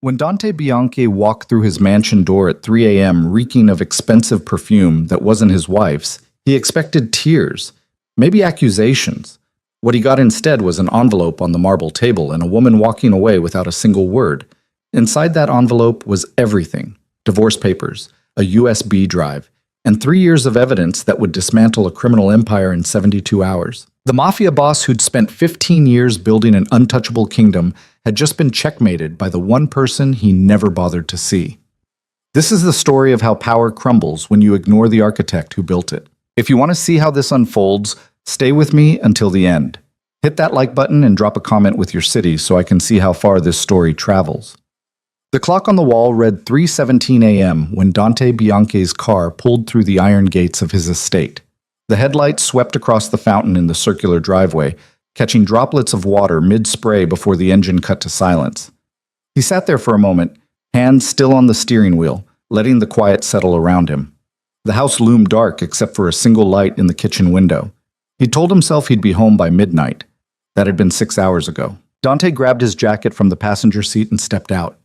When Dante Bianchi walked through his mansion door at 3 a.m. reeking of expensive perfume that wasn't his wife's, he expected tears, maybe accusations. What he got instead was an envelope on the marble table and a woman walking away without a single word. Inside that envelope was everything: divorce papers, a USB drive, and 3 years of evidence that would dismantle a criminal empire in 72 hours. The mafia boss who'd spent 15 years building an untouchable kingdom had just been checkmated by the one person he never bothered to see. This is the story of how power crumbles when you ignore the architect who built it. If you want to see how this unfolds, stay with me until the end. Hit that like button and drop a comment with your city so I can see how far this story travels. The clock on the wall read 3:17 a.m. when Dante Bianchi's car pulled through the iron gates of his estate. The headlights swept across the fountain in the circular driveway, catching droplets of water mid-spray before the engine cut to silence. He sat there for a moment, hands still on the steering wheel, letting the quiet settle around him. The house loomed dark except for a single light in the kitchen window. He told himself he'd be home by midnight. That had been 6 hours ago. Dante grabbed his jacket from the passenger seat and stepped out.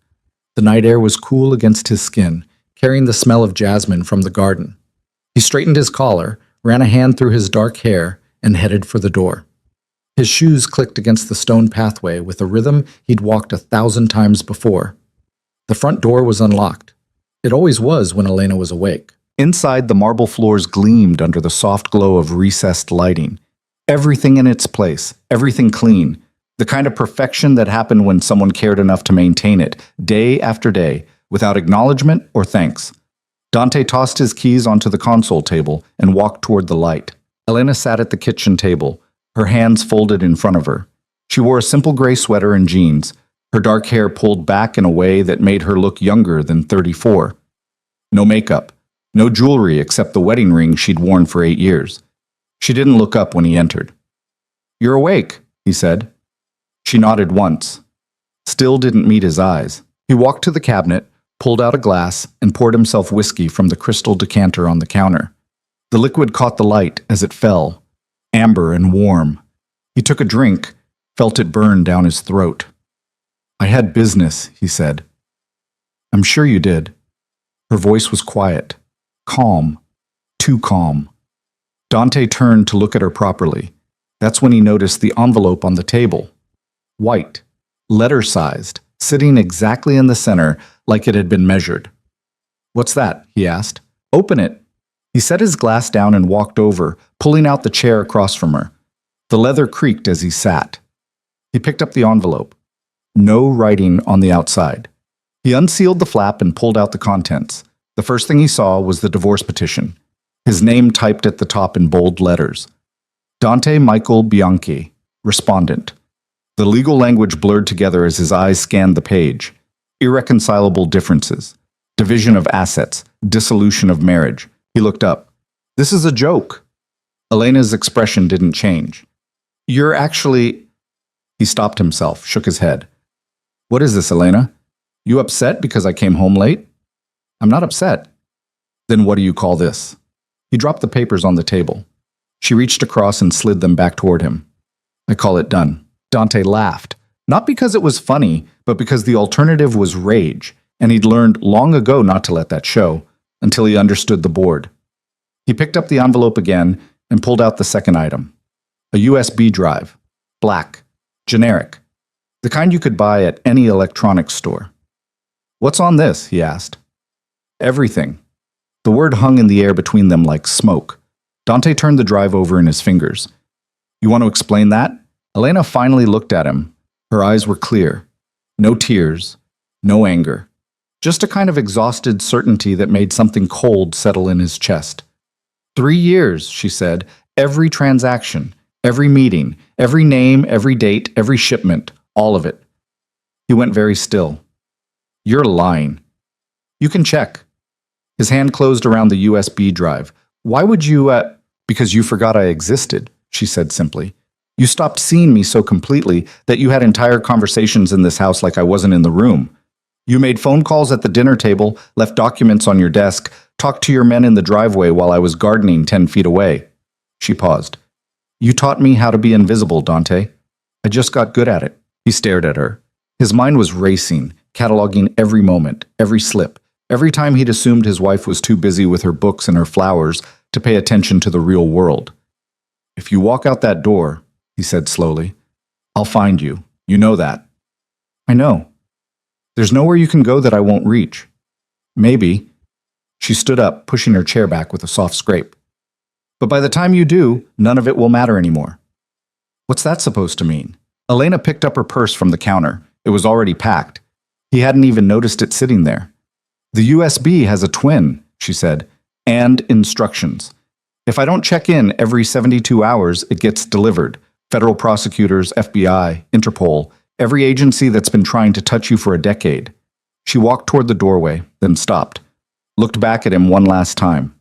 The night air was cool against his skin, carrying the smell of jasmine from the garden. He straightened his collar, ran a hand through his dark hair, and headed for the door. His shoes clicked against the stone pathway with a rhythm he'd walked 1,000 times before. The front door was unlocked. It always was when Elena was awake. Inside, the marble floors gleamed under the soft glow of recessed lighting. Everything in its place, everything clean, the kind of perfection that happened when someone cared enough to maintain it, day after day, without acknowledgement or thanks. Dante tossed his keys onto the console table and walked toward the light. Elena sat at the kitchen table, her hands folded in front of her. She wore a simple gray sweater and jeans, her dark hair pulled back in a way that made her look younger than 34. No makeup, no jewelry except the wedding ring she'd worn for 8 years. She didn't look up when he entered. "You're awake," he said. She nodded once. Still didn't meet his eyes. He walked to the cabinet, pulled out a glass, and poured himself whiskey from the crystal decanter on the counter. The liquid caught the light as it fell, amber and warm. He took a drink, felt it burn down his throat. "I had business," he said. "I'm sure you did." Her voice was quiet, calm, too calm. Dante turned to look at her properly. That's when he noticed the envelope on the table. White, letter-sized, sitting exactly in the center like it had been measured. "What's that?" he asked. "Open it." He set his glass down and walked over, pulling out the chair across from her. The leather creaked as he sat. He picked up the envelope. No writing on the outside. He unsealed the flap and pulled out the contents. The first thing he saw was the divorce petition. His name typed at the top in bold letters. Dante Michael Bianchi, respondent. The legal language blurred together as his eyes scanned the page. Irreconcilable differences. Division of assets. Dissolution of marriage. He looked up. "This is a joke." Elena's expression didn't change. "You're actually—" He stopped himself, shook his head. "What is this, Elena? You upset because I came home late?" "I'm not upset." "Then what do you call this?" He dropped the papers on the table. She reached across and slid them back toward him. "I call it done." Dante laughed, not because it was funny, but because the alternative was rage, and he'd learned long ago not to let that show, until he understood the board. He picked up the envelope again and pulled out the second item. A USB drive. Black. Generic. The kind you could buy at any electronics store. "What's on this?" he asked. "Everything." The word hung in the air between them like smoke. Dante turned the drive over in his fingers. "You want to explain that?" Elena finally looked at him. Her eyes were clear. No tears. No anger. Just a kind of exhausted certainty that made something cold settle in his chest. 3 years, she said. Every transaction, every meeting, every name, every date, every shipment, all of it. He went very still. "You're lying." "You can check." His hand closed around the USB drive. "Why would you, Because you forgot I existed," she said simply. "You stopped seeing me so completely that you had entire conversations in this house like I wasn't in the room. You made phone calls at the dinner table, left documents on your desk, talked to your men in the driveway while I was gardening 10 feet away." She paused. "You taught me how to be invisible, Dante. I just got good at it." He stared at her. His mind was racing, cataloging every moment, every slip, every time he'd assumed his wife was too busy with her books and her flowers to pay attention to the real world. "If you walk out that door," he said slowly, "I'll find you. You know that." "I know. There's nowhere you can go that I won't reach." "Maybe." She stood up, pushing her chair back with a soft scrape. "But by the time you do, none of it will matter anymore." "What's that supposed to mean?" Elena picked up her purse from the counter. It was already packed. He hadn't even noticed it sitting there. "The USB has a twin," she said, "and instructions. If I don't check in every 72 hours, it gets delivered. Federal prosecutors, FBI, Interpol, every agency that's been trying to touch you for a decade." She walked toward the doorway, then stopped, looked back at him one last time.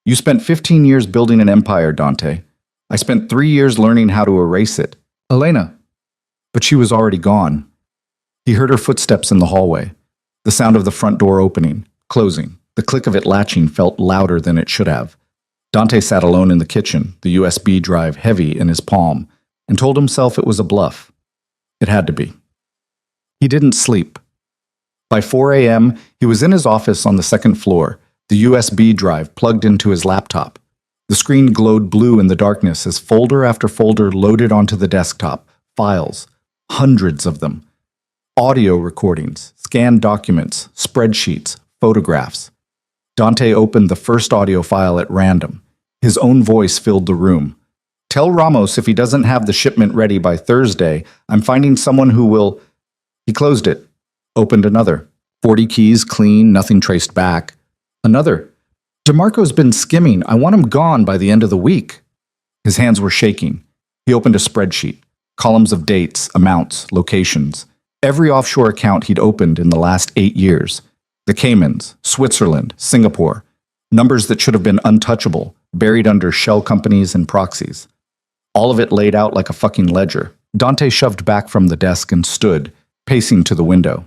"You spent 15 years building an empire, Dante. I spent 3 years learning how to erase it." "Elena." But she was already gone. He heard her footsteps in the hallway, the sound of the front door opening, closing. The click of it latching felt louder than it should have. Dante sat alone in the kitchen, the USB drive heavy in his palm, and told himself it was a bluff. It had to be. He didn't sleep. By 4 a.m., he was in his office on the second floor, the USB drive plugged into his laptop. The screen glowed blue in the darkness as folder after folder loaded onto the desktop. Files, hundreds of them. Audio recordings, scanned documents, spreadsheets, photographs. Dante opened the first audio file at random. His own voice filled the room. "Tell Ramos if he doesn't have the shipment ready by Thursday, I'm finding someone who will..." He closed it, opened another. 40 keys clean, nothing traced back. Another. "DeMarco's been skimming. I want him gone by the end of the week." His hands were shaking. He opened a spreadsheet. Columns of dates, amounts, locations. Every offshore account he'd opened in the last 8 years. The Caymans, Switzerland, Singapore. Numbers that should have been untouchable, buried under shell companies and proxies. All of it laid out like a fucking ledger. Dante shoved back from the desk and stood, pacing to the window.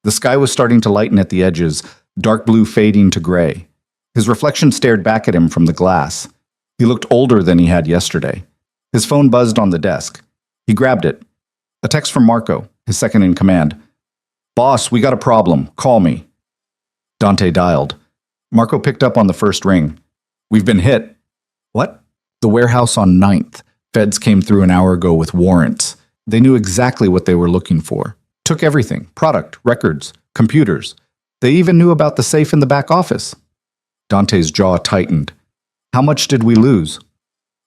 The sky was starting to lighten at the edges, dark blue fading to gray. His reflection stared back at him from the glass. He looked older than he had yesterday. His phone buzzed on the desk. He grabbed it. A text from Marco, his second in command. "Boss, we got a problem. Call me." Dante dialed. Marco picked up on the first ring. "We've been hit." "What?" "The warehouse on 9th. Feds came through an hour ago with warrants. They knew exactly what they were looking for. Took everything. Product, records, computers. They even knew about the safe in the back office." Dante's jaw tightened. "How much did we lose?"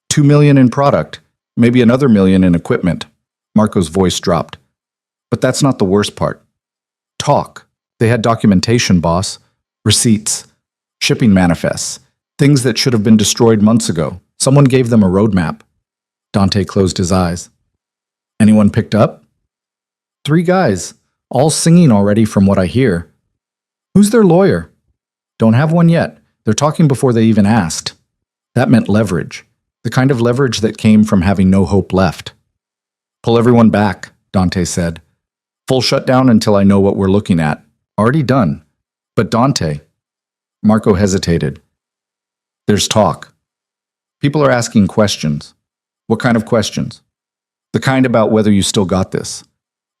$2 million in product. Maybe another $1 million in equipment." Marco's voice dropped. "But that's not the worst part. Talk. They had documentation, boss. Receipts. Shipping manifests. Things that should have been destroyed months ago. Someone gave them a roadmap." Dante closed his eyes. "Anyone picked up?" 3 guys, all singing already from what I hear." "Who's their lawyer?" "Don't have one yet. They're talking before they even asked." That meant leverage. The kind of leverage that came from having no hope left. "Pull everyone back," Dante said. "Full shutdown until I know what we're looking at. Already done." "But Dante..." Marco hesitated. "There's talk. People are asking questions." "What kind of questions?" "The kind about whether you still got this."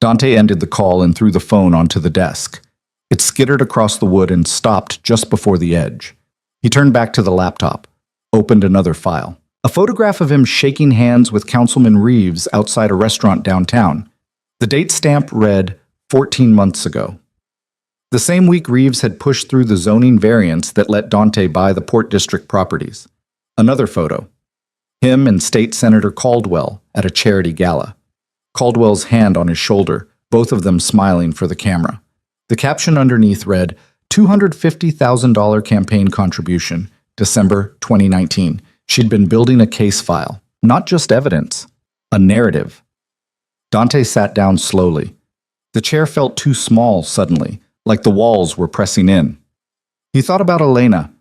Dante ended the call and threw the phone onto the desk. It skittered across the wood and stopped just before the edge. He turned back to the laptop, opened another file. A photograph of him shaking hands with Councilman Reeves outside a restaurant downtown. The date stamp read 14 months ago. The same week Reeves had pushed through the zoning variance that let Dante buy the Port District properties. Another photo. Him and State Senator Caldwell at a charity gala. Caldwell's hand on his shoulder, both of them smiling for the camera. The caption underneath read, $250,000 campaign contribution, December 2019. She'd been building a case file, not just evidence, a narrative. Dante sat down slowly. The chair felt too small suddenly, like the walls were pressing in. He thought about Elena,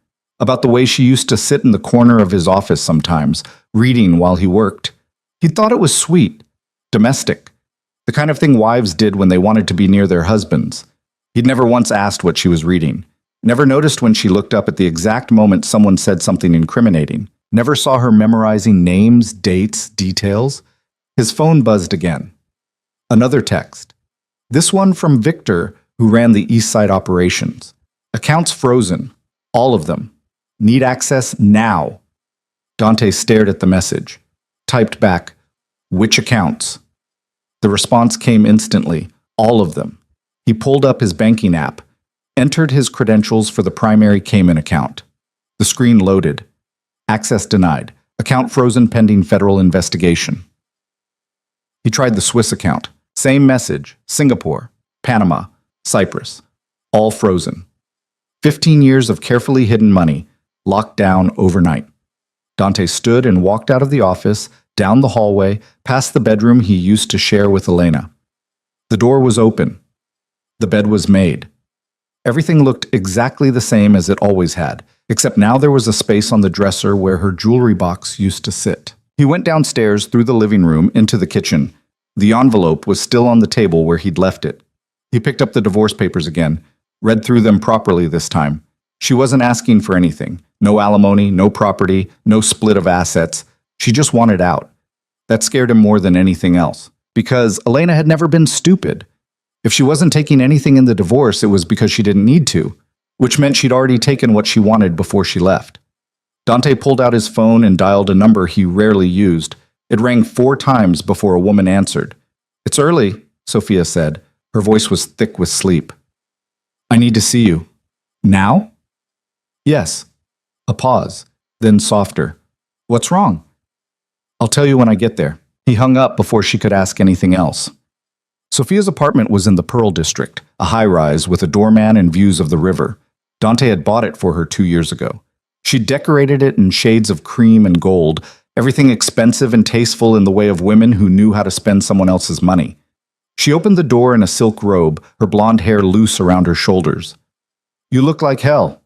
about the way she used to sit in the corner of his office sometimes, reading while he worked. He thought it was sweet, domestic, the kind of thing wives did when they wanted to be near their husbands. He'd never once asked what she was reading, never noticed when she looked up at the exact moment someone said something incriminating, never saw her memorizing names, dates, details. His phone buzzed again. Another text. This one from Victor, who ran the East Side operations. Accounts frozen. All of them. Need access now. Dante stared at the message. Typed back, "Which accounts?" The response came instantly. All of them. He pulled up his banking app, entered his credentials for the primary Cayman account. The screen loaded. Access denied. Account frozen pending federal investigation. He tried the Swiss account. Same message. Singapore, Panama, Cyprus. All frozen. 15 years of carefully hidden money, locked down overnight. Dante stood and walked out of the office, down the hallway, past the bedroom he used to share with Elena. The door was open. The bed was made. Everything looked exactly the same as it always had, except now there was a space on the dresser where her jewelry box used to sit. He went downstairs through the living room into the kitchen. The envelope was still on the table where he'd left it. He picked up the divorce papers again, read through them properly this time. She wasn't asking for anything. No alimony, no property, no split of assets. She just wanted out. That scared him more than anything else, because Elena had never been stupid. If she wasn't taking anything in the divorce, it was because she didn't need to, which meant she'd already taken what she wanted before she left. Dante pulled out his phone and dialed a number he rarely used. It rang 4 times before a woman answered. "It's early," Sophia said. Her voice was thick with sleep. "I need to see you." "Now?" "Yes." A pause, then softer. "What's wrong?" "I'll tell you when I get there." He hung up before she could ask anything else. Sophia's apartment was in the Pearl District, a high-rise with a doorman and views of the river. Dante had bought it for her 2 years ago. She decorated it in shades of cream and gold, everything expensive and tasteful in the way of women who knew how to spend someone else's money. She opened the door in a silk robe, her blonde hair loose around her shoulders. "You look like hell."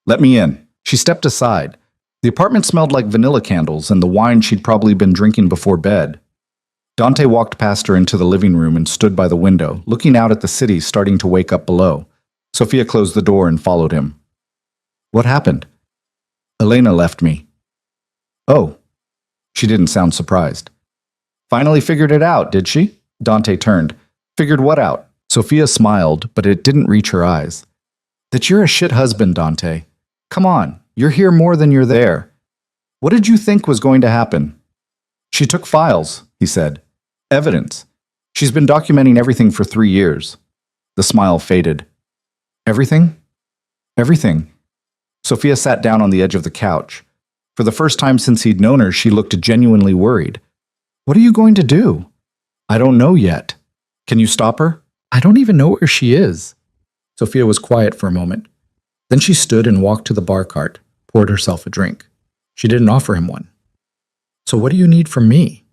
"Let me in." She stepped aside. The apartment smelled like vanilla candles and the wine she'd probably been drinking before bed. Dante walked past her into the living room and stood by the window, looking out at the city starting to wake up below. Sophia closed the door and followed him. "What happened?" "Elena left me." "Oh." She didn't sound surprised. "Finally figured it out, did she?" Dante turned. "Figured what out?" Sophia smiled, but it didn't reach her eyes. "That you're a shit husband, Dante. Come on, you're here more than you're there. What did you think was going to happen?" "She took files," he said. "Evidence. She's been documenting everything for 3 years." The smile faded. "Everything?" "Everything." Sophia sat down on the edge of the couch. For the first time since he'd known her, she looked genuinely worried. "What are you going to do?" "I don't know yet." "Can you stop her?" "I don't even know where she is." Sophia was quiet for a moment. Then she stood and walked to the bar cart, poured herself a drink. She didn't offer him one. "So what do you need from me?"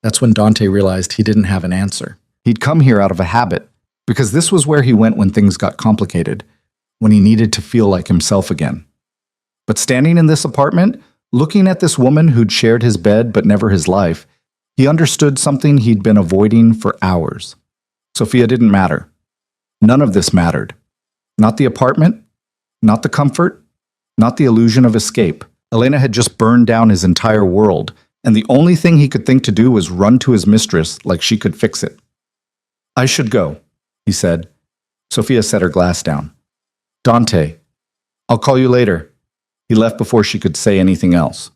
That's when Dante realized he didn't have an answer. He'd come here out of a habit, because this was where he went when things got complicated, when he needed to feel like himself again. But standing in this apartment, looking at this woman who'd shared his bed but never his life, he understood something he'd been avoiding for hours. Sophia didn't matter. None of this mattered. Not the apartment, not the comfort, not the illusion of escape. Elena had just burned down his entire world, and the only thing he could think to do was run to his mistress like she could fix it. "I should go," he said. Sophia set her glass down. "Dante, I'll call you later." He left before she could say anything else.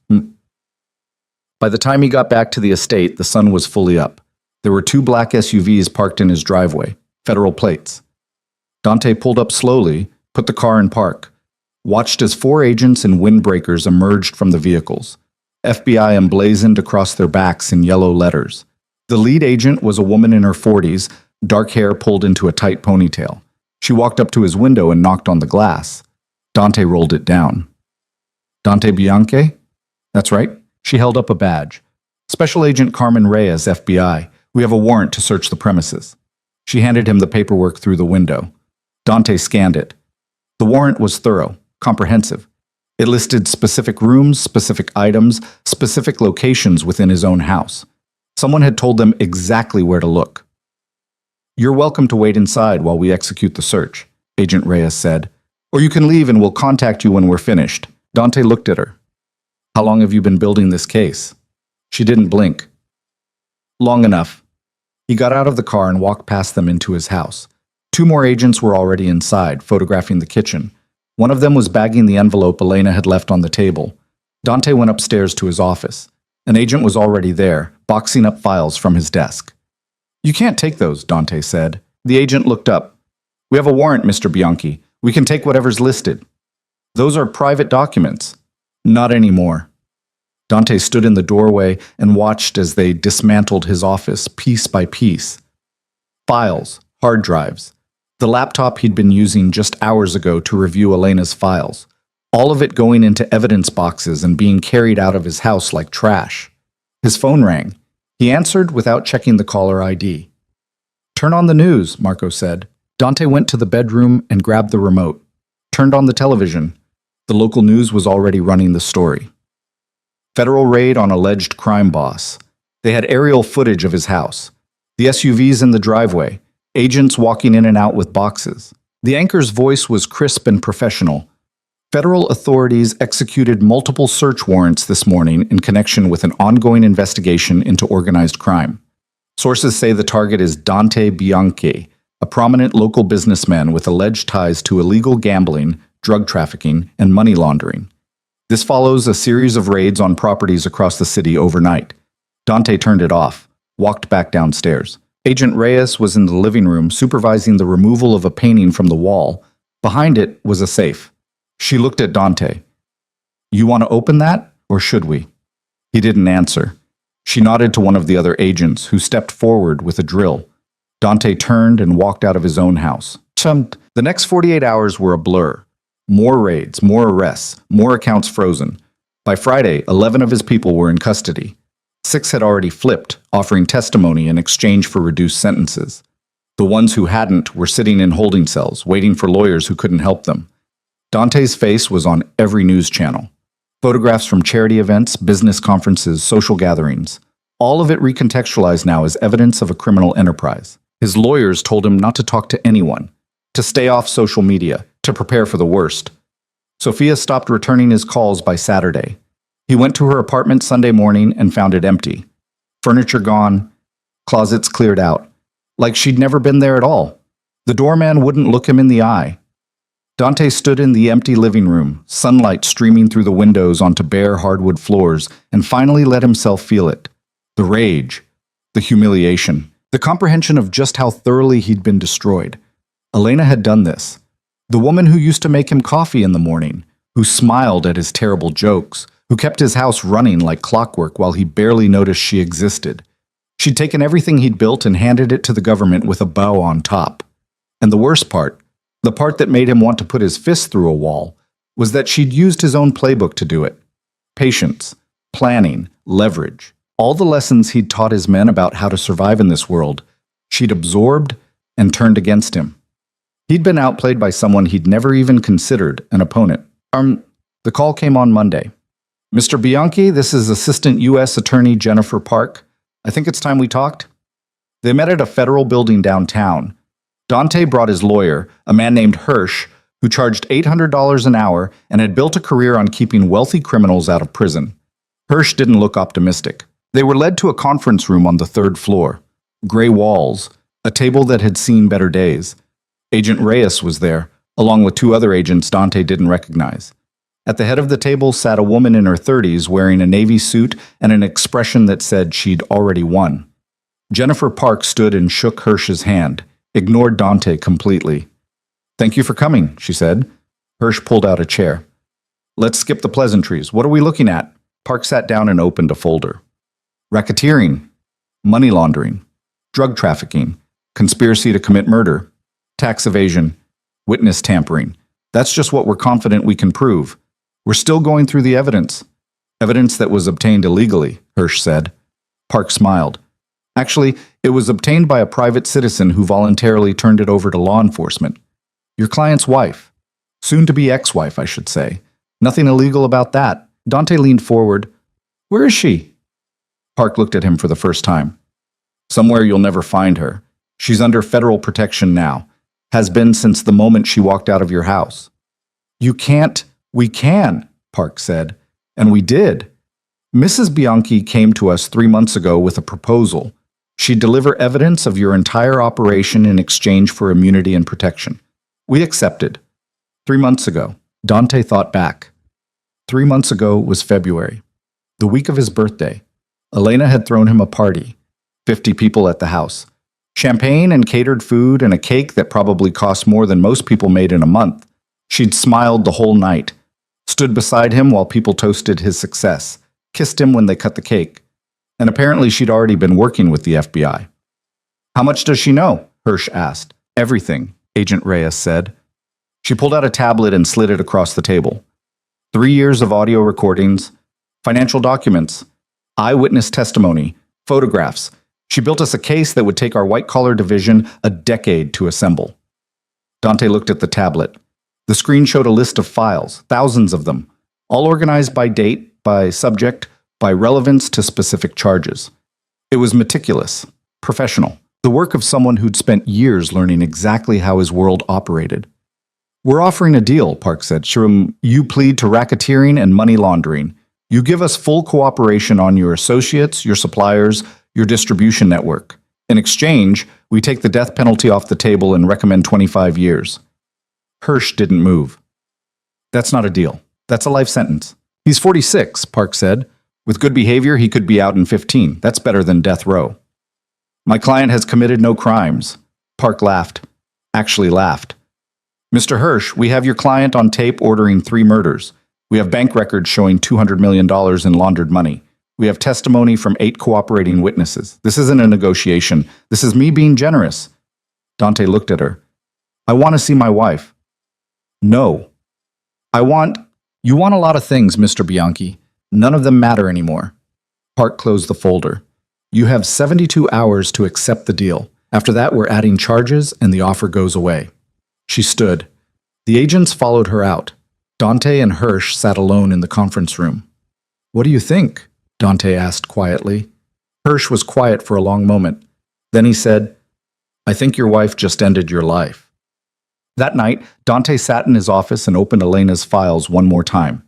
By the time he got back to the estate, the sun was fully up. There were 2 black SUVs parked in his driveway, federal plates. Dante pulled up slowly, put the car in park, watched as 4 agents in windbreakers emerged from the vehicles. FBI emblazoned across their backs in yellow letters. The lead agent was a woman in her 40s, dark hair pulled into a tight ponytail. She walked up to his window and knocked on the glass. Dante rolled it down. "Dante Bianchi?" "That's right." She held up a badge. "Special Agent Carmen Reyes, FBI. We have a warrant to search the premises." She handed him the paperwork through the window. Dante scanned it. The warrant was thorough, comprehensive. It listed specific rooms, specific items, specific locations within his own house. Someone had told them exactly where to look. "You're welcome to wait inside while we execute the search," Agent Reyes said. "Or you can leave and we'll contact you when we're finished." Dante looked at her. "How long have you been building this case?" She didn't blink. "Long enough." He got out of the car and walked past them into his house. 2 more agents were already inside, photographing the kitchen. One of them was bagging the envelope Elena had left on the table. Dante went upstairs to his office. An agent was already there, boxing up files from his desk. "You can't take those," Dante said. The agent looked up. "We have a warrant, Mr. Bianchi. We can take whatever's listed." "Those are private documents." "Not anymore." Dante stood in the doorway and watched as they dismantled his office piece by piece. Files, hard drives, the laptop he'd been using just hours ago to review Elena's files, all of it going into evidence boxes and being carried out of his house like trash. His phone rang. He answered without checking the caller ID. "Turn on the news," Marco said. Dante went to the bedroom and grabbed the remote. Turned on the television. The local news was already running the story. Federal raid on alleged crime boss. They had aerial footage of his house. The SUVs in the driveway. Agents walking in and out with boxes. The anchor's voice was crisp and professional. Federal authorities executed multiple search warrants this morning in connection with an ongoing investigation into organized crime. Sources say the target is Dante Bianchi, a prominent local businessman with alleged ties to illegal gambling, drug trafficking, and money laundering. This follows a series of raids on properties across the city overnight. Dante turned it off, walked back downstairs. Agent Reyes was in the living room supervising the removal of a painting from the wall. Behind it was a safe. She looked at Dante. "You want to open that, or should we?" He didn't answer. She nodded to one of the other agents, who stepped forward with a drill. Dante turned and walked out of his own house. The next 48 hours were a blur. More raids, more arrests, more accounts frozen. By Friday, 11 of his people were in custody. 6 had already flipped, offering testimony in exchange for reduced sentences. The ones who hadn't were sitting in holding cells, waiting for lawyers who couldn't help them. Dante's face was on every news channel. Photographs from charity events, business conferences, social gatherings. All of it recontextualized now as evidence of a criminal enterprise. His lawyers told him not to talk to anyone, to stay off social media, to prepare for the worst. Sophia stopped returning his calls by Saturday. He went to her apartment Sunday morning and found it empty. Furniture gone, closets cleared out, like she'd never been there at all. The doorman wouldn't look him in the eye. Dante stood in the empty living room, sunlight streaming through the windows onto bare hardwood floors, and finally let himself feel it. The rage, the humiliation, the comprehension of just how thoroughly he'd been destroyed. Elena had done this. The woman who used to make him coffee in the morning, who smiled at his terrible jokes, who kept his house running like clockwork while he barely noticed she existed. She'd taken everything he'd built and handed it to the government with a bow on top. And the worst part, the part that made him want to put his fist through a wall, was that she'd used his own playbook to do it. Patience, planning, leverage, all the lessons he'd taught his men about how to survive in this world, she'd absorbed and turned against him. He'd been outplayed by someone he'd never even considered an opponent. The call came on Monday. "Mr. Bianchi, this is Assistant U.S. Attorney Jennifer Park. I think it's time we talked." They met at a federal building downtown. Dante brought his lawyer, a man named Hirsch, who charged $800 an hour and had built a career on keeping wealthy criminals out of prison. Hirsch didn't look optimistic. They were led to a conference room on the 3rd floor. Gray walls, a table that had seen better days. Agent Reyes was there, along with 2 other agents Dante didn't recognize. At the head of the table sat a woman in her 30s wearing a navy suit and an expression that said she'd already won. Jennifer Park stood and shook Hirsch's hand, ignored Dante completely. "Thank you for coming," she said. Hirsch pulled out a chair. "Let's skip the pleasantries. What are we looking at?" Park sat down and opened a folder. "Racketeering, money laundering, drug trafficking, conspiracy to commit murder, tax evasion, witness tampering. That's just what we're confident we can prove. We're still going through the evidence. Evidence that was obtained illegally," Hirsch said. Park smiled. "Actually, it was obtained by a private citizen who voluntarily turned it over to law enforcement. Your client's wife. Soon-to-be ex-wife, I should say. Nothing illegal about that." Dante leaned forward. "Where is she?" Park looked at him for the first time. "Somewhere you'll never find her. She's under federal protection now. Has been since the moment she walked out of your house." "You can't." "We can," Park said. "And we did. Mrs. Bianchi came to us 3 months ago with a proposal. She'd deliver evidence of your entire operation in exchange for immunity and protection. We accepted. 3 months ago, Dante thought back. 3 months ago was February, the week of his birthday. Elena had thrown him a party, 50 people at the house. Champagne and catered food and a cake that probably cost more than most people made in a month. She'd smiled the whole night, stood beside him while people toasted his success, kissed him when they cut the cake. And apparently she'd already been working with the FBI. How much does she know? Hirsch asked. Everything, Agent Reyes said. She pulled out a tablet and slid it across the table. 3 years of audio recordings, financial documents, eyewitness testimony, photographs. She built us a case that would take our white-collar division a decade to assemble. Dante looked at the tablet. The screen showed a list of files, thousands of them, all organized by date, by subject, by relevance to specific charges. It was meticulous, professional, the work of someone who'd spent years learning exactly how his world operated. We're offering a deal, Park said. Shrum, you plead to racketeering and money laundering. You give us full cooperation on your associates, your suppliers, your distribution network. In exchange, we take the death penalty off the table and recommend 25 years. Hirsch didn't move. That's not a deal. That's a life sentence. He's 46, Park said. With good behavior, he could be out in 15. That's better than death row. My client has committed no crimes. Park laughed. Actually laughed. Mr. Hirsch, we have your client on tape ordering 3 murders. We have bank records showing $200 million in laundered money. We have testimony from 8 cooperating witnesses. This isn't a negotiation. This is me being generous. Dante looked at her. I want to see my wife. No. You want a lot of things, Mr. Bianchi. None of them matter anymore. Park closed the folder. You have 72 hours to accept the deal. After that, we're adding charges and the offer goes away. She stood. The agents followed her out. Dante and Hirsch sat alone in the conference room. What do you think? Dante asked quietly. Hirsch was quiet for a long moment. Then he said, I think your wife just ended your life. That night, Dante sat in his office and opened Elena's files one more time.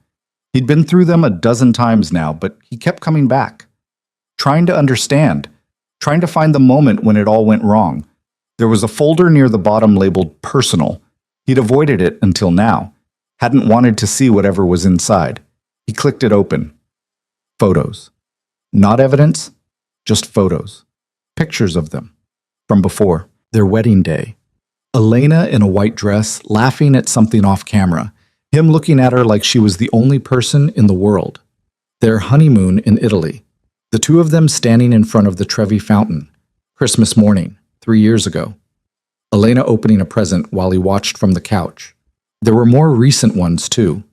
He'd been through them a dozen times now, but he kept coming back. Trying to understand. Trying to find the moment when it all went wrong. There was a folder near the bottom labeled Personal. He'd avoided it until now. Hadn't wanted to see whatever was inside. He clicked it open. Photos. Not evidence, just photos. Pictures of them. From before. Their wedding day. Elena in a white dress, laughing at something off camera. Him looking at her like she was the only person in the world. Their honeymoon in Italy. The two of them standing in front of the Trevi fountain. Christmas morning, 3 years ago. Elena opening a present while he watched from the couch. There were more recent ones, too.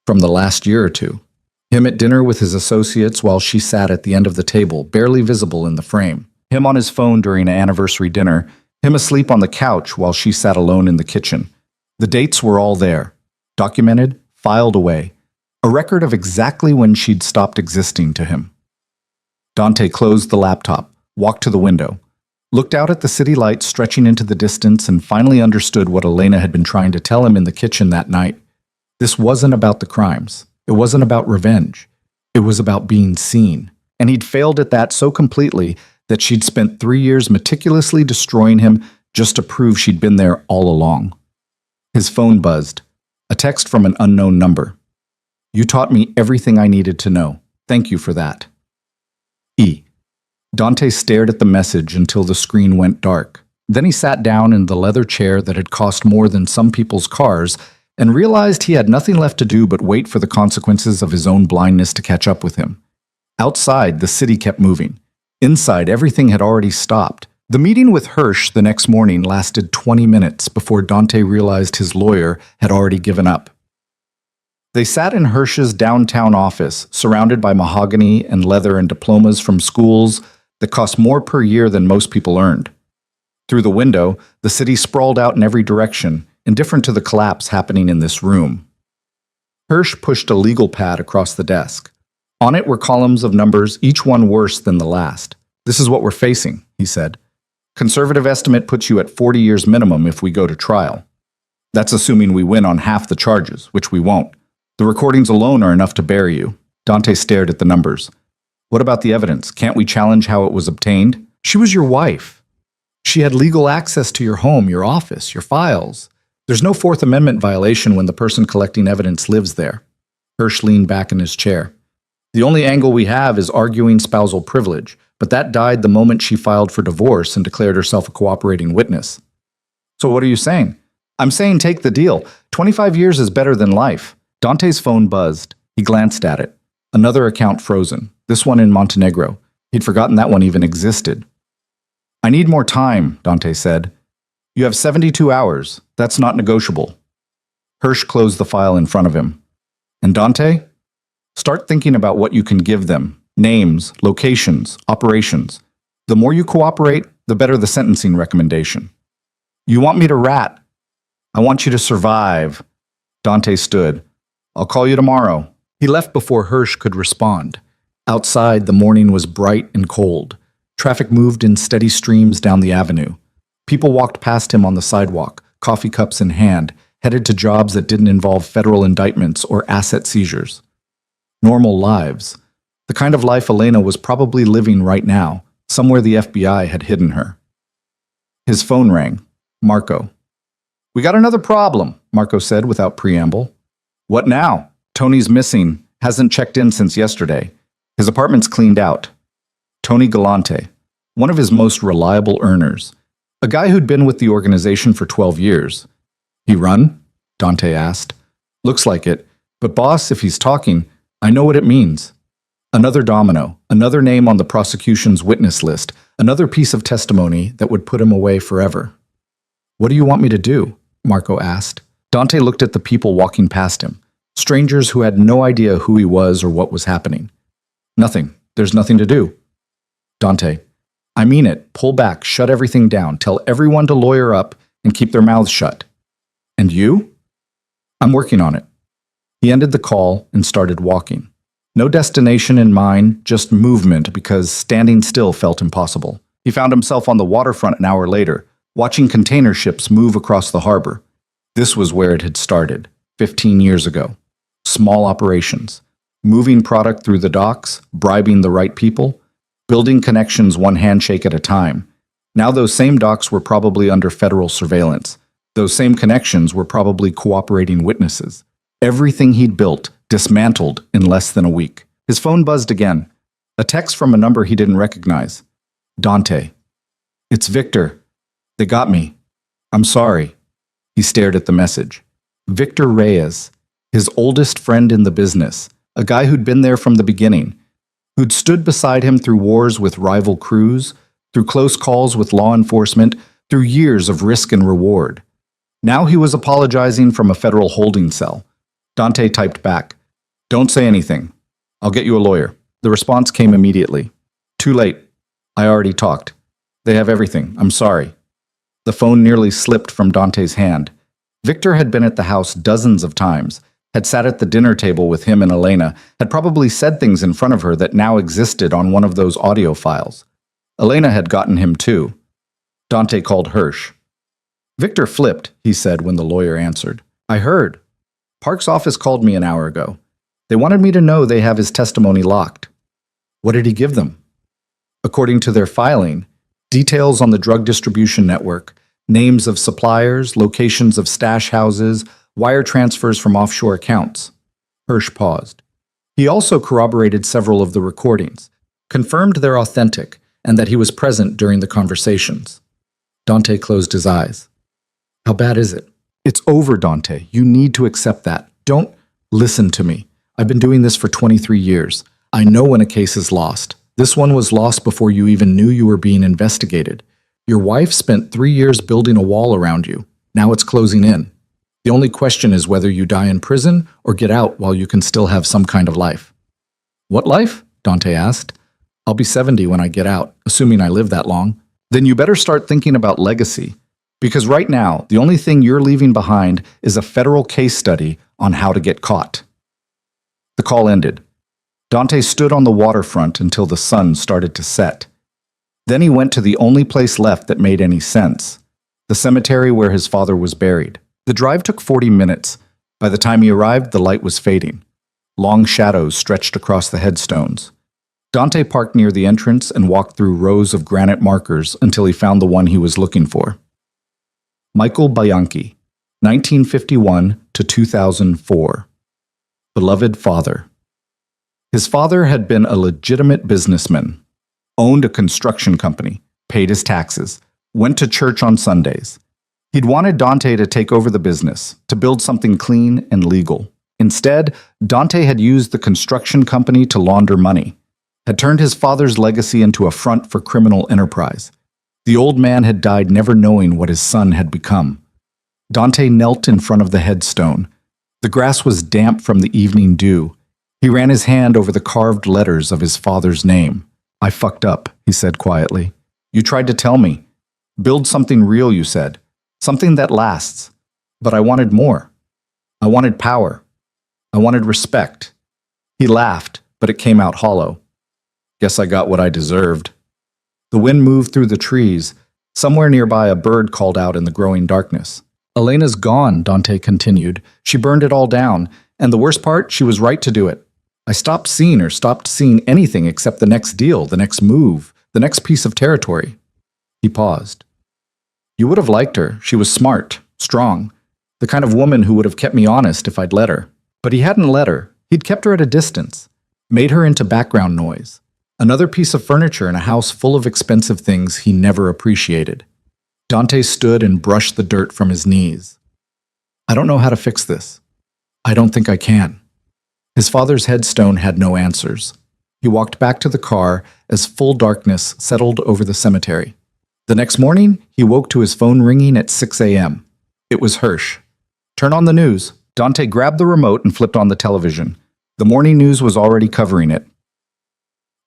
From the last year or two. Him at dinner with his associates while she sat at the end of the table, barely visible in the frame. Him on his phone during an anniversary dinner. Him asleep on the couch while she sat alone in the kitchen. The dates were all there. Documented, filed away. A record of exactly when she'd stopped existing to him. Dante closed the laptop, walked to the window, looked out at the city lights stretching into the distance and finally understood what Elena had been trying to tell him in the kitchen that night. This wasn't about the crimes. It wasn't about revenge. It was about being seen. And he'd failed at that so completely that she'd spent 3 years meticulously destroying him just to prove she'd been there all along. His phone buzzed. A text from an unknown number. You taught me everything I needed to know. Thank you for that. E. Dante stared at the message until the screen went dark. Then he sat down in the leather chair that had cost more than some people's cars and realized he had nothing left to do but wait for the consequences of his own blindness to catch up with him. Outside, the city kept moving. Inside, everything had already stopped. The meeting with Hirsch the next morning lasted 20 minutes before Dante realized his lawyer had already given up. They sat in Hirsch's downtown office, surrounded by mahogany and leather and diplomas from schools that cost more per year than most people earned. Through the window, the city sprawled out in every direction, indifferent to the collapse happening in this room. Hirsch pushed a legal pad across the desk. On it were columns of numbers, each one worse than the last. This is what we're facing, he said. Conservative estimate puts you at 40 years minimum if we go to trial. That's assuming we win on half the charges, which we won't. The recordings alone are enough to bury you. Dante stared at the numbers. What about the evidence? Can't we challenge how it was obtained? She was your wife. She had legal access to your home, your office, your files. There's no Fourth Amendment violation when the person collecting evidence lives there. Hirsch leaned back in his chair. The only angle we have is arguing spousal privilege, but that died the moment she filed for divorce and declared herself a cooperating witness. So what are you saying? I'm saying take the deal. 25 years is better than life. Dante's phone buzzed. He glanced at it. Another account frozen. This one in Montenegro. He'd forgotten that one even existed. I need more time, Dante said. You have 72 hours. That's not negotiable. Hirsch closed the file in front of him. And Dante? Start thinking about what you can give them. Names, locations, operations. The more you cooperate, the better the sentencing recommendation. You want me to rat? I want you to survive. Dante stood. I'll call you tomorrow. He left before Hirsch could respond. Outside, the morning was bright and cold. Traffic moved in steady streams down the avenue. People walked past him on the sidewalk, coffee cups in hand, headed to jobs that didn't involve federal indictments or asset seizures. Normal lives. The kind of life Elena was probably living right now, somewhere the FBI had hidden her. His phone rang. Marco. We got another problem, Marco said without preamble. What now? Tony's missing. Hasn't checked in since yesterday. His apartment's cleaned out. Tony Galante, one of his most reliable earners. A guy who'd been with the organization for 12 years. He run? Dante asked. Looks like it. But boss, if he's talking, I know what it means. Another domino, another name on the prosecution's witness list, another piece of testimony that would put him away forever. What do you want me to do? Marco asked. Dante looked at the people walking past him, strangers who had no idea who he was or what was happening. Nothing. There's nothing to do. Dante, I mean it. Pull back, shut everything down, tell everyone to lawyer up and keep their mouths shut. And you? I'm working on it. He ended the call and started walking. No destination in mind, just movement because standing still felt impossible. He found himself on the waterfront an hour later, watching container ships move across the harbor. This was where it had started, 15 years ago. Small operations, moving product through the docks, bribing the right people, building connections one handshake at a time. Now those same docks were probably under federal surveillance. Those same connections were probably cooperating witnesses. Everything he'd built, dismantled in less than a week. His phone buzzed again. A text from a number he didn't recognize. Dante. It's Victor. They got me. I'm sorry. He stared at the message. Victor Reyes, his oldest friend in the business, a guy who'd been there from the beginning, who'd stood beside him through wars with rival crews, through close calls with law enforcement, through years of risk and reward. Now he was apologizing from a federal holding cell. Dante typed back, Don't say anything. I'll get you a lawyer. The response came immediately. Too late. I already talked. They have everything. I'm sorry. The phone nearly slipped from Dante's hand. Victor had been at the house dozens of times, had sat at the dinner table with him and Elena, had probably said things in front of her that now existed on one of those audio files. Elena had gotten him too. Dante called Hirsch. Victor flipped, he said when the lawyer answered. I heard. Park's office called me an hour ago. They wanted me to know they have his testimony locked. What did he give them? According to their filing, details on the drug distribution network, names of suppliers, locations of stash houses, wire transfers from offshore accounts. Hirsch paused. He also corroborated several of the recordings, confirmed they're authentic, and that he was present during the conversations. Dante closed his eyes. How bad is it? It's over, Dante. You need to accept that. Don't listen to me. I've been doing this for 23 years. I know when a case is lost. This one was lost before you even knew you were being investigated. Your wife spent 3 years building a wall around you. Now it's closing in. The only question is whether you die in prison or get out while you can still have some kind of life. What life? Dante asked. I'll be 70 when I get out, assuming I live that long. Then you better start thinking about legacy. Because right now, the only thing you're leaving behind is a federal case study on how to get caught. The call ended. Dante stood on the waterfront until the sun started to set. Then he went to the only place left that made any sense, the cemetery where his father was buried. The drive took 40 minutes. By the time he arrived, the light was fading. Long shadows stretched across the headstones. Dante parked near the entrance and walked through rows of granite markers until he found the one he was looking for. Michael Bianchi, 1951 to 2004. Beloved father. His father had been a legitimate businessman, owned a construction company, paid his taxes, went to church on Sundays. He'd wanted Dante to take over the business, to build something clean and legal. Instead, Dante had used the construction company to launder money, had turned his father's legacy into a front for criminal enterprise. The old man had died never knowing what his son had become. Dante knelt in front of the headstone. The grass was damp from the evening dew. He ran his hand over the carved letters of his father's name. I fucked up, he said quietly. You tried to tell me. Build something real, you said. Something that lasts. But I wanted more. I wanted power. I wanted respect. He laughed, but it came out hollow. Guess I got what I deserved. The wind moved through the trees. Somewhere nearby, a bird called out in the growing darkness. Elena's gone, Dante continued. She burned it all down, and the worst part, she was right to do it. I stopped seeing anything except the next deal, the next move, the next piece of territory. He paused. You would have liked her. She was smart, strong, the kind of woman who would have kept me honest if I'd let her. But he hadn't let her. He'd kept her at a distance, made her into background noise. Another piece of furniture in a house full of expensive things he never appreciated. Dante stood and brushed the dirt from his knees. I don't know how to fix this. I don't think I can. His father's headstone had no answers. He walked back to the car as full darkness settled over the cemetery. The next morning, he woke to his phone ringing at 6 a.m. It was Hirsch. Turn on the news. Dante grabbed the remote and flipped on the television. The morning news was already covering it.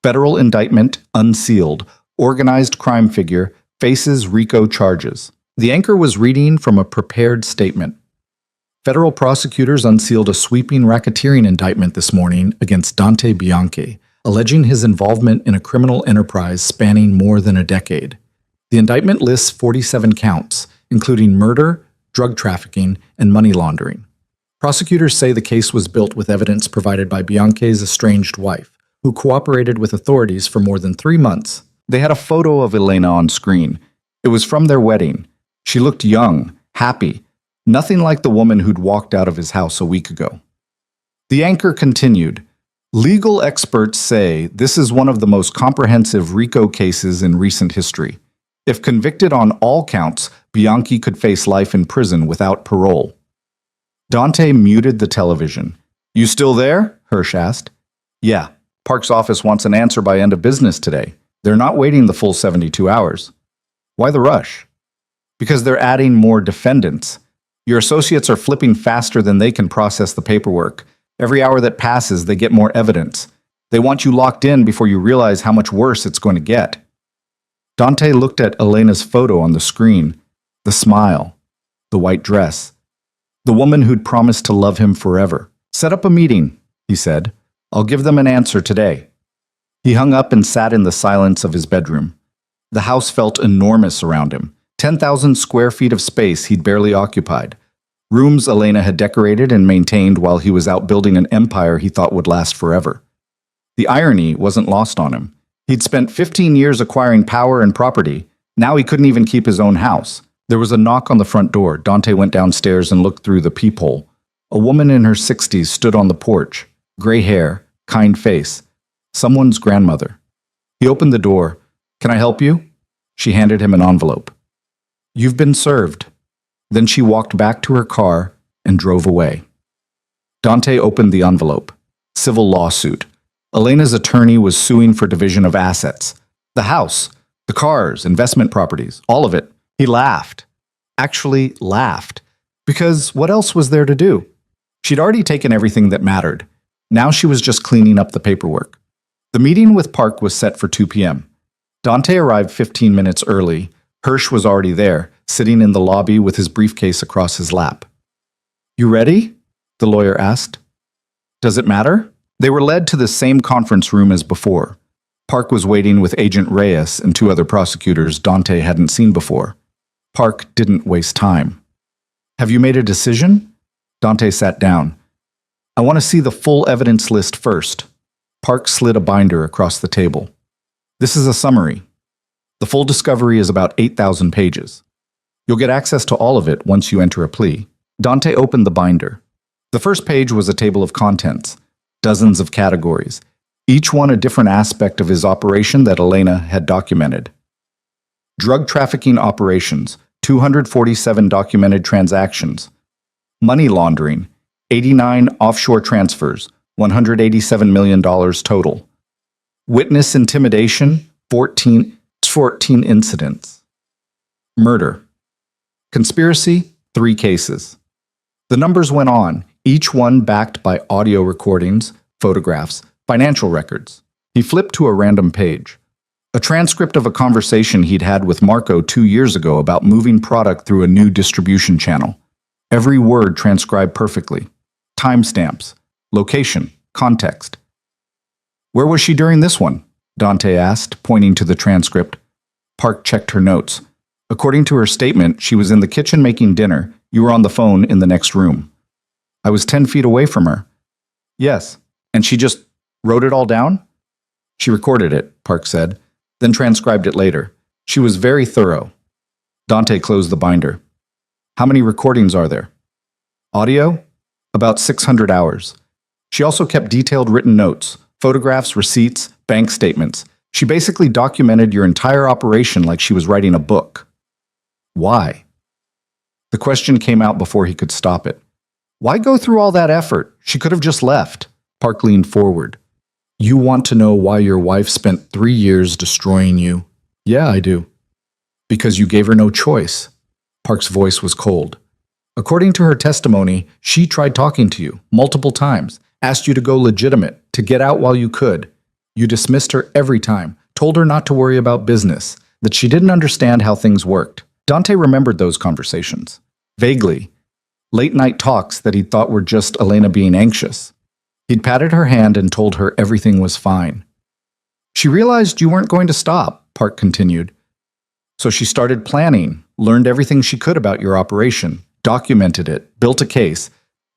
Federal indictment unsealed. Organized crime figure faces RICO charges. The anchor was reading from a prepared statement. Federal prosecutors unsealed a sweeping racketeering indictment this morning against Dante Bianchi, alleging his involvement in a criminal enterprise spanning more than a decade. The indictment lists 47 counts, including murder, drug trafficking, and money laundering. Prosecutors say the case was built with evidence provided by Bianchi's estranged wife, who cooperated with authorities for more than 3 months. They had a photo of Elena on screen. It was from their wedding. She looked young, happy, nothing like the woman who'd walked out of his house a week ago. The anchor continued, legal experts say this is one of the most comprehensive RICO cases in recent history. If convicted on all counts, Bianchi could face life in prison without parole. Dante muted the television. You still there? Hirsch asked. Yeah. Park's office wants an answer by end of business today. They're not waiting the full 72 hours. Why the rush? Because they're adding more defendants. Your associates are flipping faster than they can process the paperwork. Every hour that passes, they get more evidence. They want you locked in before you realize how much worse it's going to get. Dante looked at Elena's photo on the screen. The smile. The white dress. The woman who'd promised to love him forever. Set up a meeting, he said. I'll give them an answer today. He hung up and sat in the silence of his bedroom. The house felt enormous around him. 10,000 square feet of space he'd barely occupied. Rooms Elena had decorated and maintained while he was out building an empire he thought would last forever. The irony wasn't lost on him. He'd spent 15 years acquiring power and property. Now he couldn't even keep his own house. There was a knock on the front door. Dante went downstairs and looked through the peephole. A woman in her 60s stood on the porch. Gray hair, kind face. Someone's grandmother. He opened the door. Can I help you? She handed him an envelope. You've been served. Then she walked back to her car and drove away. Dante opened the envelope. Civil lawsuit. Elena's attorney was suing for division of assets. The house, the cars, investment properties, all of it. He laughed. Actually laughed. Because what else was there to do? She'd already taken everything that mattered. Now she was just cleaning up the paperwork. The meeting with Park was set for 2 p.m. Dante arrived 15 minutes early. Hirsch was already there, sitting in the lobby with his briefcase across his lap. You ready? The lawyer asked. Does it matter? They were led to the same conference room as before. Park was waiting with Agent Reyes and 2 other prosecutors Dante hadn't seen before. Park didn't waste time. Have you made a decision? Dante sat down. I want to see the full evidence list first. Park slid a binder across the table. This is a summary. The full discovery is about 8,000 pages. You'll get access to all of it once you enter a plea. Dante opened the binder. The first page was a table of contents, dozens of categories, each one a different aspect of his operation that Elena had documented. Drug trafficking operations, 247 documented transactions. Money laundering, 89 offshore transfers, $187 million total. Witness intimidation, 14 incidents. Murder. Conspiracy, 3 cases. The numbers went on, each one backed by audio recordings, photographs, financial records. He flipped to a random page. A transcript of a conversation he'd had with Marco 2 years ago about moving product through a new distribution channel. Every word transcribed perfectly. Timestamps, location, context. Where was she during this one? Dante asked, pointing to the transcript. Park checked her notes. According to her statement, she was in the kitchen making dinner. You were on the phone in the next room. I was 10 feet away from her. Yes. And she just wrote it all down? She recorded it, Park said, then transcribed it later. She was very thorough. Dante closed the binder. How many recordings are there? Audio? About 600 hours. She also kept detailed written notes, photographs, receipts, bank statements. She basically documented your entire operation like she was writing a book. Why? The question came out before he could stop it. Why go through all that effort? She could have just left. Park leaned forward. You want to know why your wife spent 3 years destroying you? Yeah, I do. Because you gave her no choice. Park's voice was cold. According to her testimony, she tried talking to you multiple times, asked you to go legitimate, to get out while you could. You dismissed her every time, told her not to worry about business, that she didn't understand how things worked. Dante remembered those conversations. Vaguely. Late-night talks that he thought were just Elena being anxious. He'd patted her hand and told her everything was fine. She realized you weren't going to stop, Park continued. So she started planning, learned everything she could about your operation, documented it, built a case,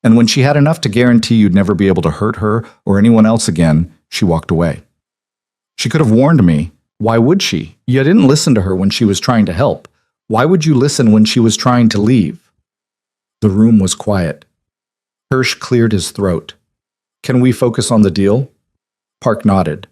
and when she had enough to guarantee you'd never be able to hurt her or anyone else again, she walked away. She could have warned me. Why would she? You didn't listen to her when she was trying to help. Why would you listen when she was trying to leave? The room was quiet. Hirsch cleared his throat. Can we focus on the deal? Park nodded.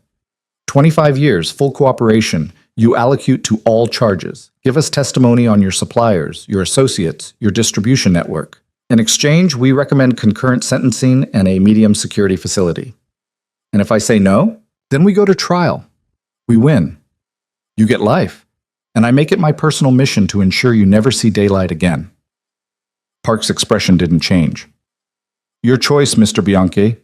25 years, full cooperation. You allocute to all charges. Give us testimony on your suppliers, your associates, your distribution network. In exchange, we recommend concurrent sentencing and a medium security facility. And if I say no, then we go to trial. We win. You get life. And I make it my personal mission to ensure you never see daylight again. Park's expression didn't change. Your choice, Mr. Bianchi.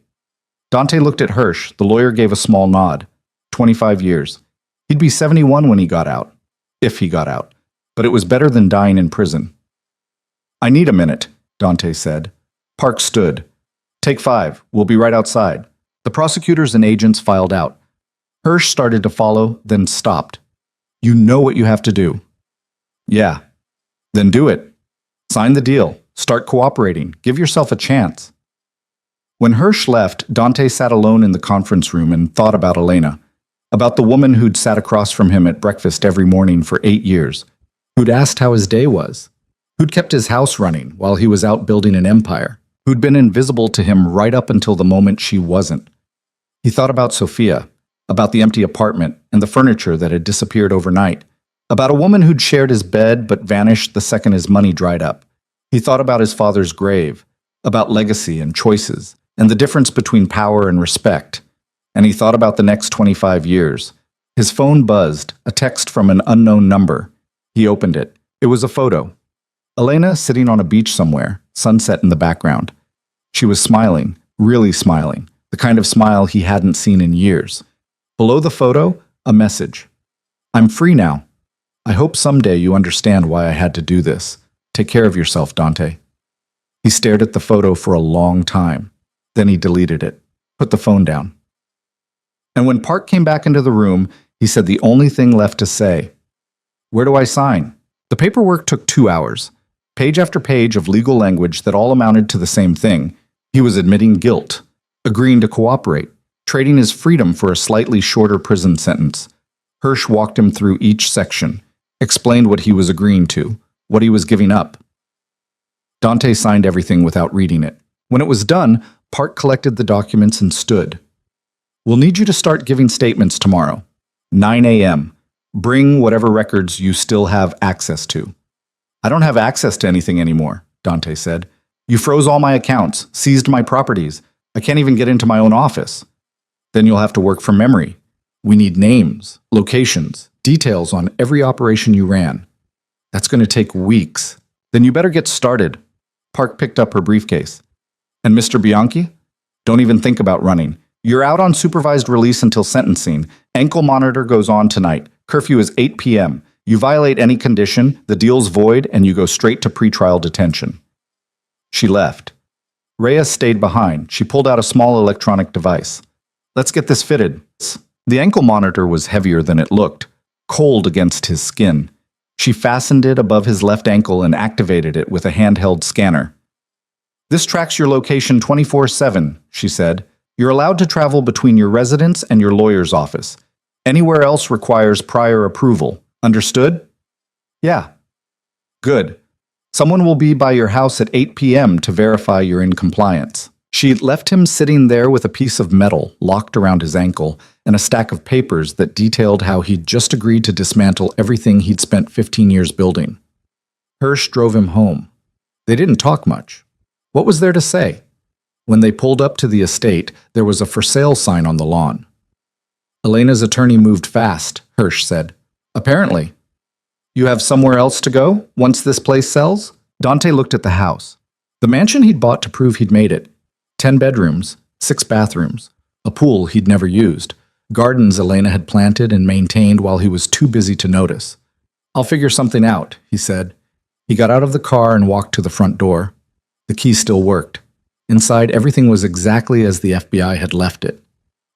Dante looked at Hirsch. The lawyer gave a small nod. 25 years. He'd be 71 when he got out. If he got out. But it was better than dying in prison. I need a minute, Dante said. Park stood. Take 5. We'll be right outside. The prosecutors and agents filed out. Hirsch started to follow, then stopped. You know what you have to do. Yeah. Then do it. Sign the deal. Start cooperating. Give yourself a chance. When Hirsch left, Dante sat alone in the conference room and thought about Elena, about the woman who'd sat across from him at breakfast every morning for 8 years, who'd asked how his day was, who'd kept his house running while he was out building an empire, who'd been invisible to him right up until the moment she wasn't. He thought about Sophia, about the empty apartment and the furniture that had disappeared overnight, about a woman who'd shared his bed but vanished the second his money dried up. He thought about his father's grave, about legacy and choices, and the difference between power and respect. And he thought about the next 25 years. His phone buzzed, a text from an unknown number. He opened it. It was a photo. Elena sitting on a beach somewhere, sunset in the background. She was smiling, really smiling, the kind of smile he hadn't seen in years. Below the photo, a message. I'm free now. I hope someday you understand why I had to do this. Take care of yourself, Dante. He stared at the photo for a long time. Then he deleted it, put the phone down. And when Park came back into the room, he said the only thing left to say. Where do I sign? The paperwork took 2 hours. Page after page of legal language that all amounted to the same thing. He was admitting guilt, agreeing to cooperate, trading his freedom for a slightly shorter prison sentence. Hirsch walked him through each section, explained what he was agreeing to, what he was giving up. Dante signed everything without reading it. When it was done, Park collected the documents and stood. "We'll need you to start giving statements tomorrow. 9 a.m. Bring whatever records you still have access to." "I don't have access to anything anymore," Dante said. "You froze all my accounts, seized my properties. I can't even get into my own office." "Then you'll have to work from memory. We need names, locations, details on every operation you ran." "That's going to take weeks." "Then you better get started." Park picked up her briefcase. "And Mr. Bianchi? Don't even think about running. You're out on supervised release until sentencing. Ankle monitor goes on tonight. Curfew is 8 p.m. You violate any condition, the deal's void, and you go straight to pretrial detention." She left. Reyes stayed behind. She pulled out a small electronic device. "Let's get this fitted." The ankle monitor was heavier than it looked, cold against his skin. She fastened it above his left ankle and activated it with a handheld scanner. "This tracks your location 24/7, she said. "You're allowed to travel between your residence and your lawyer's office. Anywhere else requires prior approval. Understood?" "Yeah." "Good. Someone will be by your house at 8 p.m. to verify you're in compliance." She left him sitting there with a piece of metal locked around his ankle and a stack of papers that detailed how he'd just agreed to dismantle everything he'd spent 15 years building. Hirsch drove him home. They didn't talk much. What was there to say? When they pulled up to the estate, there was a for sale sign on the lawn. "Elena's attorney moved fast," Hirsch said. "Apparently. You have somewhere else to go once this place sells?" Dante looked at the house. The mansion he'd bought to prove he'd made it. 10 bedrooms, 6 bathrooms, a pool he'd never used, gardens Elena had planted and maintained while he was too busy to notice. "I'll figure something out," he said. He got out of the car and walked to the front door. The key still worked. Inside, everything was exactly as the FBI had left it.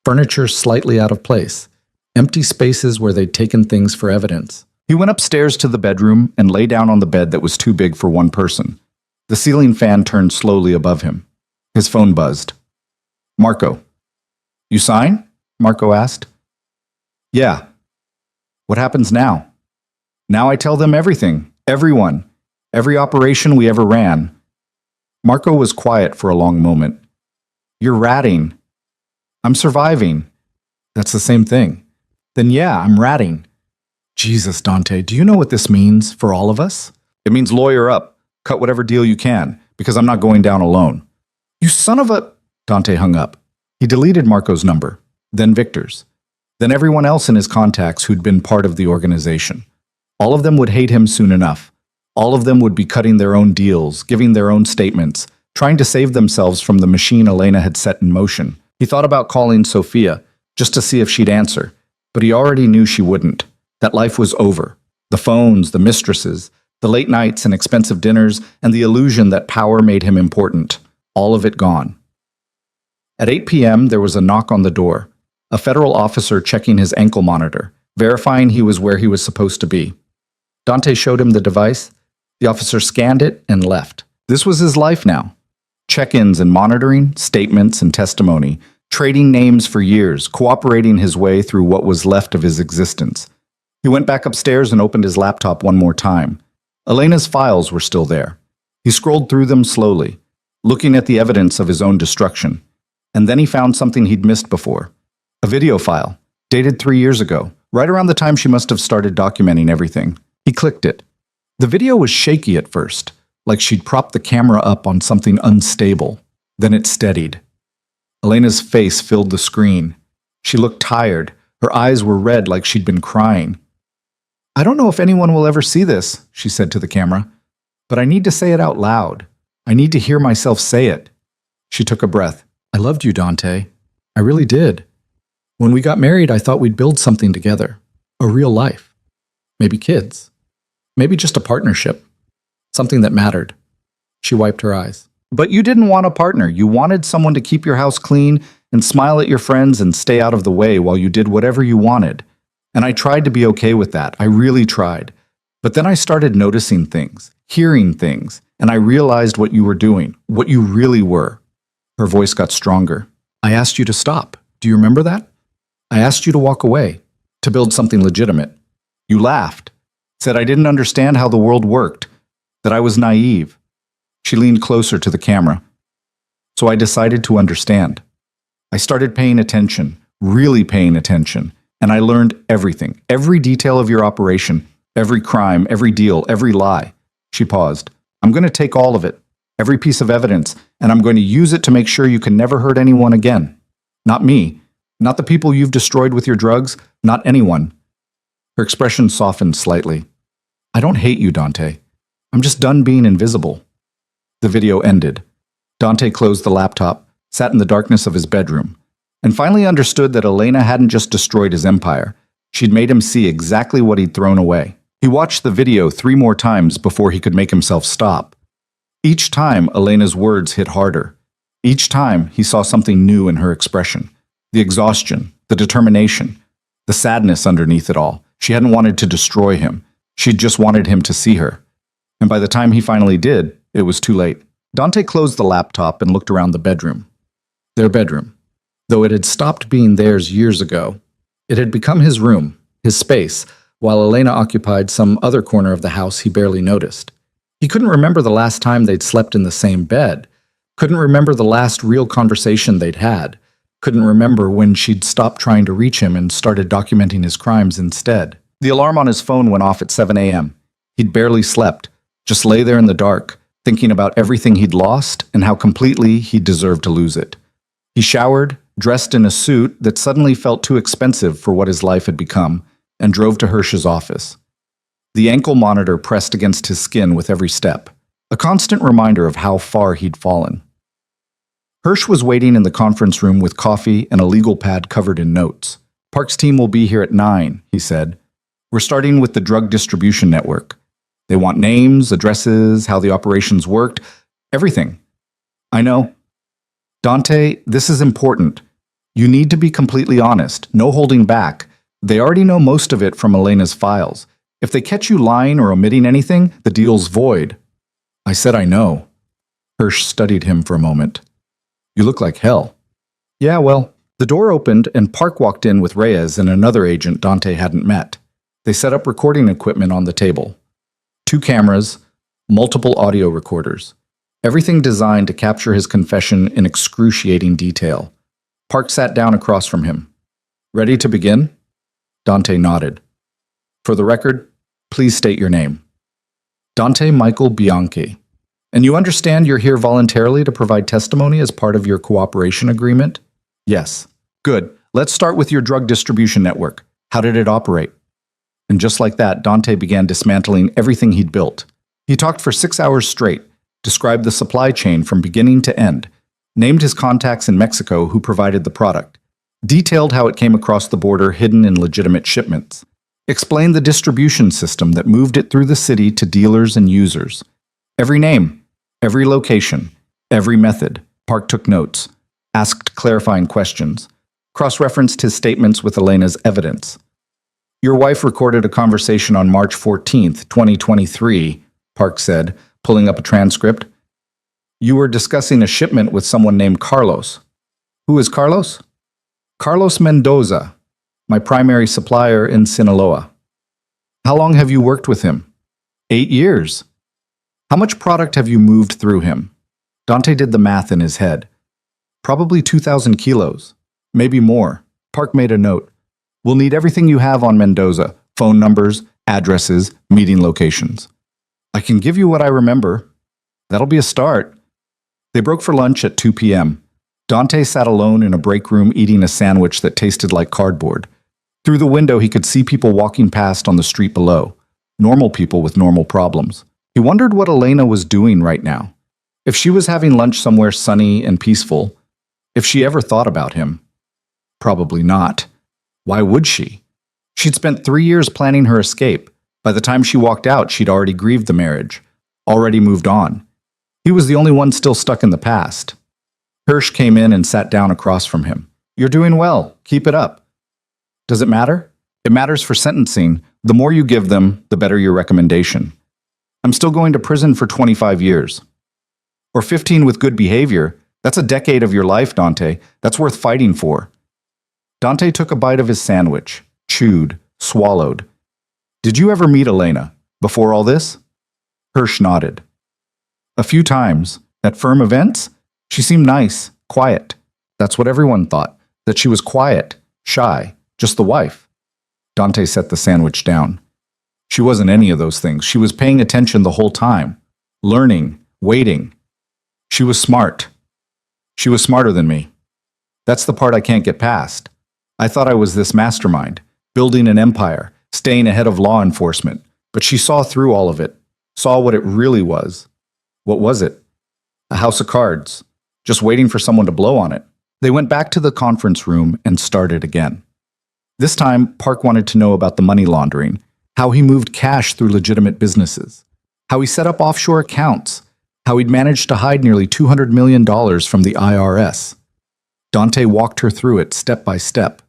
Furniture slightly out of place. Empty spaces where they'd taken things for evidence. He went upstairs to the bedroom and lay down on the bed that was too big for one person. The ceiling fan turned slowly above him. His phone buzzed. "Marco." "You sign?" Marco asked. "Yeah." "What happens now?" "Now I tell them everything. Everyone. Every operation we ever ran." Marco was quiet for a long moment. "You're ratting." "I'm surviving." "That's the same thing." "Then yeah, I'm ratting." "Jesus, Dante, do you know what this means for all of us?" "It means lawyer up. Cut whatever deal you can, because I'm not going down alone." "You son of a—" Dante hung up. He deleted Marco's number, then Victor's, then everyone else in his contacts who'd been part of the organization. All of them would hate him soon enough. All of them would be cutting their own deals, giving their own statements, trying to save themselves from the machine Elena had set in motion. He thought about calling Sophia, just to see if she'd answer, but he already knew she wouldn't. That life was over. The phones, the mistresses, the late nights and expensive dinners, and the illusion that power made him important. All of it gone. At 8 p.m., there was a knock on the door. A federal officer checking his ankle monitor, verifying he was where he was supposed to be. Dante showed him the device. The officer scanned it and left. This was his life now. Check-ins and monitoring, statements and testimony, trading names for years, cooperating his way through what was left of his existence. He went back upstairs and opened his laptop one more time. Elena's files were still there. He scrolled through them slowly, looking at the evidence of his own destruction. And then he found something he'd missed before. A video file, dated 3 years ago, right around the time she must have started documenting everything. He clicked it. The video was shaky at first, like she'd propped the camera up on something unstable. Then it steadied. Elena's face filled the screen. She looked tired. Her eyes were red like she'd been crying. "I don't know if anyone will ever see this," she said to the camera, "but I need to say it out loud. I need to hear myself say it." She took a breath. "I loved you, Dante. I really did. When we got married, I thought we'd build something together. A real life. Maybe kids. Maybe just a partnership. Something that mattered." She wiped her eyes. "But you didn't want a partner. You wanted someone to keep your house clean and smile at your friends and stay out of the way while you did whatever you wanted. And I tried to be okay with that. I really tried. But then I started noticing things, hearing things, and I realized what you were doing, what you really were." Her voice got stronger. "I asked you to stop, Do you remember that? I asked you to walk away, to build something legitimate. You laughed, said I didn't understand how the world worked, that I was naive. She leaned closer to the camera. So I decided to understand. I started paying attention, really paying attention, and I learned everything, every detail of your operation, every crime, every deal, every lie. She paused. I'm going to take all of it, every piece of evidence, and I'm going to use it to make sure you can never hurt anyone again. Not me. Not the people you've destroyed with your drugs. Not anyone. Her expression softened slightly. I don't hate you, Dante. I'm just done being invisible. The video ended. Dante closed the laptop, sat in the darkness of his bedroom, and finally understood that Elena hadn't just destroyed his empire. She'd made him see exactly what he'd thrown away. He watched the video 3 more times before he could make himself stop. Each time, Elena's words hit harder. Each time, he saw something new in her expression. The exhaustion, the determination, the sadness underneath it all. She hadn't wanted to destroy him. She'd just wanted him to see her. And by the time he finally did, it was too late. Dante closed the laptop and looked around the bedroom. Their bedroom. Though it had stopped being theirs years ago, it had become his room, his space, while Elena occupied some other corner of the house he barely noticed. He couldn't remember the last time they'd slept in the same bed, couldn't remember the last real conversation they'd had, couldn't remember when she'd stopped trying to reach him and started documenting his crimes instead. The alarm on his phone went off at 7 a.m. He'd barely slept, just lay there in the dark, thinking about everything he'd lost and how completely he deserved to lose it. He showered, dressed in a suit that suddenly felt too expensive for what his life had become, and drove to Hirsch's office. The ankle monitor pressed against his skin with every step, a constant reminder of how far he'd fallen. Hirsch was waiting in the conference room with coffee and a legal pad covered in notes. Park's team will be here at 9, he said. We're starting with the drug distribution network. They want names, addresses, how the operations worked, everything. I know. Dante, this is important. You need to be completely honest, no holding back. They already know most of it from Elena's files. If they catch you lying or omitting anything, the deal's void. I said I know. Hirsch studied him for a moment. You look like hell. Yeah, well, the door opened and Park walked in with Reyes and another agent Dante hadn't met. They set up recording equipment on the table. 2 cameras, multiple audio recorders. Everything designed to capture his confession in excruciating detail. Park sat down across from him. Ready to begin? Dante nodded. For the record, please state your name. Dante Michael Bianchi. And you understand you're here voluntarily to provide testimony as part of your cooperation agreement? Yes. Good. Let's start with your drug distribution network. How did it operate? And just like that, Dante began dismantling everything he'd built. He talked for 6 hours straight, described the supply chain from beginning to end, named his contacts in Mexico who provided the product, detailed how it came across the border hidden in legitimate shipments, explained the distribution system that moved it through the city to dealers and users. Every name, every location, every method. Park took notes, asked clarifying questions, cross-referenced his statements with Elena's evidence. Your wife recorded a conversation on March 14th, 2023, Park said, pulling up a transcript. You were discussing a shipment with someone named Carlos. Who is Carlos? Carlos Mendoza, my primary supplier in Sinaloa. How long have you worked with him? 8 years. How much product have you moved through him? Dante did the math in his head. Probably 2,000 kilos. Maybe more. Park made a note. We'll need everything you have on Mendoza, phone numbers, addresses, meeting locations. I can give you what I remember. That'll be a start. They broke for lunch at 2 p.m. Dante sat alone in a break room eating a sandwich that tasted like cardboard. Through the window, he could see people walking past on the street below. Normal people with normal problems. He wondered what Elena was doing right now. If she was having lunch somewhere sunny and peaceful. If she ever thought about him. Probably not. Why would she? She'd spent 3 years planning her escape. By the time she walked out, she'd already grieved the marriage, already moved on. He was the only one still stuck in the past. Hirsch came in and sat down across from him. You're doing well. Keep it up. Does it matter? It matters for sentencing. The more you give them, the better your recommendation. I'm still going to prison for 25 years. Or 15 with good behavior. That's a decade of your life, Dante. That's worth fighting for. Dante took a bite of his sandwich, chewed, swallowed. Did you ever meet Elena, before all this? Hirsch nodded. A few times. At firm events, she seemed nice, quiet. That's what everyone thought, that she was quiet, shy, just the wife. Dante set the sandwich down. She wasn't any of those things. She was paying attention the whole time, learning, waiting. She was smart. She was smarter than me. That's the part I can't get past. I thought I was this mastermind, building an empire, staying ahead of law enforcement, but she saw through all of it, saw what it really was. What was it? A house of cards, just waiting for someone to blow on it. They went back to the conference room and started again. This time, Park wanted to know about the money laundering, how he moved cash through legitimate businesses, how he set up offshore accounts, how he'd managed to hide nearly $200 million from the IRS. Dante walked her through it step by step.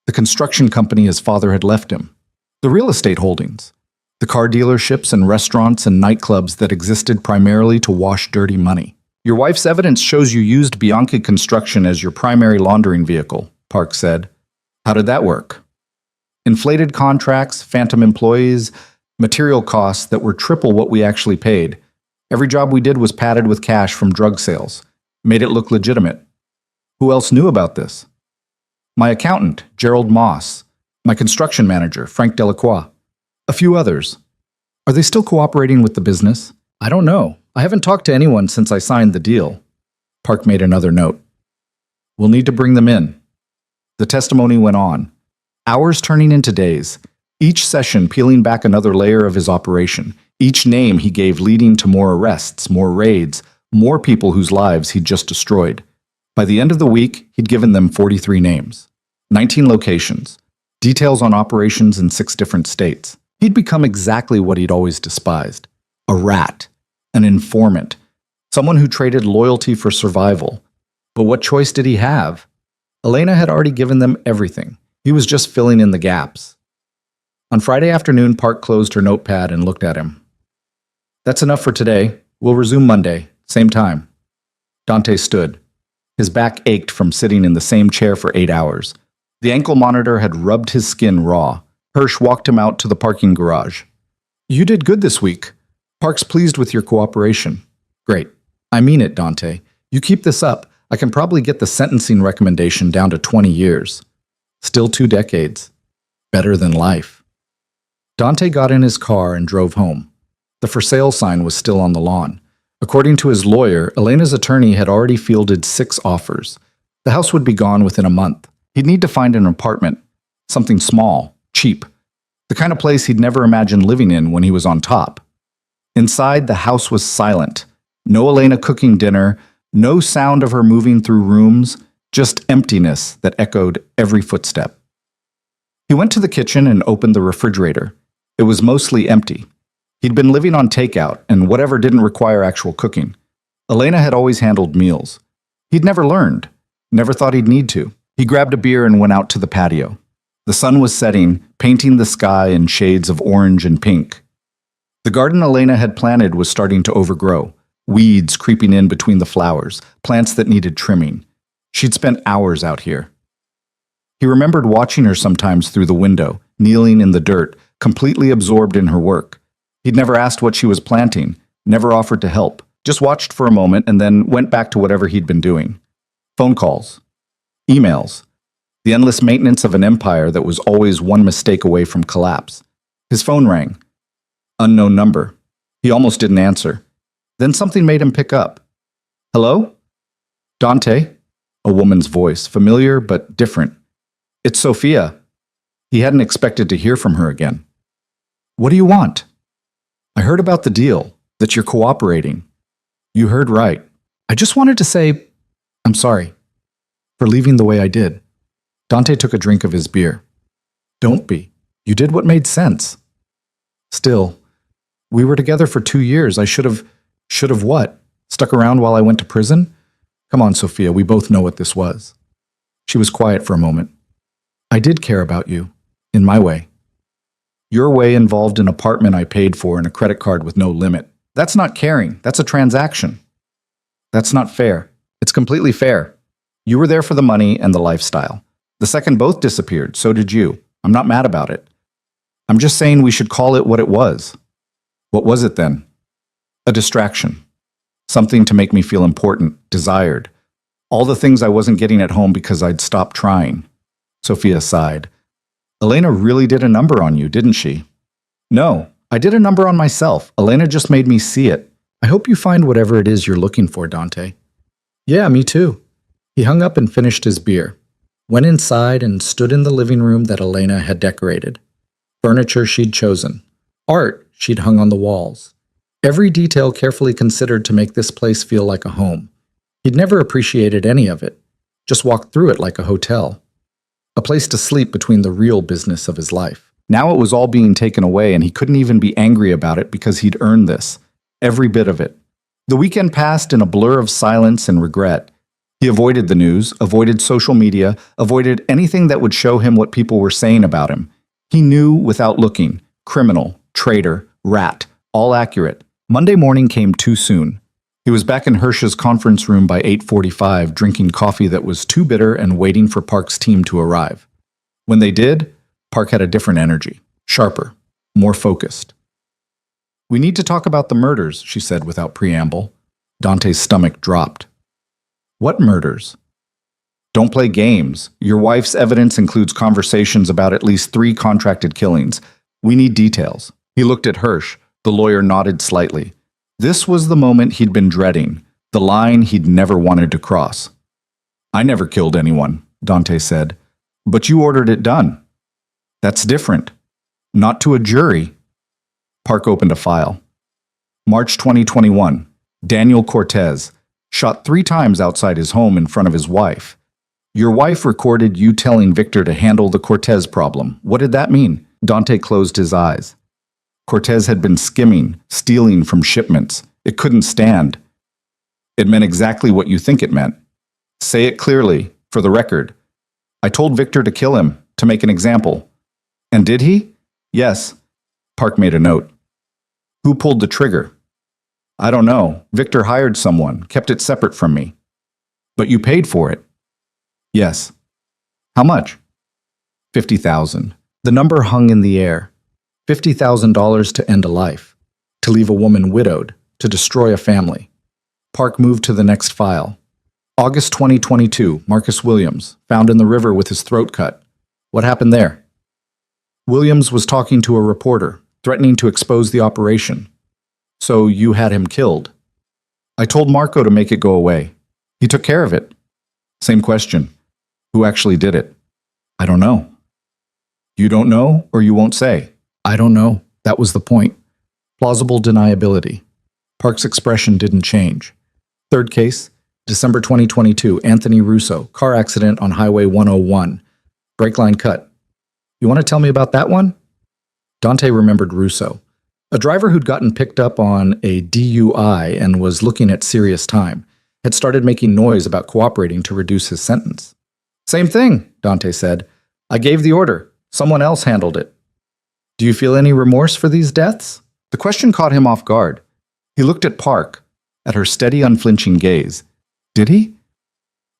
The construction company his father had left him, the real estate holdings, the car dealerships and restaurants and nightclubs that existed primarily to wash dirty money. Your wife's evidence shows you used Bianchi Construction as your primary laundering vehicle, Park said. How did that work? Inflated contracts, phantom employees, material costs that were triple what we actually paid. Every job we did was padded with cash from drug sales, made it look legitimate. Who else knew about this? My accountant, Gerald Moss, my construction manager, Frank Delacroix, a few others. Are they still cooperating with the business? I don't know. I haven't talked to anyone since I signed the deal. Park made another note. We'll need to bring them in. The testimony went on, hours turning into days, each session peeling back another layer of his operation, each name he gave leading to more arrests, more raids, more people whose lives he'd just destroyed. By the end of the week, he'd given them 43 names, 19 locations, details on operations in 6 different states. He'd become exactly what he'd always despised, a rat, an informant, someone who traded loyalty for survival. But what choice did he have? Elena had already given them everything. He was just filling in the gaps. On Friday afternoon, Park closed her notepad and looked at him. That's enough for today. We'll resume Monday, same time. Dante stood. His back ached from sitting in the same chair for 8 hours. The ankle monitor had rubbed his skin raw. Hirsch walked him out to the parking garage. You did good this week. Park's pleased with your cooperation. Great. I mean it, Dante. You keep this up, I can probably get the sentencing recommendation down to 20 years. Still 2 decades. Better than life. Dante got in his car and drove home. The for sale sign was still on the lawn. According to his lawyer, Elena's attorney had already fielded 6 offers. The house would be gone within a month. He'd need to find an apartment. Something small, cheap. The kind of place he'd never imagined living in when he was on top. Inside, the house was silent. No Elena cooking dinner, no sound of her moving through rooms, just emptiness that echoed every footstep. He went to the kitchen and opened the refrigerator. It was mostly empty. He'd been living on takeout and whatever didn't require actual cooking. Elena had always handled meals. He'd never learned, never thought he'd need to. He grabbed a beer and went out to the patio. The sun was setting, painting the sky in shades of orange and pink. The garden Elena had planted was starting to overgrow, weeds creeping in between the flowers, plants that needed trimming. She'd spent hours out here. He remembered watching her sometimes through the window, kneeling in the dirt, completely absorbed in her work. He'd never asked what she was planting, never offered to help, just watched for a moment and then went back to whatever he'd been doing. Phone calls, emails, the endless maintenance of an empire that was always one mistake away from collapse. His phone rang. Unknown number. He almost didn't answer. Then something made him pick up. Hello? Dante? A woman's voice, familiar but different. It's Sophia. He hadn't expected to hear from her again. What do you want? I heard about the deal, that you're cooperating. You heard right. I just wanted to say, I'm sorry for leaving the way I did. Dante took a drink of his beer. Don't be. You did what made sense. Still, we were together for 2 years. I should have what? Stuck around while I went to prison? Come on, Sophia, we both know what this was. She was quiet for a moment. I did care about you, in my way. Your way involved an apartment I paid for and a credit card with no limit. That's not caring. That's a transaction. That's not fair. It's completely fair. You were there for the money and the lifestyle. The second both disappeared, so did you. I'm not mad about it. I'm just saying we should call it what it was. What was it then? A distraction. Something to make me feel important, desired. All the things I wasn't getting at home because I'd stopped trying. Sophia sighed. Elena really did a number on you, didn't she? No, I did a number on myself. Elena just made me see it. I hope you find whatever it is you're looking for, Dante. Yeah, me too. He hung up and finished his beer. Went inside and stood in the living room that Elena had decorated. Furniture she'd chosen. Art she'd hung on the walls. Every detail carefully considered to make this place feel like a home. He'd never appreciated any of it. Just walked through it like a hotel. A place to sleep between the real business of his life. Now it was all being taken away and he couldn't even be angry about it because he'd earned this. Every bit of it. The weekend passed in a blur of silence and regret. He avoided the news, avoided social media, avoided anything that would show him what people were saying about him. He knew without looking. Criminal, traitor, rat, all accurate. Monday morning came too soon. He was back in Hirsch's conference room by 8:45, drinking coffee that was too bitter and waiting for Park's team to arrive. When they did, Park had a different energy. Sharper, more focused. We need to talk about the murders, she said without preamble. Dante's stomach dropped. What murders? Don't play games. Your wife's evidence includes conversations about at least 3 contracted killings. We need details. He looked at Hirsch. The lawyer nodded slightly. This was the moment he'd been dreading, the line he'd never wanted to cross. I never killed anyone, Dante said. But you ordered it done. That's different. Not to a jury. Park opened a file. March 2021. Daniel Cortez. Shot 3 times outside his home in front of his wife. Your wife recorded you telling Victor to handle the Cortez problem. What did that mean? Dante closed his eyes. Cortez had been skimming, stealing from shipments. It couldn't stand. It meant exactly what you think it meant. Say it clearly, for the record. I told Victor to kill him, to make an example. And did he? Yes. Park made a note. Who pulled the trigger? I don't know. Victor hired someone, kept it separate from me. But you paid for it? Yes. How much? $50,000. The number hung in the air. $50,000 to end a life, to leave a woman widowed, to destroy a family. Park moved to the next file. August 2022, Marcus Williams, found in the river with his throat cut. What happened there? Williams was talking to a reporter, threatening to expose the operation. So you had him killed. I told Marco to make it go away. He took care of it. Same question. Who actually did it? I don't know. You don't know, or you won't say? I don't know. That was the point. Plausible deniability. Park's expression didn't change. Third case, December 2022, Anthony Russo, car accident on Highway 101. Brake line cut. You want to tell me about that one? Dante remembered Russo, a driver who'd gotten picked up on a DUI and was looking at serious time, had started making noise about cooperating to reduce his sentence. Same thing, Dante said. I gave the order. Someone else handled it. Do you feel any remorse for these deaths? The question caught him off guard. He looked at Park, at her steady, unflinching gaze. Did he?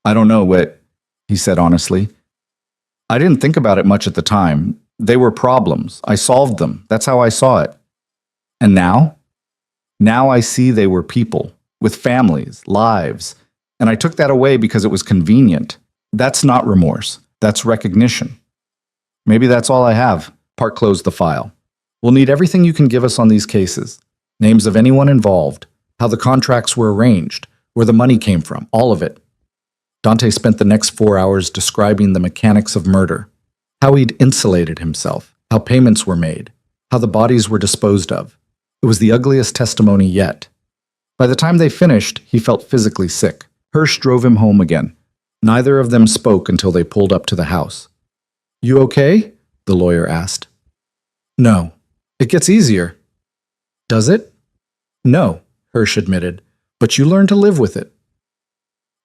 I don't know, Whit, he said honestly. I didn't think about it much at the time. They were problems. I solved them. That's how I saw it. And now? Now I see they were people, with families, lives, and I took that away because it was convenient. That's not remorse. That's recognition. Maybe that's all I have. Park closed the file. We'll need everything you can give us on these cases. Names of anyone involved, how the contracts were arranged, where the money came from, all of it. Dante spent the next 4 hours describing the mechanics of murder, how he'd insulated himself, how payments were made, how the bodies were disposed of. It was the ugliest testimony yet. By the time they finished, he felt physically sick. Hirsch drove him home again. Neither of them spoke until they pulled up to the house. You okay? The lawyer asked. No. It gets easier. Does it? No, Hirsch admitted, but you learn to live with it.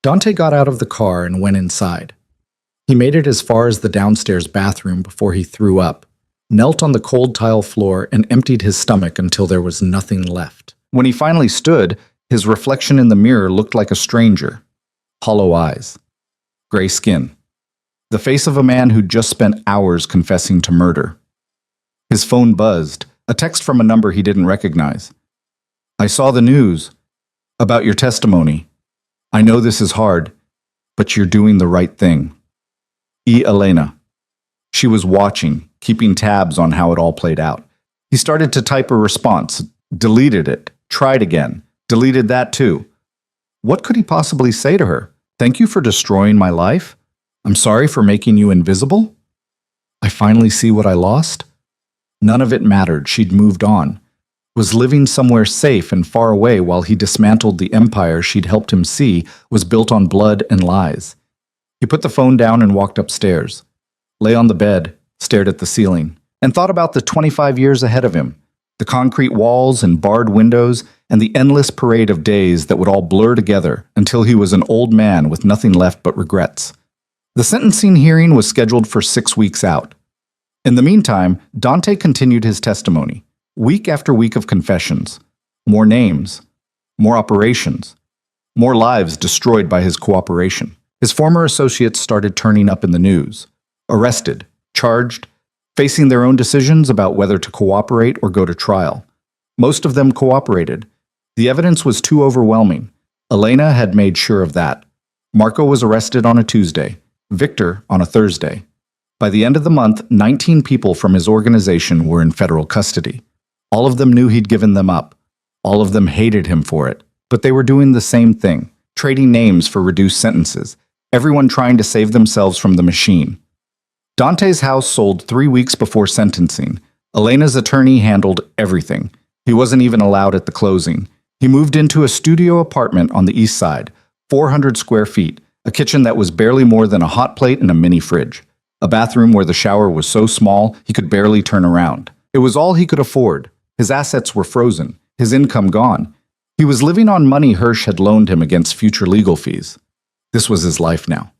Dante got out of the car and went inside. He made it as far as the downstairs bathroom before he threw up, knelt on the cold tile floor, and emptied his stomach until there was nothing left. When he finally stood, his reflection in the mirror looked like a stranger. Hollow eyes. Gray skin. the face of a man who'd just spent hours confessing to murder. His phone buzzed, a text from a number he didn't recognize. I saw the news about your testimony. I know this is hard, but you're doing the right thing. E. Elena. She was watching, keeping tabs on how it all played out. He started to type a response, deleted it, tried again, deleted that too. What could he possibly say to her? Thank you for destroying my life? I'm sorry for making you invisible? I finally see what I lost? None of it mattered. She'd moved on. Was living somewhere safe and far away while he dismantled the empire she'd helped him see was built on blood and lies. He put the phone down and walked upstairs. Lay on the bed, stared at the ceiling, and thought about the 25 years ahead of him, the concrete walls and barred windows, and the endless parade of days that would all blur together until he was an old man with nothing left but regrets. The sentencing hearing was scheduled for 6 weeks out. In the meantime, Dante continued his testimony, week after week of confessions, more names, more operations, more lives destroyed by his cooperation. His former associates started turning up in the news, arrested, charged, facing their own decisions about whether to cooperate or go to trial. Most of them cooperated. The evidence was too overwhelming. Elena had made sure of that. Marco was arrested on a Tuesday, Victor on a Thursday. By the end of the month, 19 people from his organization were in federal custody. All of them knew he'd given them up. All of them hated him for it. But they were doing the same thing, trading names for reduced sentences, everyone trying to save themselves from the machine. Dante's house sold 3 weeks before sentencing. Elena's attorney handled everything. He wasn't even allowed at the closing. He moved into a studio apartment on the east side, 400 square feet, a kitchen that was barely more than a hot plate and a mini fridge, a bathroom where the shower was so small he could barely turn around. It was all he could afford. His assets were frozen, his income gone. He was living on money Hirsch had loaned him against future legal fees. This was his life now.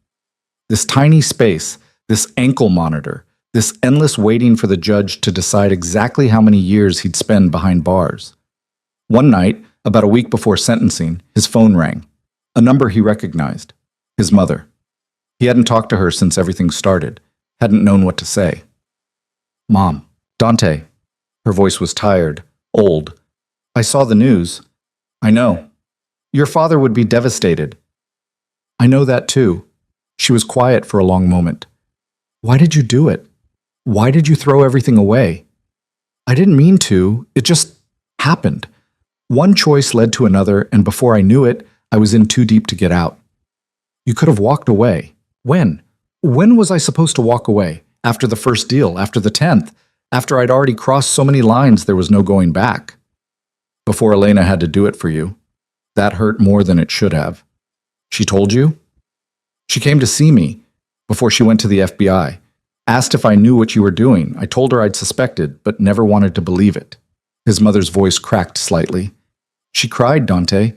This tiny space, this ankle monitor, this endless waiting for the judge to decide exactly how many years he'd spend behind bars. One night, about a week before sentencing, his phone rang. A number he recognized. His mother. He hadn't talked to her since everything started, hadn't known what to say. Mom. Dante. Her voice was tired, old. I saw the news. I know. Your father would be devastated. I know that too. She was quiet for a long moment. Why did you do it? Why did you throw everything away? I didn't mean to. It just happened. One choice led to another, and before I knew it, I was in too deep to get out. You could have walked away. When? When was I supposed to walk away? After the first deal, after the 10th, after I'd already crossed so many lines there was no going back. Before Elena had to do it for you. That hurt more than it should have. She told you? She came to see me before she went to the FBI. Asked if I knew what you were doing. I told her I'd suspected, but never wanted to believe it. His mother's voice cracked slightly. She cried, Dante.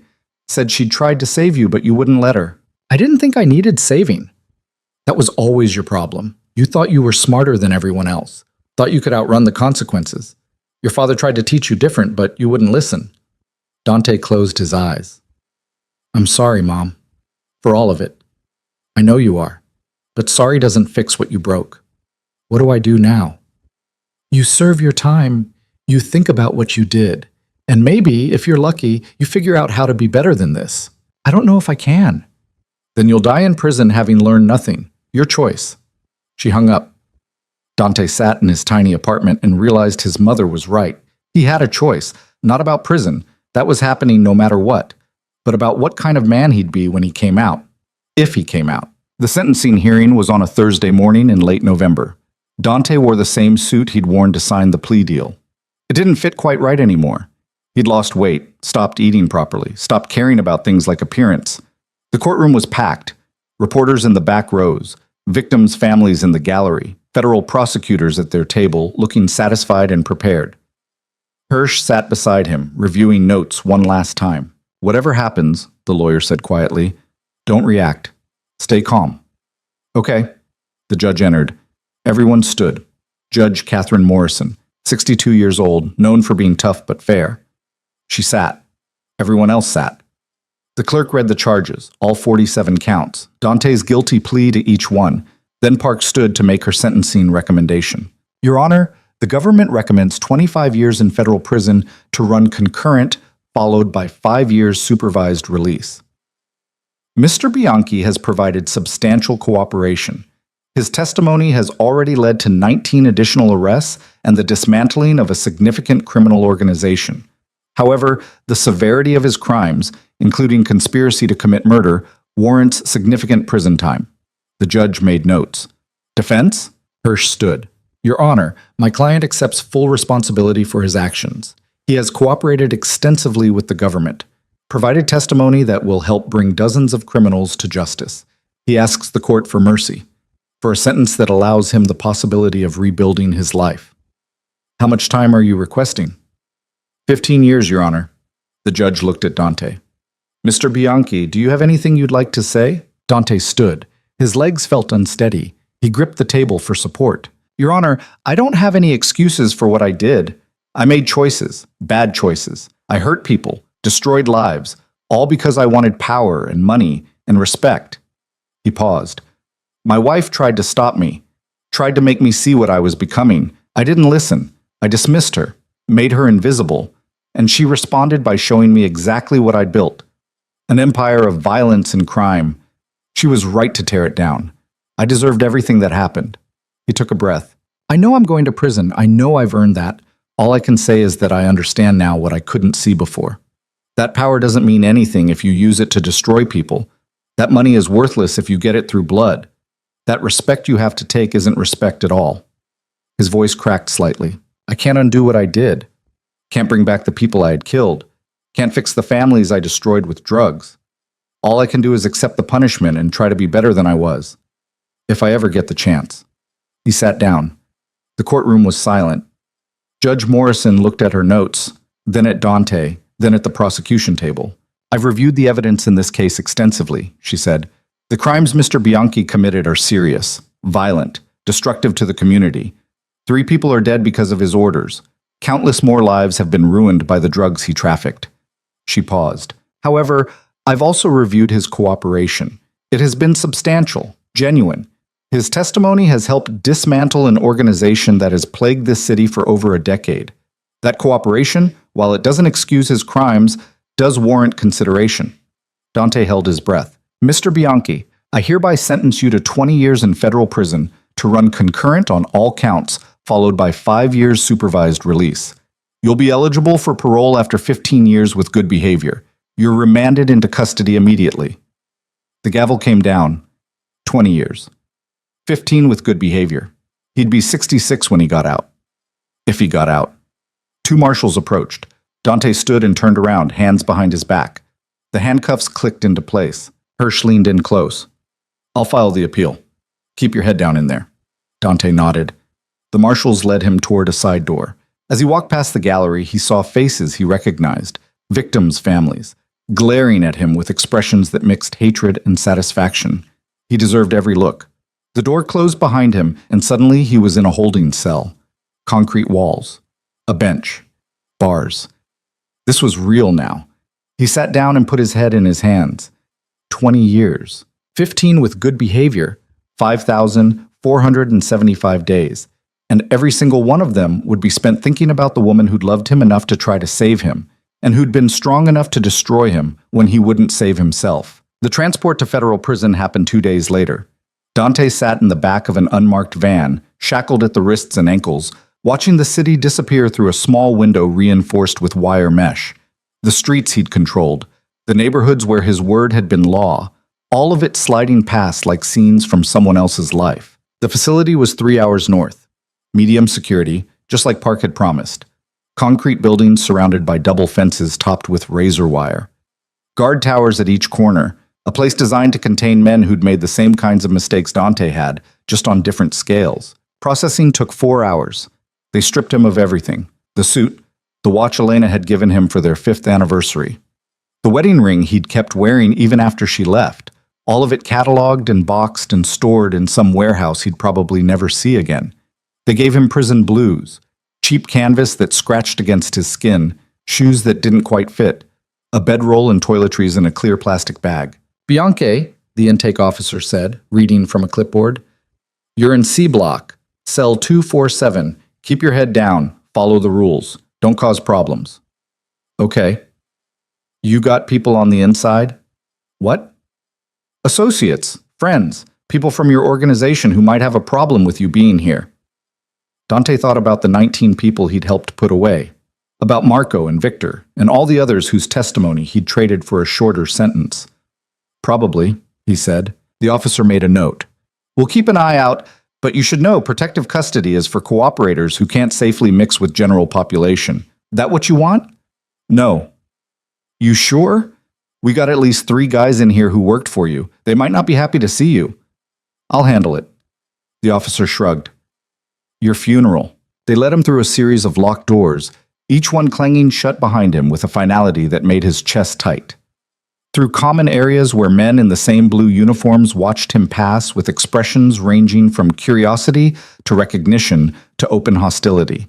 Said she'd tried to save you, but you wouldn't let her. I didn't think I needed saving. That was always your problem. You thought you were smarter than everyone else. Thought you could outrun the consequences. Your father tried to teach you different, but you wouldn't listen. Dante closed his eyes. I'm sorry, Mom. For all of it. I know you are. But sorry doesn't fix what you broke. What do I do now? You serve your time. You think about what you did. And maybe, if you're lucky, you figure out how to be better than this. I don't know if I can. Then you'll die in prison having learned nothing. Your choice. She hung up. Dante sat in his tiny apartment and realized his mother was right. He had a choice, not about prison. That was happening no matter what, but about what kind of man he'd be when he came out. If he came out. The sentencing hearing was on a Thursday morning in late November. Dante wore the same suit he'd worn to sign the plea deal. It didn't fit quite right anymore. He'd lost weight, stopped eating properly, stopped caring about things like appearance. The courtroom was packed. Reporters in the back rows, victims' families in the gallery, federal prosecutors at their table, looking satisfied and prepared. Hirsch sat beside him, reviewing notes one last time. Whatever happens, the lawyer said quietly, don't react. Stay calm. Okay. The judge entered. Everyone stood. Judge Catherine Morrison, 62 years old, known for being tough but fair. She sat. Everyone else sat. The clerk read the charges, all 47 counts, Dante's guilty plea to each one, Then Park stood to make her sentencing recommendation. Your Honor, the government recommends 25 years in federal prison to run concurrent, followed by 5 years supervised release. Mr. Bianchi has provided substantial cooperation. His testimony has already led to 19 additional arrests and the dismantling of a significant criminal organization. However, the severity of his crimes, including conspiracy to commit murder, warrants significant prison time. The judge made notes. Defense? Hirsch stood. Your Honor, my client accepts full responsibility for his actions. He has cooperated extensively with the government, provided testimony that will help bring dozens of criminals to justice. He asks the court for mercy, for a sentence that allows him the possibility of rebuilding his life. How much time are you requesting? 15 years, Your Honor. The judge looked at Dante. Mr. Bianchi, do you have anything you'd like to say? Dante stood. His legs felt unsteady. He gripped the table for support. Your Honor, I don't have any excuses for what I did. I made choices, bad choices. I hurt people, destroyed lives, all because I wanted power and money and respect. He paused. My wife tried to stop me, tried to make me see what I was becoming. I didn't listen. I dismissed her, made her invisible, and she responded by showing me exactly what I'd built. An empire of violence and crime. She was right to tear it down. I deserved everything that happened. He took a breath. I know I'm going to prison. I know I've earned that. All I can say is that I understand now what I couldn't see before. That power doesn't mean anything if you use it to destroy people. That money is worthless if you get it through blood. That respect you have to take isn't respect at all. His voice cracked slightly. I can't undo what I did. Can't bring back the people I had killed. Can't fix the families I destroyed with drugs. All I can do is accept the punishment and try to be better than I was. If I ever get the chance. He sat down. The courtroom was silent. Judge Morrison looked at her notes, then at Dante, then at the prosecution table. I've reviewed the evidence in this case extensively, she said. The crimes Mr. Bianchi committed are serious, violent, destructive to the community. 3 people are dead because of his orders. Countless more lives have been ruined by the drugs he trafficked. She paused. However, I've also reviewed his cooperation. It has been substantial, genuine. His testimony has helped dismantle an organization that has plagued this city for over a decade. That cooperation, while it doesn't excuse his crimes, does warrant consideration. Dante held his breath. Mr. Bianchi, I hereby sentence you to 20 years in federal prison to run concurrent on all counts, followed by 5 years supervised release. You'll be eligible for parole after 15 years with good behavior. You're remanded into custody immediately. The gavel came down. 20 years. 15 with good behavior. He'd be 66 when he got out. If he got out. 2 marshals approached. Dante stood and turned around, hands behind his back. The handcuffs clicked into place. Hirsch leaned in close. I'll file the appeal. Keep your head down in there. Dante nodded. The marshals led him toward a side door. As he walked past the gallery, he saw faces he recognized, victims' families, glaring at him with expressions that mixed hatred and satisfaction. He deserved every look. The door closed behind him, and suddenly he was in a holding cell. Concrete walls. A bench. Bars. This was real now. He sat down and put his head in his hands. 20 years. 15 with good behavior. 5,475 days. And every single one of them would be spent thinking about the woman who'd loved him enough to try to save him, and who'd been strong enough to destroy him when he wouldn't save himself. The transport to federal prison happened 2 days later. Dante sat in the back of an unmarked van, shackled at the wrists and ankles, watching the city disappear through a small window reinforced with wire mesh. The streets he'd controlled, the neighborhoods where his word had been law, all of it sliding past like scenes from someone else's life. The facility was 3 hours north. Medium security, just like Park had promised. Concrete buildings surrounded by double fences topped with razor wire. Guard towers at each corner, a place designed to contain men who'd made the same kinds of mistakes Dante had, just on different scales. Processing took 4 hours. They stripped him of everything. The suit, the watch Elena had given him for their 5th anniversary. The wedding ring he'd kept wearing even after she left. All of it cataloged and boxed and stored in some warehouse he'd probably never see again. They gave him prison blues, cheap canvas that scratched against his skin, shoes that didn't quite fit, a bedroll and toiletries in a clear plastic bag. Bianchi, the intake officer said, reading from a clipboard. You're in C block, cell 247. Keep your head down. Follow the rules. Don't cause problems. Okay. You got people on the inside? What? Associates, friends, people from your organization who might have a problem with you being here. Dante thought about the 19 people he'd helped put away, about Marco and Victor, and all the others whose testimony he'd traded for a shorter sentence. Probably, he said. The officer made a note. We'll keep an eye out, but you should know protective custody is for cooperators who can't safely mix with general population. That what you want? No. You sure? We got at least 3 guys in here who worked for you. They might not be happy to see you. I'll handle it. The officer shrugged. Your funeral. They led him through a series of locked doors, each one clanging shut behind him with a finality that made his chest tight. Through common areas where men in the same blue uniforms watched him pass with expressions ranging from curiosity to recognition to open hostility.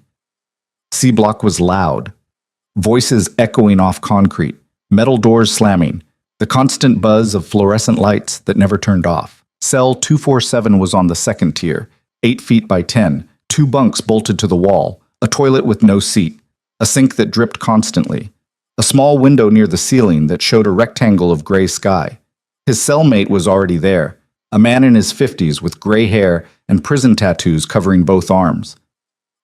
C block was loud. Voices echoing off concrete, metal doors slamming, the constant buzz of fluorescent lights that never turned off. Cell 247 was on the second tier, 8 feet by 10, 2 bunks bolted to the wall, a toilet with no seat, a sink that dripped constantly, a small window near the ceiling that showed a rectangle of gray sky. His cellmate was already there, a man in his 50s with gray hair and prison tattoos covering both arms.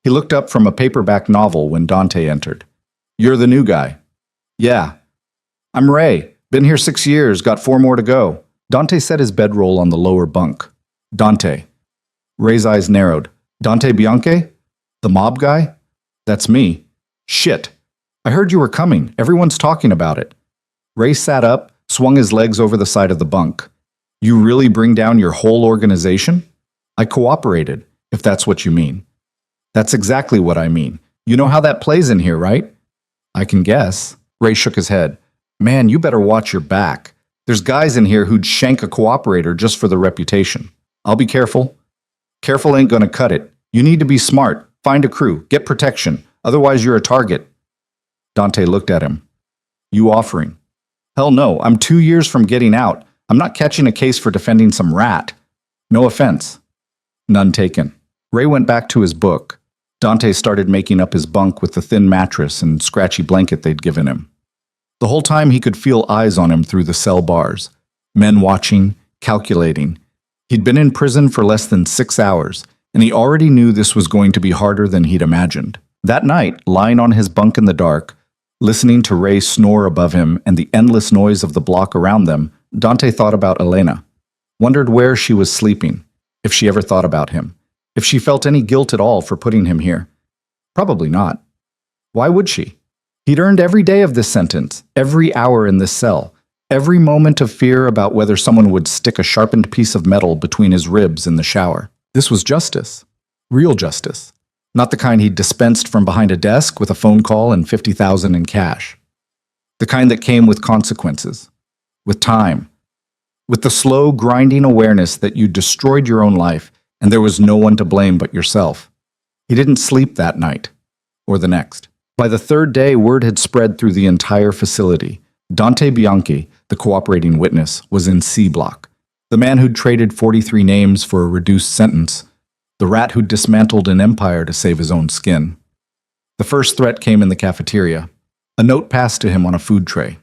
He looked up from a paperback novel when Dante entered. You're the new guy. Yeah. I'm Ray. Been here 6 years, got 4 more to go. Dante set his bedroll on the lower bunk. Dante. Ray's eyes narrowed. Dante Bianche? The mob guy? That's me. Shit. I heard you were coming. Everyone's talking about it. Ray sat up, swung his legs over the side of the bunk. You really bring down your whole organization? I cooperated, if that's what you mean. That's exactly what I mean. You know how that plays in here, right? I can guess. Ray shook his head. Man, you better watch your back. There's guys in here who'd shank a cooperator just for the reputation. I'll be careful. Careful ain't gonna cut it. You need to be smart. Find a crew. Get protection. Otherwise you're a target. Dante looked at him. You offering? Hell no. I'm 2 years from getting out. I'm not catching a case for defending some rat. No offense. None taken. Ray went back to his book. Dante started making up his bunk with the thin mattress and scratchy blanket they'd given him. The whole time he could feel eyes on him through the cell bars. Men watching, calculating. He'd been in prison for less than 6 hours, and he already knew this was going to be harder than he'd imagined. That night, lying on his bunk in the dark, listening to Ray snore above him and the endless noise of the block around them, Dante thought about Elena. Wondered where she was sleeping, if she ever thought about him, if she felt any guilt at all for putting him here. Probably not. Why would she? He'd earned every day of this sentence, every hour in this cell, every moment of fear about whether someone would stick a sharpened piece of metal between his ribs in the shower. This was justice. Real justice. Not the kind he'd dispensed from behind a desk with a phone call and $50,000 in cash. The kind that came with consequences, with time, with the slow, grinding awareness that you destroyed your own life and there was no one to blame but yourself. He didn't sleep that night, or the next. By the 3rd day, word had spread through the entire facility. Dante Bianchi, the cooperating witness, was in C block. The man who'd traded 43 names for a reduced sentence. The rat who'd dismantled an empire to save his own skin. The first threat came in the cafeteria. A note passed to him on a food tray.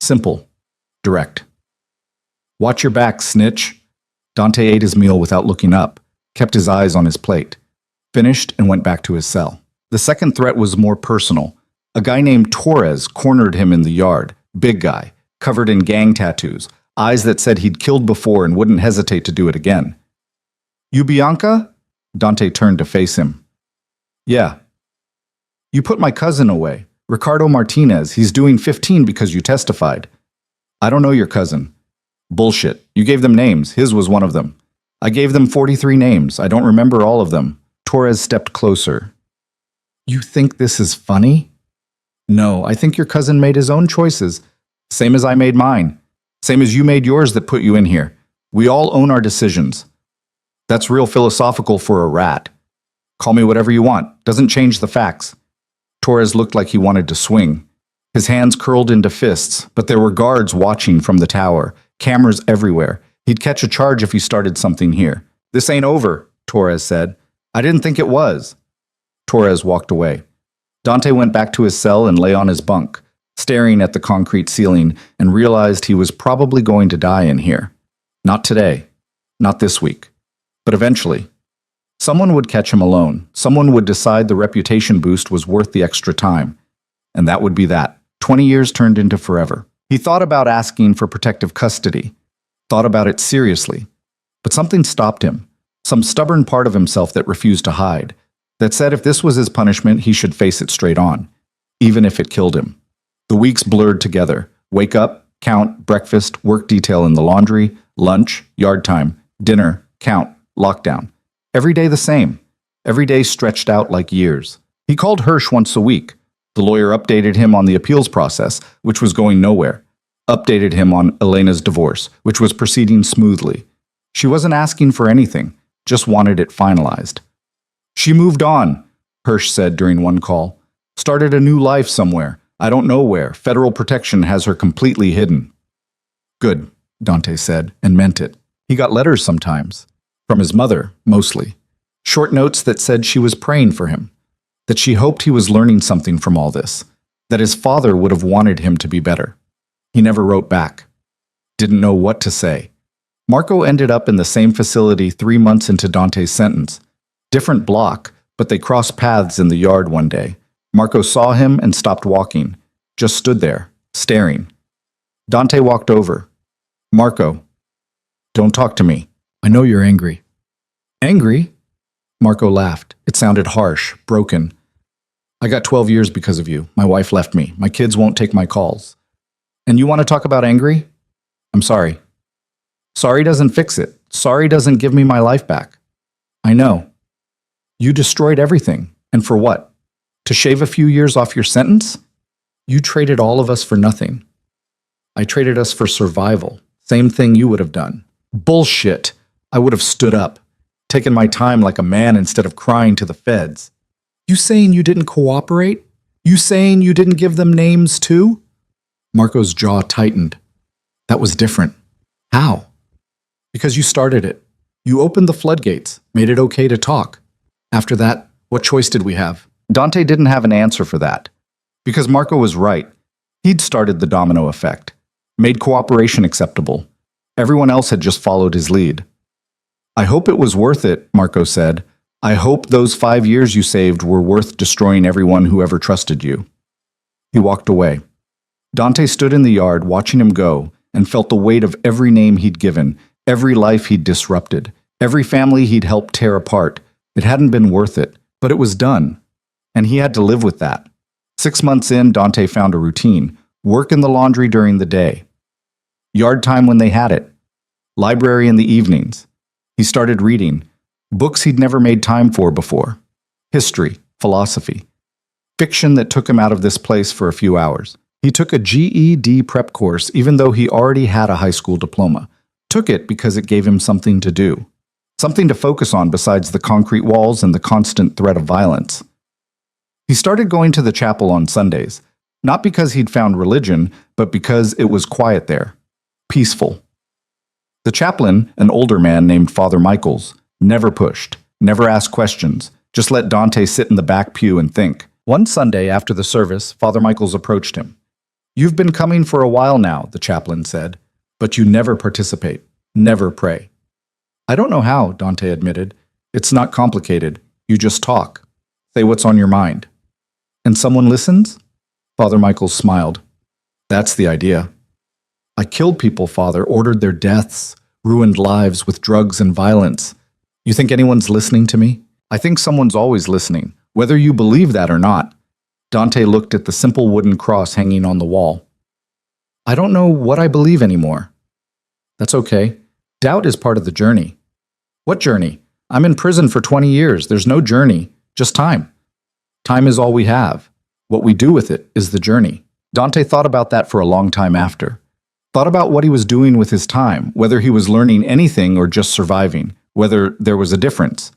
Simple. Direct. Watch your back, snitch. Dante ate his meal without looking up, kept his eyes on his plate, finished and went back to his cell. The second threat was more personal. A guy named Torres cornered him in the yard. Big guy, covered in gang tattoos, eyes that said he'd killed before and wouldn't hesitate to do it again. You Bianca? Dante turned to face him. Yeah. You put my cousin away, Ricardo Martinez. He's doing 15 because you testified. I don't know your cousin. Bullshit. You gave them names. His was one of them. I gave them 43 names. I don't remember all of them. Torres stepped closer. You think this is funny? No, I think your cousin made his own choices. Same as I made mine. Same as you made yours that put you in here. We all own our decisions. That's real philosophical for a rat. Call me whatever you want. Doesn't change the facts. Torres looked like he wanted to swing. His hands curled into fists, but there were guards watching from the tower, cameras everywhere. He'd catch a charge if he started something here. This ain't over. Torres said. I didn't think it was. Torres walked away. Dante went back to his cell and lay on his bunk, staring at the concrete ceiling, and realized he was probably going to die in here. Not today. Not this week. But eventually. Someone would catch him alone. Someone would decide the reputation boost was worth the extra time. And that would be that. 20 years turned into forever. He thought about asking for protective custody. Thought about it seriously. But something stopped him. Some stubborn part of himself that refused to hide. That said if this was his punishment, he should face it straight on. Even if it killed him. The weeks blurred together. Wake up, count, breakfast, work detail in the laundry, lunch, yard time, dinner, count, lockdown. Every day the same. Every day stretched out like years. He called Hirsch once a week. The lawyer updated him on the appeals process, which was going nowhere. Updated him on Elena's divorce, which was proceeding smoothly. She wasn't asking for anything, just wanted it finalized. She moved on, Hirsch said during one call. Started a new life somewhere. I don't know where. Federal protection has her completely hidden. Good, Dante said, and meant it. He got letters sometimes. From his mother, mostly. Short notes that said she was praying for him. That she hoped he was learning something from all this. That his father would have wanted him to be better. He never wrote back. Didn't know what to say. Marco ended up in the same facility 3 months into Dante's sentence. Different block, but they crossed paths in the yard one day. Marco saw him and stopped walking. Just stood there, staring. Dante walked over. Marco, don't talk to me. I know you're angry. Angry? Marco laughed. It sounded harsh, broken. I got 12 years because of you. My wife left me. My kids won't take my calls. And you want to talk about angry? I'm sorry. Sorry doesn't fix it. Sorry doesn't give me my life back. I know. You destroyed everything. And for what? To shave a few years off your sentence? You traded all of us for nothing. I traded us for survival. Same thing you would have done. Bullshit. I would have stood up, taken my time like a man instead of crying to the feds. You saying you didn't cooperate? You saying you didn't give them names too? Marco's jaw tightened. That was different. How? Because you started it. You opened the floodgates, made it okay to talk. After that, what choice did we have? Dante didn't have an answer for that. Because Marco was right. He'd started the domino effect. Made cooperation acceptable. Everyone else had just followed his lead. I hope it was worth it, Marco said. I hope those 5 years you saved were worth destroying everyone who ever trusted you. He walked away. Dante stood in the yard watching him go and felt the weight of every name he'd given, every life he'd disrupted, every family he'd helped tear apart. It hadn't been worth it, but it was done. And he had to live with that. 6 months in, Dante found a routine. Work in the laundry during the day. Yard time when they had it. Library in the evenings. He started reading. Books he'd never made time for before. History, philosophy. Fiction that took him out of this place for a few hours. He took a GED prep course even though he already had a high school diploma. Took it because it gave him something to do. Something to focus on besides the concrete walls and the constant threat of violence. He started going to the chapel on Sundays, not because he'd found religion, but because it was quiet there. Peaceful. The chaplain, an older man named Father Michaels, never pushed, never asked questions, just let Dante sit in the back pew and think. One Sunday after the service, Father Michaels approached him. You've been coming for a while now, the chaplain said, but you never participate, never pray. I don't know how, Dante admitted. It's not complicated. You just talk. Say what's on your mind. And someone listens? Father Michaels smiled. That's the idea. I killed people, Father, ordered their deaths, ruined lives with drugs and violence. You think anyone's listening to me? I think someone's always listening, whether you believe that or not. Dante looked at the simple wooden cross hanging on the wall. I don't know what I believe anymore. That's okay. Doubt is part of the journey. What journey? I'm in prison for 20 years. There's no journey, just time. Time is all we have. What we do with it is the journey. Dante thought about that for a long time after. Thought about what he was doing with his time, whether he was learning anything or just surviving, whether there was a difference.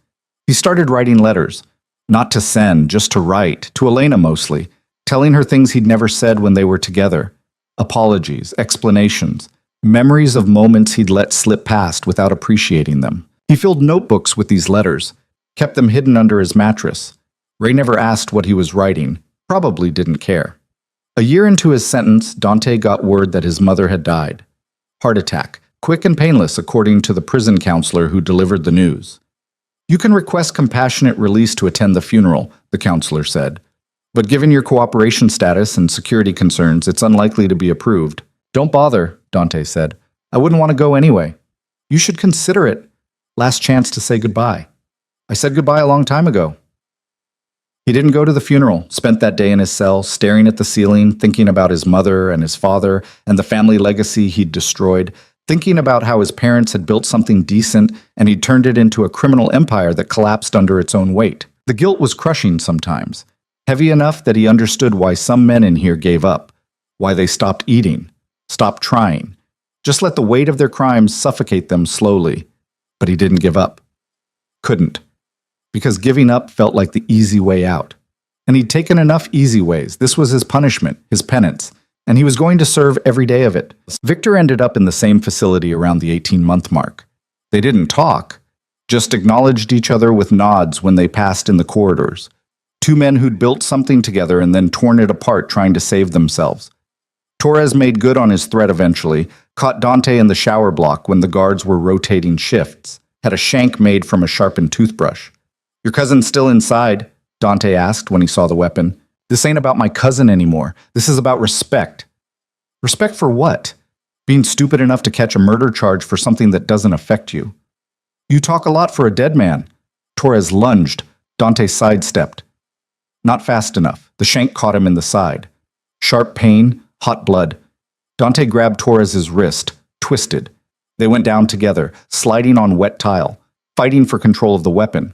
He started writing letters, not to send, just to write, to Elena mostly, telling her things he'd never said when they were together. Apologies, explanations, memories of moments he'd let slip past without appreciating them. He He filled notebooks with these letters, kept them hidden under his mattress. Ray never asked what he was writing, probably didn't care. A year into his sentence, Dante got word that his mother had died. Heart attack, quick and painless according to the prison counselor who delivered the news. You can request compassionate release to attend the funeral, the counselor said. But given your cooperation status and security concerns, it's unlikely to be approved. Don't bother, Dante said. I wouldn't want to go anyway. You should consider it. Last chance to say goodbye. I said goodbye a long time ago. He didn't go to the funeral, spent that day in his cell, staring at the ceiling, thinking about his mother and his father and the family legacy he'd destroyed, thinking about how his parents had built something decent and he'd turned it into a criminal empire that collapsed under its own weight. The guilt was crushing sometimes, heavy enough that he understood why some men in here gave up, why they stopped eating, stopped trying, just let the weight of their crimes suffocate them slowly. But he didn't give up. Couldn't. Because giving up felt like the easy way out. And he'd taken enough easy ways. This was his punishment, his penance, and he was going to serve every day of it. Victor ended up in the same facility around the 18-month mark. They didn't talk, just acknowledged each other with nods when they passed in the corridors. Two men who'd built something together and then torn it apart trying to save themselves. Torres made good on his threat eventually, caught Dante in the shower block when the guards were rotating shifts, had a shank made from a sharpened toothbrush. Your cousin's still inside, Dante asked when he saw the weapon. This ain't about my cousin anymore. This is about respect. Respect for what? Being stupid enough to catch a murder charge for something that doesn't affect you. You talk a lot for a dead man. Torres lunged. Dante sidestepped. Not fast enough. The shank caught him in the side. Sharp pain, hot blood. Dante grabbed Torres's wrist, twisted. They went down together, sliding on wet tile, fighting for control of the weapon.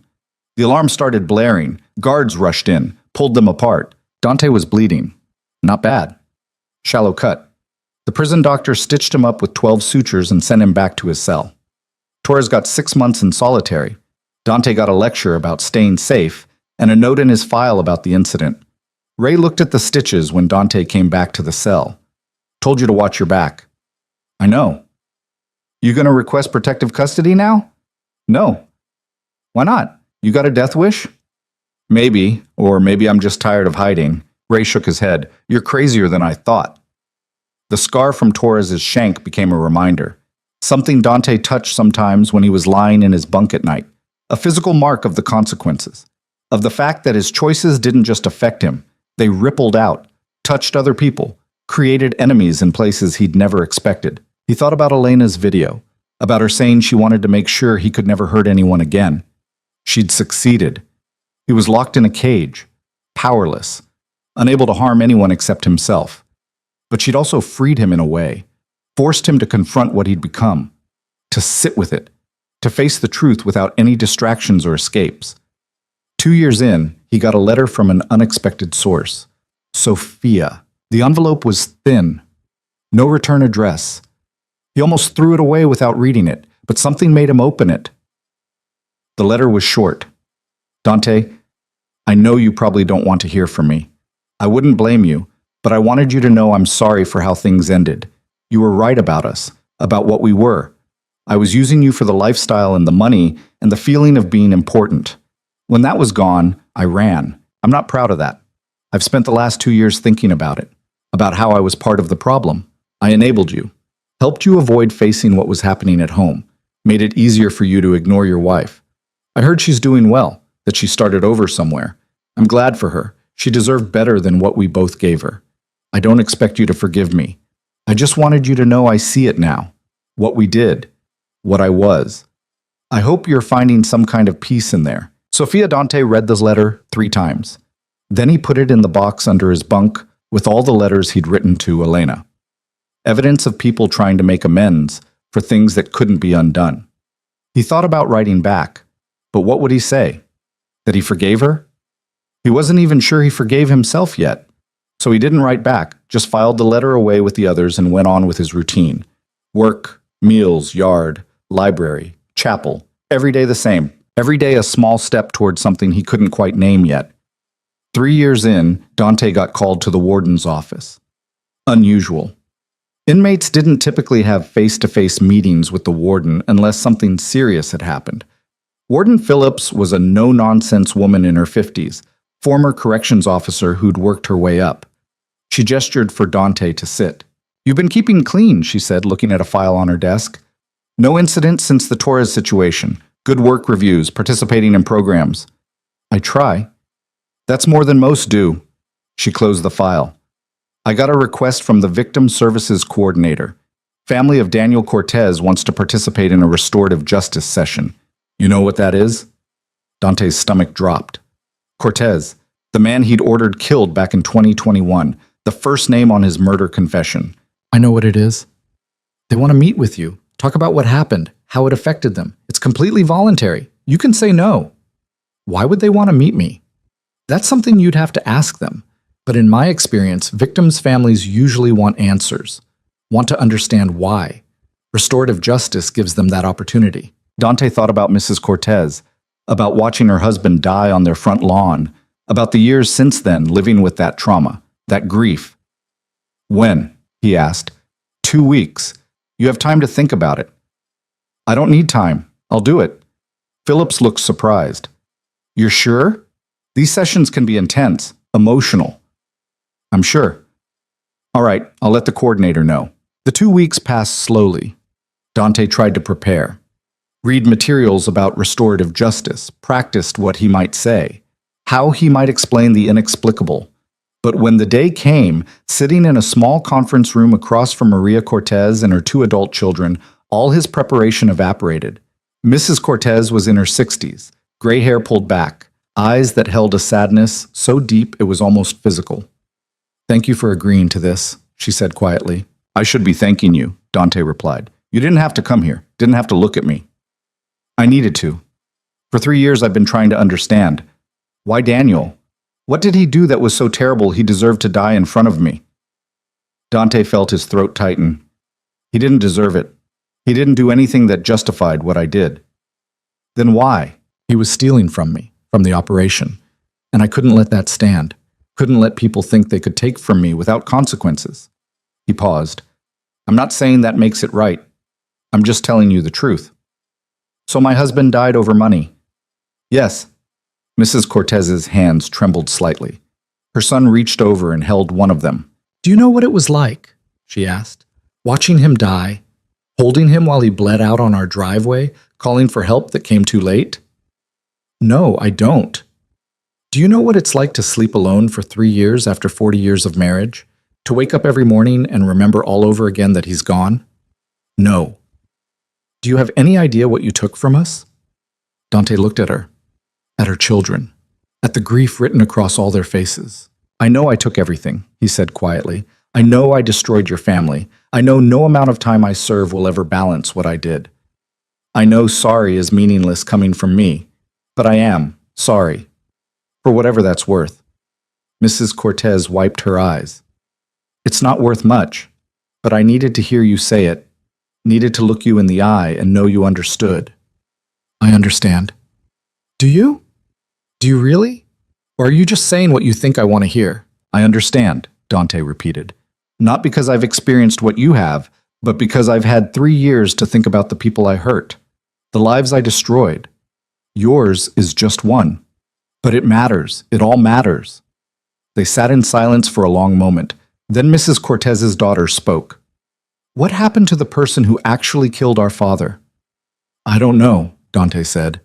The alarm started blaring. Guards rushed in, pulled them apart. Dante was bleeding. Not bad. Shallow cut. The prison doctor stitched him up with 12 sutures and sent him back to his cell. Torres got 6 months in solitary. Dante got a lecture about staying safe and a note in his file about the incident. Ray looked at the stitches when Dante came back to the cell. Told you to watch your back. I know. You gonna request protective custody now? No. Why not? You got a death wish? Maybe, or maybe I'm just tired of hiding. Ray shook his head. You're crazier than I thought. The scar from Torres's shank became a reminder. Something Dante touched sometimes when he was lying in his bunk at night. A physical mark of the consequences. Of the fact that his choices didn't just affect him. They rippled out, touched other people, created enemies in places he'd never expected. He thought about Elena's video, about her saying she wanted to make sure he could never hurt anyone again. She'd succeeded. He was locked in a cage, powerless, unable to harm anyone except himself. But she'd also freed him in a way, forced him to confront what he'd become, to sit with it, to face the truth without any distractions or escapes. 2 years in, he got a letter from an unexpected source. Sophia. The envelope was thin. No return address. He almost threw it away without reading it, but something made him open it. The letter was short. Dante, I know you probably don't want to hear from me. I wouldn't blame you, but I wanted you to know I'm sorry for how things ended. You were right about us, about what we were. I was using you for the lifestyle and the money and the feeling of being important. When that was gone, I ran. I'm not proud of that. I've spent the last 2 years thinking about it, about how I was part of the problem. I enabled you, helped you avoid facing what was happening at home, made it easier for you to ignore your wife. I heard she's doing well, that she started over somewhere. I'm glad for her. She deserved better than what we both gave her. I don't expect you to forgive me. I just wanted you to know I see it now. What we did. What I was. I hope you're finding some kind of peace in there. Sophia Dante read this letter 3 times. Then he put it in the box under his bunk with all the letters he'd written to Elena. Evidence of people trying to make amends for things that couldn't be undone. He thought about writing back, but what would he say? That he forgave her? He wasn't even sure he forgave himself yet. So he didn't write back, just filed the letter away with the others and went on with his routine. Work, meals, yard, library, chapel, every day the same. Every day a small step towards something he couldn't quite name yet. 3 years in, Dante got called to the warden's office. Unusual. Inmates didn't typically have face-to-face meetings with the warden unless something serious had happened. Warden Phillips was a no-nonsense woman in her 50s, former corrections officer who'd worked her way up. She gestured for Dante to sit. "You've been keeping clean," she said, looking at a file on her desk. "No incidents since the Torres situation. Good work reviews, participating in programs." "I try." "That's more than most do." She closed the file. "I got a request from the Victim Services Coordinator. Family of Daniel Cortez wants to participate in a restorative justice session. You know what that is?" Dante's stomach dropped. Cortez, the man he'd ordered killed back in 2021, the first name on his murder confession. "I know what it is. They want to meet with you, talk about what happened, how it affected them. It's completely voluntary. You can say no." "Why would they want to meet me?" "That's something you'd have to ask them. But in my experience, victims' families usually want answers, want to understand why. Restorative justice gives them that opportunity." Dante thought about Mrs. Cortez, about watching her husband die on their front lawn, about the years since then living with that trauma, that grief. "When?" he asked. 2 weeks. You have time to think about it." "I don't need time. I'll do it." Phillips looked surprised. "You're sure? These sessions can be intense, emotional." "I'm sure." "All right, I'll let the coordinator know." The 2 weeks passed slowly. Dante tried to prepare. Read materials about restorative justice, practiced what he might say, how he might explain the inexplicable. But when the day came, sitting in a small conference room across from Maria Cortez and her 2 adult children, all his preparation evaporated. Mrs. Cortez was in her 60s, gray hair pulled back, eyes that held a sadness so deep it was almost physical. "Thank you for agreeing to this," she said quietly. "I should be thanking you," Dante replied. "You didn't have to come here, didn't have to look at me." "I needed to. For 3 years I've been trying to understand. Why Daniel? What did he do that was so terrible he deserved to die in front of me?" Dante felt his throat tighten. "He didn't deserve it. He didn't do anything that justified what I did." "Then why?" "He was stealing from me, from the operation. And I couldn't let that stand. Couldn't let people think they could take from me without consequences." He paused. "I'm not saying that makes it right. I'm just telling you the truth." "So my husband died over money?" "Yes." Mrs. Cortez's hands trembled slightly. Her son reached over and held one of them. "Do you know what it was like?" she asked. "Watching him die, holding him while he bled out on our driveway, calling for help that came too late?" "No, I don't." "Do you know what it's like to sleep alone for 3 years after 40 years of marriage? To wake up every morning and remember all over again that he's gone?" "No." "Do you have any idea what you took from us?" Dante looked at her children, at the grief written across all their faces. "I know I took everything," he said quietly. "I know I destroyed your family. I know no amount of time I serve will ever balance what I did. I know sorry is meaningless coming from me, but I am sorry, for whatever that's worth." Mrs. Cortez wiped her eyes. "It's not worth much, but I needed to hear you say it, needed to look you in the eye and know you understood." "I understand." "Do you? Do you really? Or are you just saying what you think I want to hear?" "I understand," Dante repeated. "Not because I've experienced what you have, but because I've had 3 years to think about the people I hurt, the lives I destroyed. Yours is just one. But it matters. It all matters." They sat in silence for a long moment. Then Mrs. Cortez's daughter spoke. "What happened to the person who actually killed our father?" "I don't know," Dante said.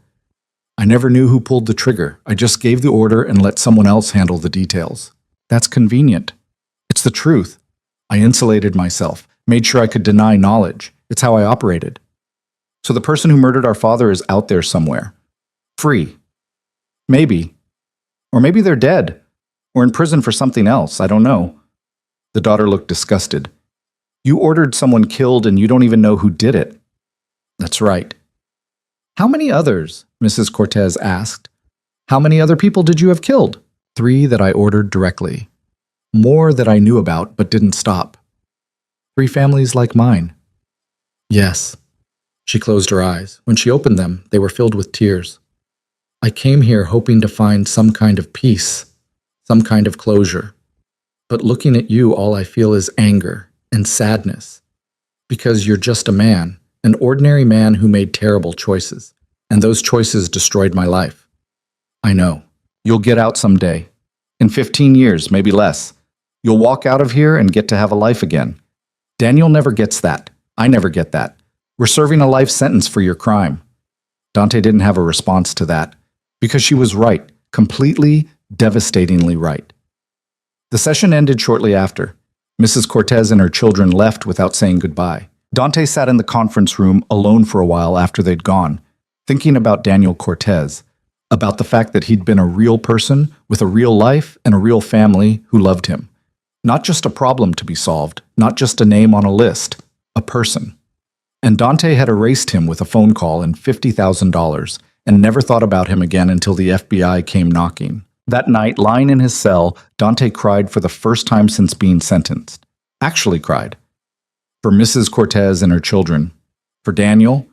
"I never knew who pulled the trigger. I just gave the order and let someone else handle the details. That's convenient. It's the truth. I insulated myself, made sure I could deny knowledge. It's how I operated. So the person who murdered our father is out there somewhere. Free. Maybe. Or maybe they're dead. Or in prison for something else. I don't know." The daughter looked disgusted. "You ordered someone killed and you don't even know who did it." "That's right." "How many others?" Mrs. Cortez asked. "How many other people did you have killed?" "3 that I ordered directly. More that I knew about but didn't stop. 3 families like mine." "Yes." She closed her eyes. When she opened them, they were filled with tears. "I came here hoping to find some kind of peace, some kind of closure. But looking at you, all I feel is anger and sadness. Because you're just a man, an ordinary man who made terrible choices. And those choices destroyed my life. I know. You'll get out someday. In 15 years, maybe less. You'll walk out of here and get to have a life again. Daniel never gets that. I never get that. We're serving a life sentence for your crime. Dante didn't have a response to that, because she was right, completely, devastatingly right. The session ended shortly after. Mrs. Cortez and her children left without saying goodbye. Dante sat in the conference room alone for a while after they'd gone, thinking about Daniel Cortez, about the fact that he'd been a real person with a real life and a real family who loved him. Not just a problem to be solved, not just a name on a list, a person. And Dante had erased him with a phone call and $50,000 and never thought about him again until the FBI came knocking. That night, lying in his cell, Dante cried for the first time since being sentenced. Actually cried. For Mrs. Cortez and her children. For Daniel.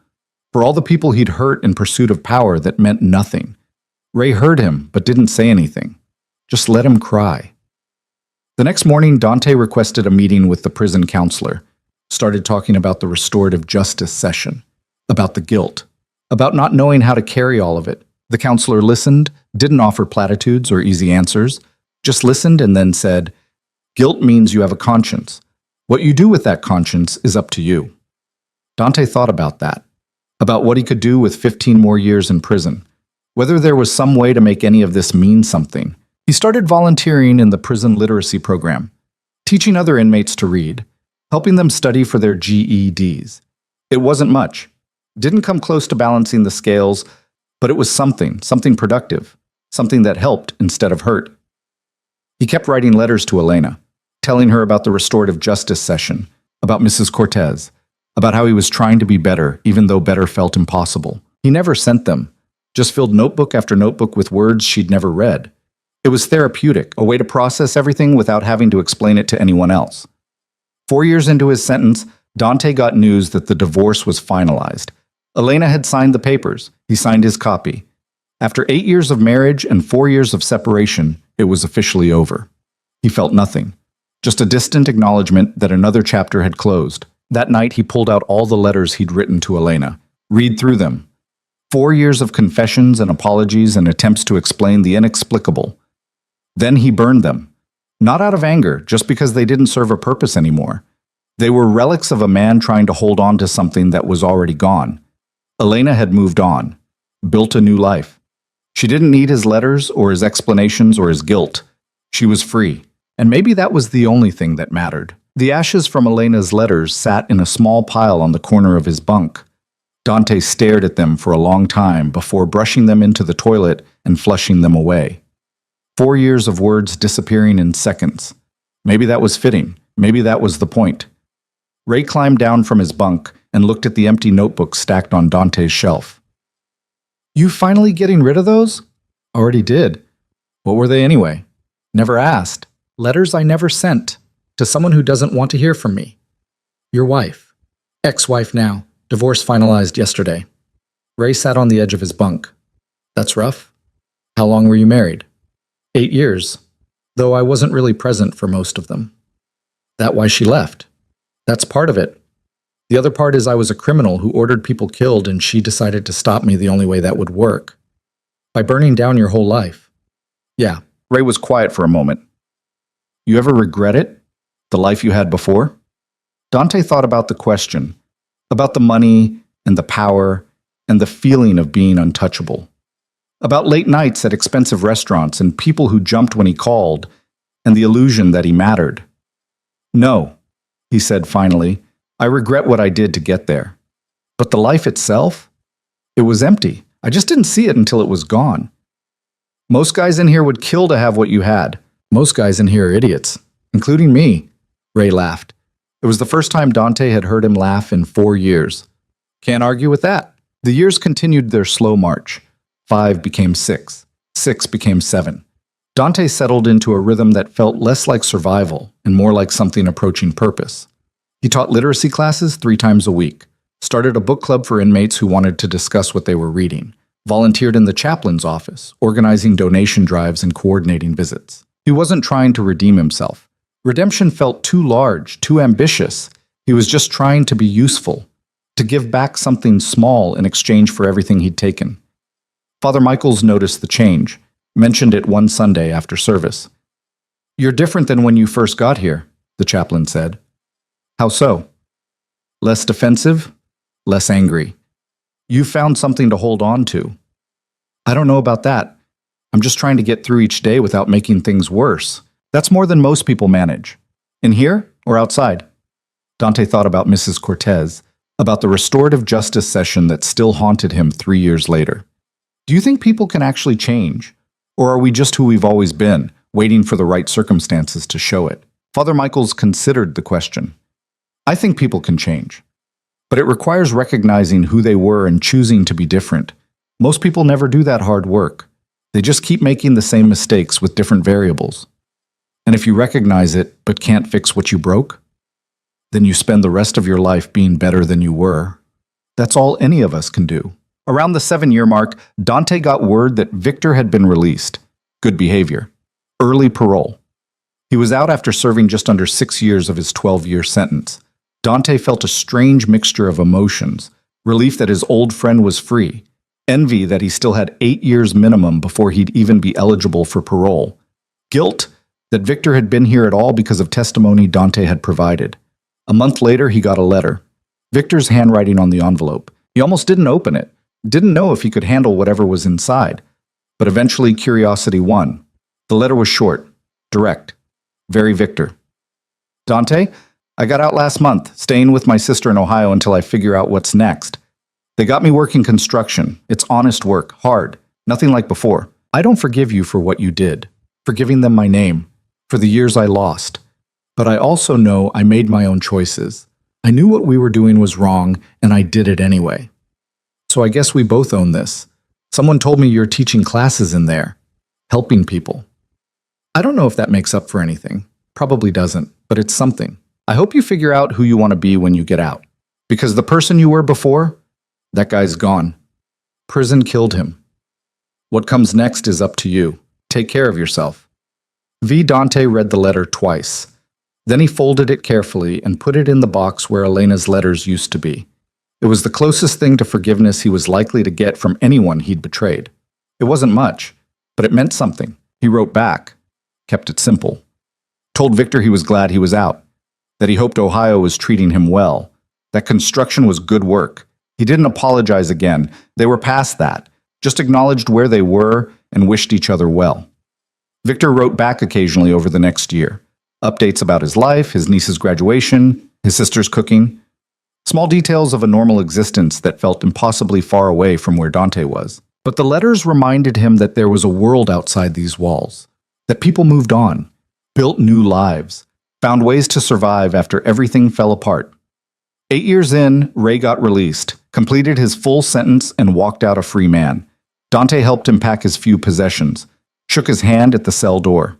For all the people he'd hurt in pursuit of power that meant nothing. Ray heard him, but didn't say anything. Just let him cry. The next morning, Dante requested a meeting with the prison counselor. Started talking about the restorative justice session. About the guilt. About not knowing how to carry all of it. The counselor listened, didn't offer platitudes or easy answers, just listened and then said, "Guilt means you have a conscience. What you do with that conscience is up to you." Dante thought about that, about what he could do with 15 more years in prison, whether there was some way to make any of this mean something. He started volunteering in the prison literacy program, teaching other inmates to read, helping them study for their GEDs. It wasn't much, didn't come close to balancing the scales, but it was something productive, something that helped instead of hurt. He kept writing letters to Elena, telling her about the restorative justice session, about Mrs. Cortez, about how he was trying to be better, even though better felt impossible. He never sent them, just filled notebook after notebook with words she'd never read. It was therapeutic, a way to process everything without having to explain it to anyone else. 4 years into his sentence, Dante got news that the divorce was finalized. Elena had signed the papers. He signed his copy. After 8 years of marriage and 4 years of separation, it was officially over. He felt nothing, just a distant acknowledgement that another chapter had closed. That night, he pulled out all the letters he'd written to Elena. Read through them. 4 years of confessions and apologies and attempts to explain the inexplicable. Then he burned them. Not out of anger, just because they didn't serve a purpose anymore. They were relics of a man trying to hold on to something that was already gone. Elena had moved on, built a new life. She didn't need his letters or his explanations or his guilt. She was free, and maybe that was the only thing that mattered. The ashes from Elena's letters sat in a small pile on the corner of his bunk. Dante stared at them for a long time before brushing them into the toilet and flushing them away. 4 years of words disappearing in seconds. Maybe that was fitting. Maybe that was the point. Ray climbed down from his bunk and looked at the empty notebook stacked on Dante's shelf. "You finally getting rid of those?" "Already did." "What were they anyway?" "Never asked. Letters I never sent. To someone who doesn't want to hear from me. Your wife. Ex-wife now. Divorce finalized yesterday." Ray sat on the edge of his bunk. "That's rough. How long were you married?" 8 years, though I wasn't really present for most of them." "That why she left?" "That's part of it. The other part is I was a criminal who ordered people killed and she decided to stop me the only way that would work. By burning down your whole life." "Yeah." Ray was quiet for a moment. "You ever regret it? The life you had before?" Dante thought about the question, about the money and the power and the feeling of being untouchable. About late nights at expensive restaurants and people who jumped when he called, and the illusion that he mattered. "No," he said finally, "I regret what I did to get there. But the life itself? It was empty. I just didn't see it until it was gone. Most guys in here would kill to have what you had. Most guys in here are idiots, including me." Ray laughed. It was the first time Dante had heard him laugh in 4 years. Can't argue with that. The years continued their slow march. 5 became 6. 6 became 7. Dante settled into a rhythm that felt less like survival and more like something approaching purpose. He taught literacy classes 3 times a week, started a book club for inmates who wanted to discuss what they were reading, volunteered in the chaplain's office, organizing donation drives and coordinating visits. He wasn't trying to redeem himself. Redemption felt too large, too ambitious. He was just trying to be useful. to give back something small in exchange for everything he'd taken. Father Michaels noticed the change, mentioned it one Sunday after service. "You're different than when you first got here," the chaplain said. "How so?" "Less defensive, less angry. You found something to hold on to." "I don't know about that. I'm just trying to get through each day without making things worse. That's more than most people manage. In here or outside?" Dante thought about Mrs. Cortez, about the restorative justice session that still haunted him 3 years later. "Do you think people can actually change? Or are we just who we've always been, waiting for the right circumstances to show it?" Father Michaels considered the question. "I think people can change. But it requires recognizing who they were and choosing to be different. Most people never do that hard work. They just keep making the same mistakes with different variables. And if you recognize it but can't fix what you broke, then you spend the rest of your life being better than you were. That's all any of us can do." Around the 7-year mark, Dante got word that Victor had been released. Good behavior. Early parole. He was out after serving just under 6 years of his 12-year sentence. Dante felt a strange mixture of emotions: relief that his old friend was free, envy that he still had 8 years minimum before he'd even be eligible for parole, guilt that Victor had been here at all because of testimony Dante had provided. A month later, he got a letter. Victor's handwriting on the envelope. He almost didn't open it, didn't know if he could handle whatever was inside. But eventually, curiosity won. The letter was short, direct, very Victor. "Dante, I got out last month, staying with my sister in Ohio until I figure out what's next. They got me working construction. It's honest work, hard, nothing like before. I don't forgive you for what you did, for giving them my name, for the years I lost. But I also know I made my own choices. I knew what we were doing was wrong, and I did it anyway. So I guess we both own this. Someone told me you're teaching classes in there, helping people. I don't know if that makes up for anything. Probably doesn't, but it's something. I hope you figure out who you want to be when you get out. Because the person you were before, that guy's gone. Prison killed him. What comes next is up to you. Take care of yourself." V. Dante read the letter twice. Then he folded it carefully and put it in the box where Elena's letters used to be. It was the closest thing to forgiveness he was likely to get from anyone he'd betrayed. It wasn't much, but it meant something. He wrote back, kept it simple. Told Victor he was glad he was out, that he hoped Ohio was treating him well, that construction was good work. He didn't apologize again. They were past that, just acknowledged where they were and wished each other well. Victor wrote back occasionally over the next year. Updates about his life, his niece's graduation, his sister's cooking. Small details of a normal existence that felt impossibly far away from where Dante was. But the letters reminded him that there was a world outside these walls, that people moved on, built new lives, found ways to survive after everything fell apart. 8 years in, Ray got released, completed his full sentence, and walked out a free man. Dante helped him pack his few possessions, shook his hand at the cell door.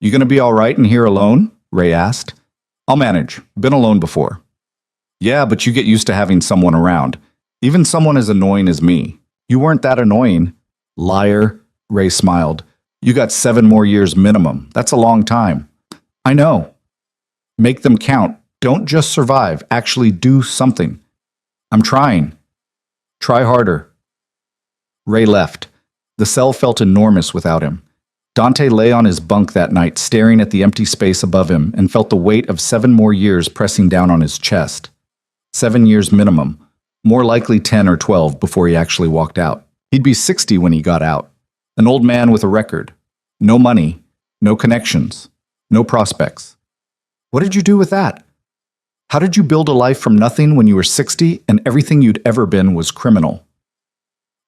"You gonna be all right in here alone?" Ray asked. "I'll manage. Been alone before." "Yeah, but you get used to having someone around. Even someone as annoying as me." "You weren't that annoying." "Liar," Ray smiled. "You got 7 more years minimum. That's a long time." "I know." "Make them count. Don't just survive. Actually do something." "I'm trying." "Try harder." Ray left. The cell felt enormous without him. Dante lay on his bunk that night, staring at the empty space above him, and felt the weight of 7 more years pressing down on his chest. 7 years minimum, more likely 10 or 12 before he actually walked out. He'd be 60 when he got out. An old man with a record. No money, no connections, no prospects. What did you do with that? How did you build a life from nothing when you were 60 and everything you'd ever been was criminal?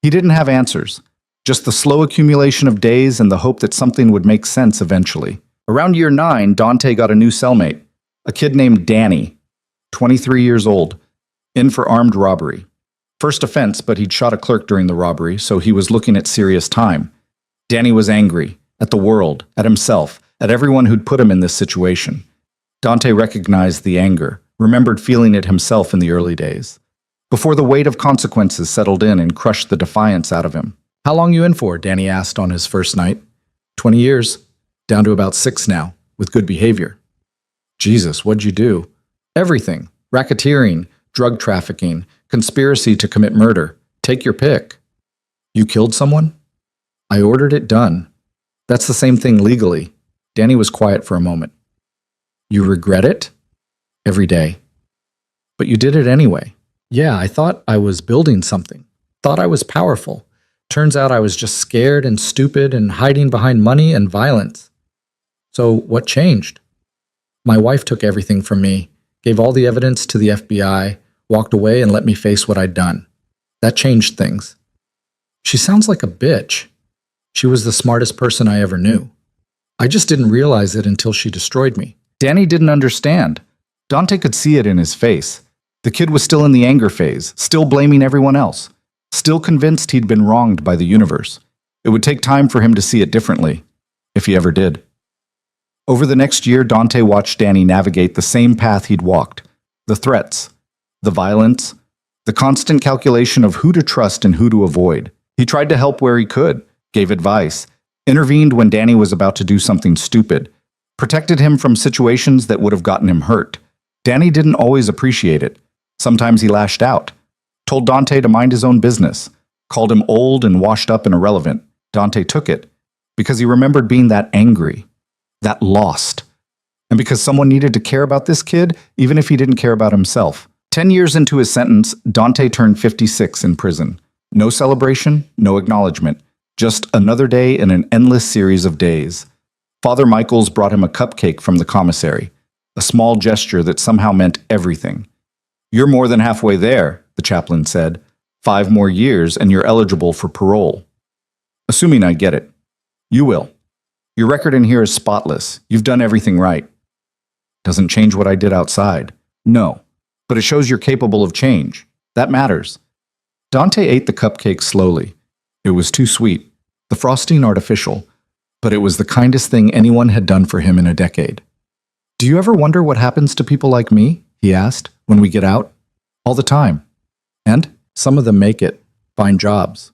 He didn't have answers. Just the slow accumulation of days and the hope that something would make sense eventually. Around year 9, Dante got a new cellmate, a kid named Danny, 23 years old, in for armed robbery. First offense, but he'd shot a clerk during the robbery, so he was looking at serious time. Danny was angry, at the world, at himself, at everyone who'd put him in this situation. Dante recognized the anger, remembered feeling it himself in the early days, before the weight of consequences settled in and crushed the defiance out of him. "How long you in for?" Danny asked on his first night. 20 years. Down to about 6 now, with good behavior." "Jesus, what'd you do?" "Everything. Racketeering, drug trafficking, conspiracy to commit murder. Take your pick. You killed someone? I ordered it done. That's the same thing legally. Danny was quiet for a moment. You regret it? Every day. But you did it anyway. Yeah, I thought I was building something. Thought I was powerful. Turns out I was just scared and stupid and hiding behind money and violence. So what changed? My wife took everything from me, gave all the evidence to the FBI, walked away and let me face what I'd done. That changed things. She sounds like a bitch. She was the smartest person I ever knew. I just didn't realize it until she destroyed me. Danny didn't understand. Dante could see it in his face. The kid was still in the anger phase, still blaming everyone else, still convinced he'd been wronged by the universe. It would take time for him to see it differently, if he ever did. Over the next year, Dante watched Danny navigate the same path he'd walked. The threats, the violence, the constant calculation of who to trust and who to avoid. He tried to help where he could, gave advice, intervened when Danny was about to do something stupid, protected him from situations that would have gotten him hurt. Danny didn't always appreciate it. Sometimes he lashed out, told Dante to mind his own business, called him old and washed up and irrelevant. Dante took it because he remembered being that angry, that lost, and because someone needed to care about this kid, even if he didn't care about himself. 10 years into his sentence, Dante turned 56 in prison. No celebration, no acknowledgement, just another day in an endless series of days. Father Michaels brought him a cupcake from the commissary, a small gesture that somehow meant everything. You're more than halfway there, the chaplain said. 5 more years and you're eligible for parole. Assuming I get it. You will. Your record in here is spotless. You've done everything right. Doesn't change what I did outside. No. But it shows you're capable of change. That matters. Dante ate the cupcake slowly. It was too sweet, the frosting artificial, but it was the kindest thing anyone had done for him in a decade. Do you ever wonder what happens to people like me? He asked, when we get out. All the time. And some of them make it, find jobs,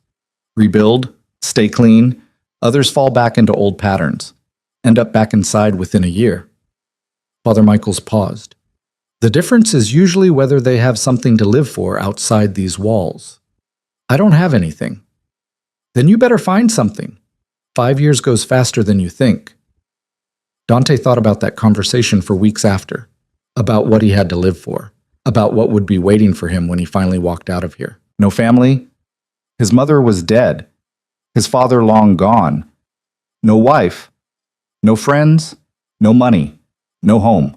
rebuild, stay clean. Others fall back into old patterns, end up back inside within a year. Father Michaels paused. The difference is usually whether they have something to live for outside these walls. I don't have anything. Then you better find something. 5 years goes faster than you think. Dante thought about that conversation for weeks after, about what he had to live for, about what would be waiting for him when he finally walked out of here. No family. His mother was dead. His father long gone. No wife. No friends. No money. No home.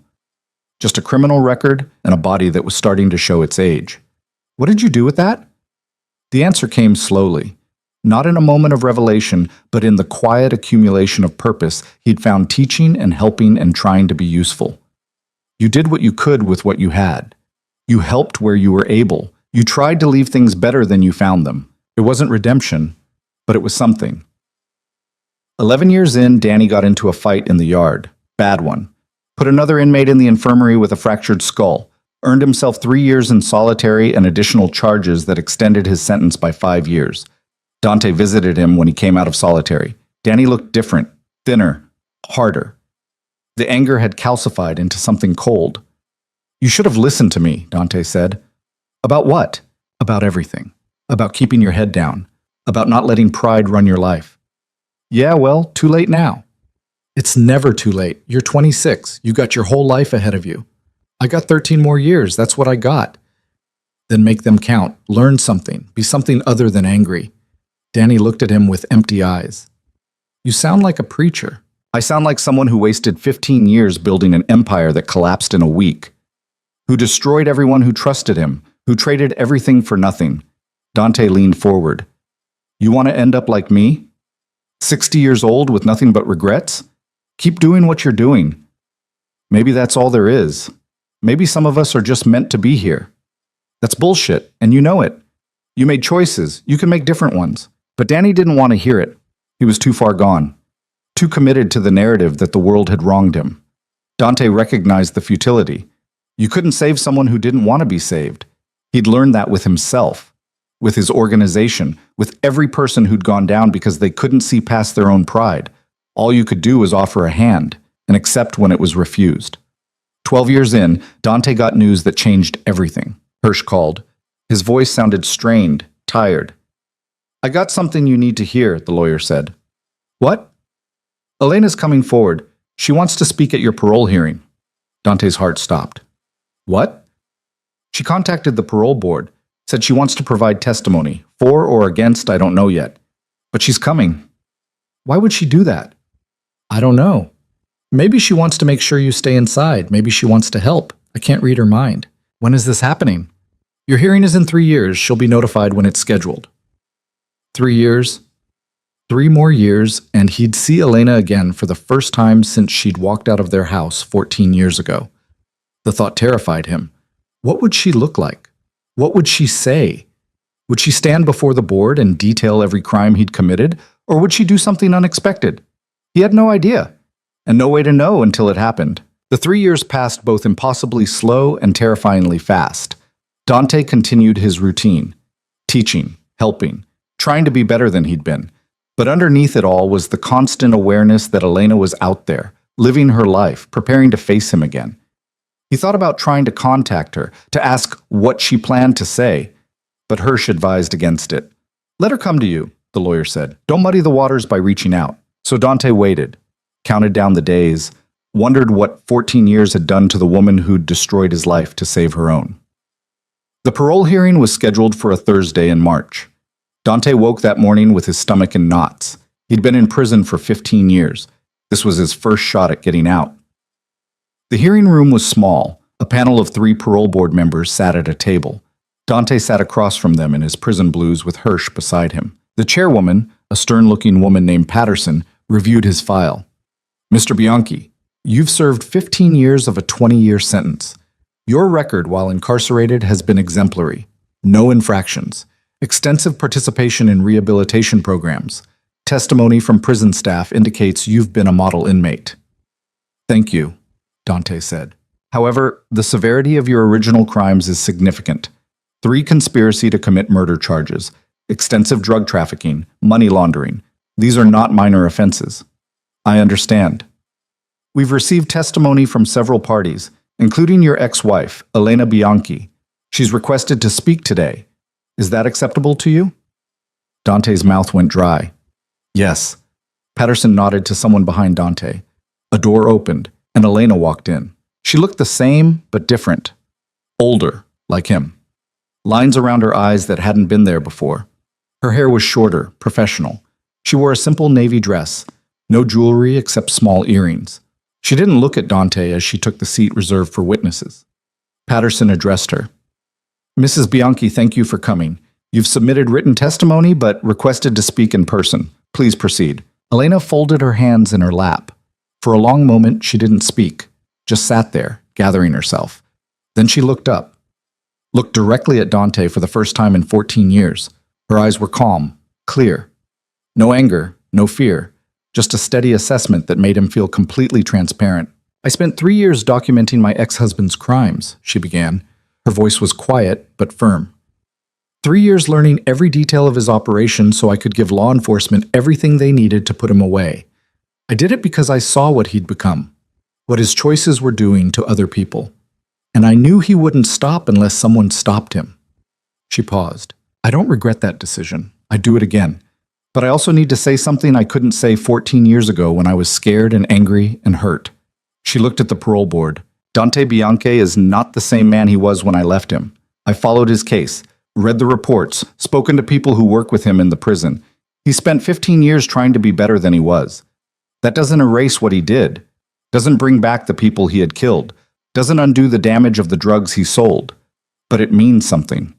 Just a criminal record and a body that was starting to show its age. What did you do with that? The answer came slowly. Not in a moment of revelation, but in the quiet accumulation of purpose he'd found teaching and helping and trying to be useful. You did what you could with what you had. You helped where you were able. You tried to leave things better than you found them. It wasn't redemption, but it was something. 11 years in, Danny got into a fight in the yard. Bad one. Put another inmate in the infirmary with a fractured skull. Earned himself 3 years in solitary and additional charges that extended his sentence by 5 years. Dante visited him when he came out of solitary. Danny looked different, thinner, harder. The anger had calcified into something cold. You should have listened to me, Dante said. About what? About everything. About keeping your head down. About not letting pride run your life. Yeah, well, too late now. It's never too late. You're 26. You got your whole life ahead of you. I got 13 more years. That's what I got. Then make them count. Learn something. Be something other than angry. Danny looked at him with empty eyes. You sound like a preacher. I sound like someone who wasted 15 years building an empire that collapsed in a week. Who destroyed everyone who trusted him. Who traded everything for nothing. Dante leaned forward. You want to end up like me? 60 years old with nothing but regrets? Keep doing what you're doing. Maybe that's all there is. Maybe some of us are just meant to be here. That's bullshit, and you know it. You made choices. You can make different ones. But Danny didn't want to hear it. He was too far gone. Too committed to the narrative that the world had wronged him. Dante recognized the futility. You couldn't save someone who didn't want to be saved. He'd learned that with himself, with his organization, with every person who'd gone down because they couldn't see past their own pride. All you could do was offer a hand and accept when it was refused. 12 years in, Dante got news that changed everything. Hirsch called. His voice sounded strained, tired. I got something you need to hear, the lawyer said. What? Elena's coming forward. She wants to speak at your parole hearing. Dante's heart stopped. What? She contacted the parole board, said she wants to provide testimony, for or against, I don't know yet. But she's coming. Why would she do that? I don't know. Maybe she wants to make sure you stay inside. Maybe she wants to help. I can't read her mind. When is this happening? Your hearing is in 3 years. She'll be notified when it's scheduled. 3 years? 3 more years, and he'd see Elena again for the first time since she'd walked out of their house 14 years ago. The thought terrified him. What would she look like? What would she say? Would she stand before the board and detail every crime he'd committed, or would she do something unexpected? He had no idea, and no way to know until it happened. The 3 years passed both impossibly slow and terrifyingly fast. Dante continued his routine, teaching, helping, trying to be better than he'd been. But underneath it all was the constant awareness that Elena was out there, living her life, preparing to face him again. He thought about trying to contact her, to ask what she planned to say, but Hirsch advised against it. Let her come to you, the lawyer said. Don't muddy the waters by reaching out. So Dante waited, counted down the days, wondered what 14 years had done to the woman who'd destroyed his life to save her own. The parole hearing was scheduled for a Thursday in March. Dante woke that morning with his stomach in knots. He'd been in prison for 15 years. This was his first shot at getting out. The hearing room was small. A panel of 3 parole board members sat at a table. Dante sat across from them in his prison blues with Hirsch beside him. The chairwoman, a stern-looking woman named Patterson, reviewed his file. Mr. Bianchi, you've served 15 years of a 20-year sentence. Your record while incarcerated has been exemplary. No infractions. Extensive participation in rehabilitation programs. Testimony from prison staff indicates you've been a model inmate. Thank you, Dante said. However, the severity of your original crimes is significant. 3 conspiracy to commit murder charges, extensive drug trafficking, money laundering. These are not minor offenses. I understand. We've received testimony from several parties, including your ex-wife, Elena Bianchi. She's requested to speak today. Is that acceptable to you? Dante's mouth went dry. Yes. Patterson nodded to someone behind Dante. A door opened, and Elena walked in. She looked the same, but different. Older, like him. Lines around her eyes that hadn't been there before. Her hair was shorter, professional. She wore a simple navy dress, no jewelry except small earrings. She didn't look at Dante as she took the seat reserved for witnesses. Patterson addressed her. Mrs. Bianchi, thank you for coming. You've submitted written testimony, but requested to speak in person. Please proceed. Elena folded her hands in her lap. For a long moment, she didn't speak, just sat there, gathering herself. Then she looked up, looked directly at Dante for the first time in 14 years. Her eyes were calm, clear. No anger, no fear, just a steady assessment that made him feel completely transparent. I spent 3 years documenting my ex-husband's crimes, she began. Her voice was quiet, but firm. 3 years learning every detail of his operation so I could give law enforcement everything they needed to put him away. I did it because I saw what he'd become, what his choices were doing to other people. And I knew he wouldn't stop unless someone stopped him. She paused. I don't regret that decision. I'd do it again. But I also need to say something I couldn't say 14 years ago when I was scared and angry and hurt. She looked at the parole board. Dante Bianchi is not the same man he was when I left him. I followed his case, read the reports, spoken to people who work with him in the prison. He spent 15 years trying to be better than he was. That doesn't erase what he did, doesn't bring back the people he had killed, doesn't undo the damage of the drugs he sold, but it means something.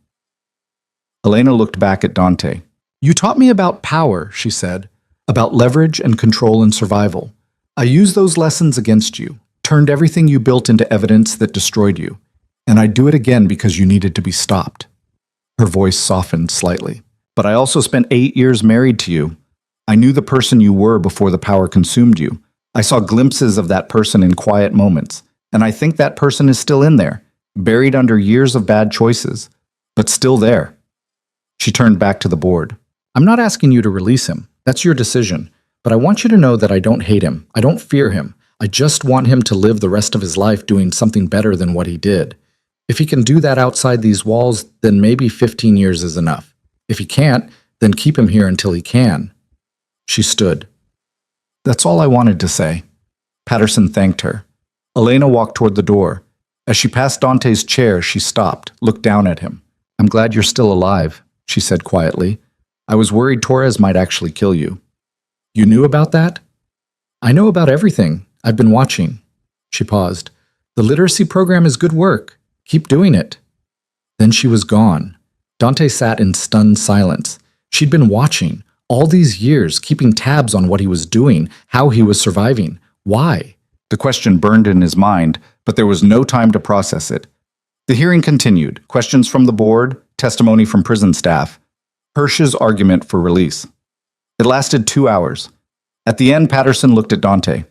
Elena looked back at Dante. You taught me about power, she said, about leverage and control and survival. I used those lessons against you, turned everything you built into evidence that destroyed you, and I'd do it again because you needed to be stopped. Her voice softened slightly. But I also spent 8 years married to you. I knew the person you were before the power consumed you. I saw glimpses of that person in quiet moments, and I think that person is still in there, buried under years of bad choices, but still there. She turned back to the board. I'm not asking you to release him. That's your decision. But I want you to know that I don't hate him. I don't fear him. I just want him to live the rest of his life doing something better than what he did. If he can do that outside these walls, then maybe 15 years is enough. If he can't, then keep him here until he can. She stood. That's all I wanted to say. Patterson thanked her. Elena walked toward the door. As she passed Dante's chair, she stopped, looked down at him. I'm glad you're still alive, she said quietly. I was worried Torres might actually kill you. You knew about that? I know about everything. I've been watching. She paused. The literacy program is good work. Keep doing it. Then she was gone. Dante sat in stunned silence. She'd been watching, all these years, keeping tabs on what he was doing, how he was surviving. Why? The question burned in his mind, but there was no time to process it. The hearing continued. Questions from the board, testimony from prison staff, Hirsch's argument for release. It lasted 2 hours. At the end, Patterson looked at Dante.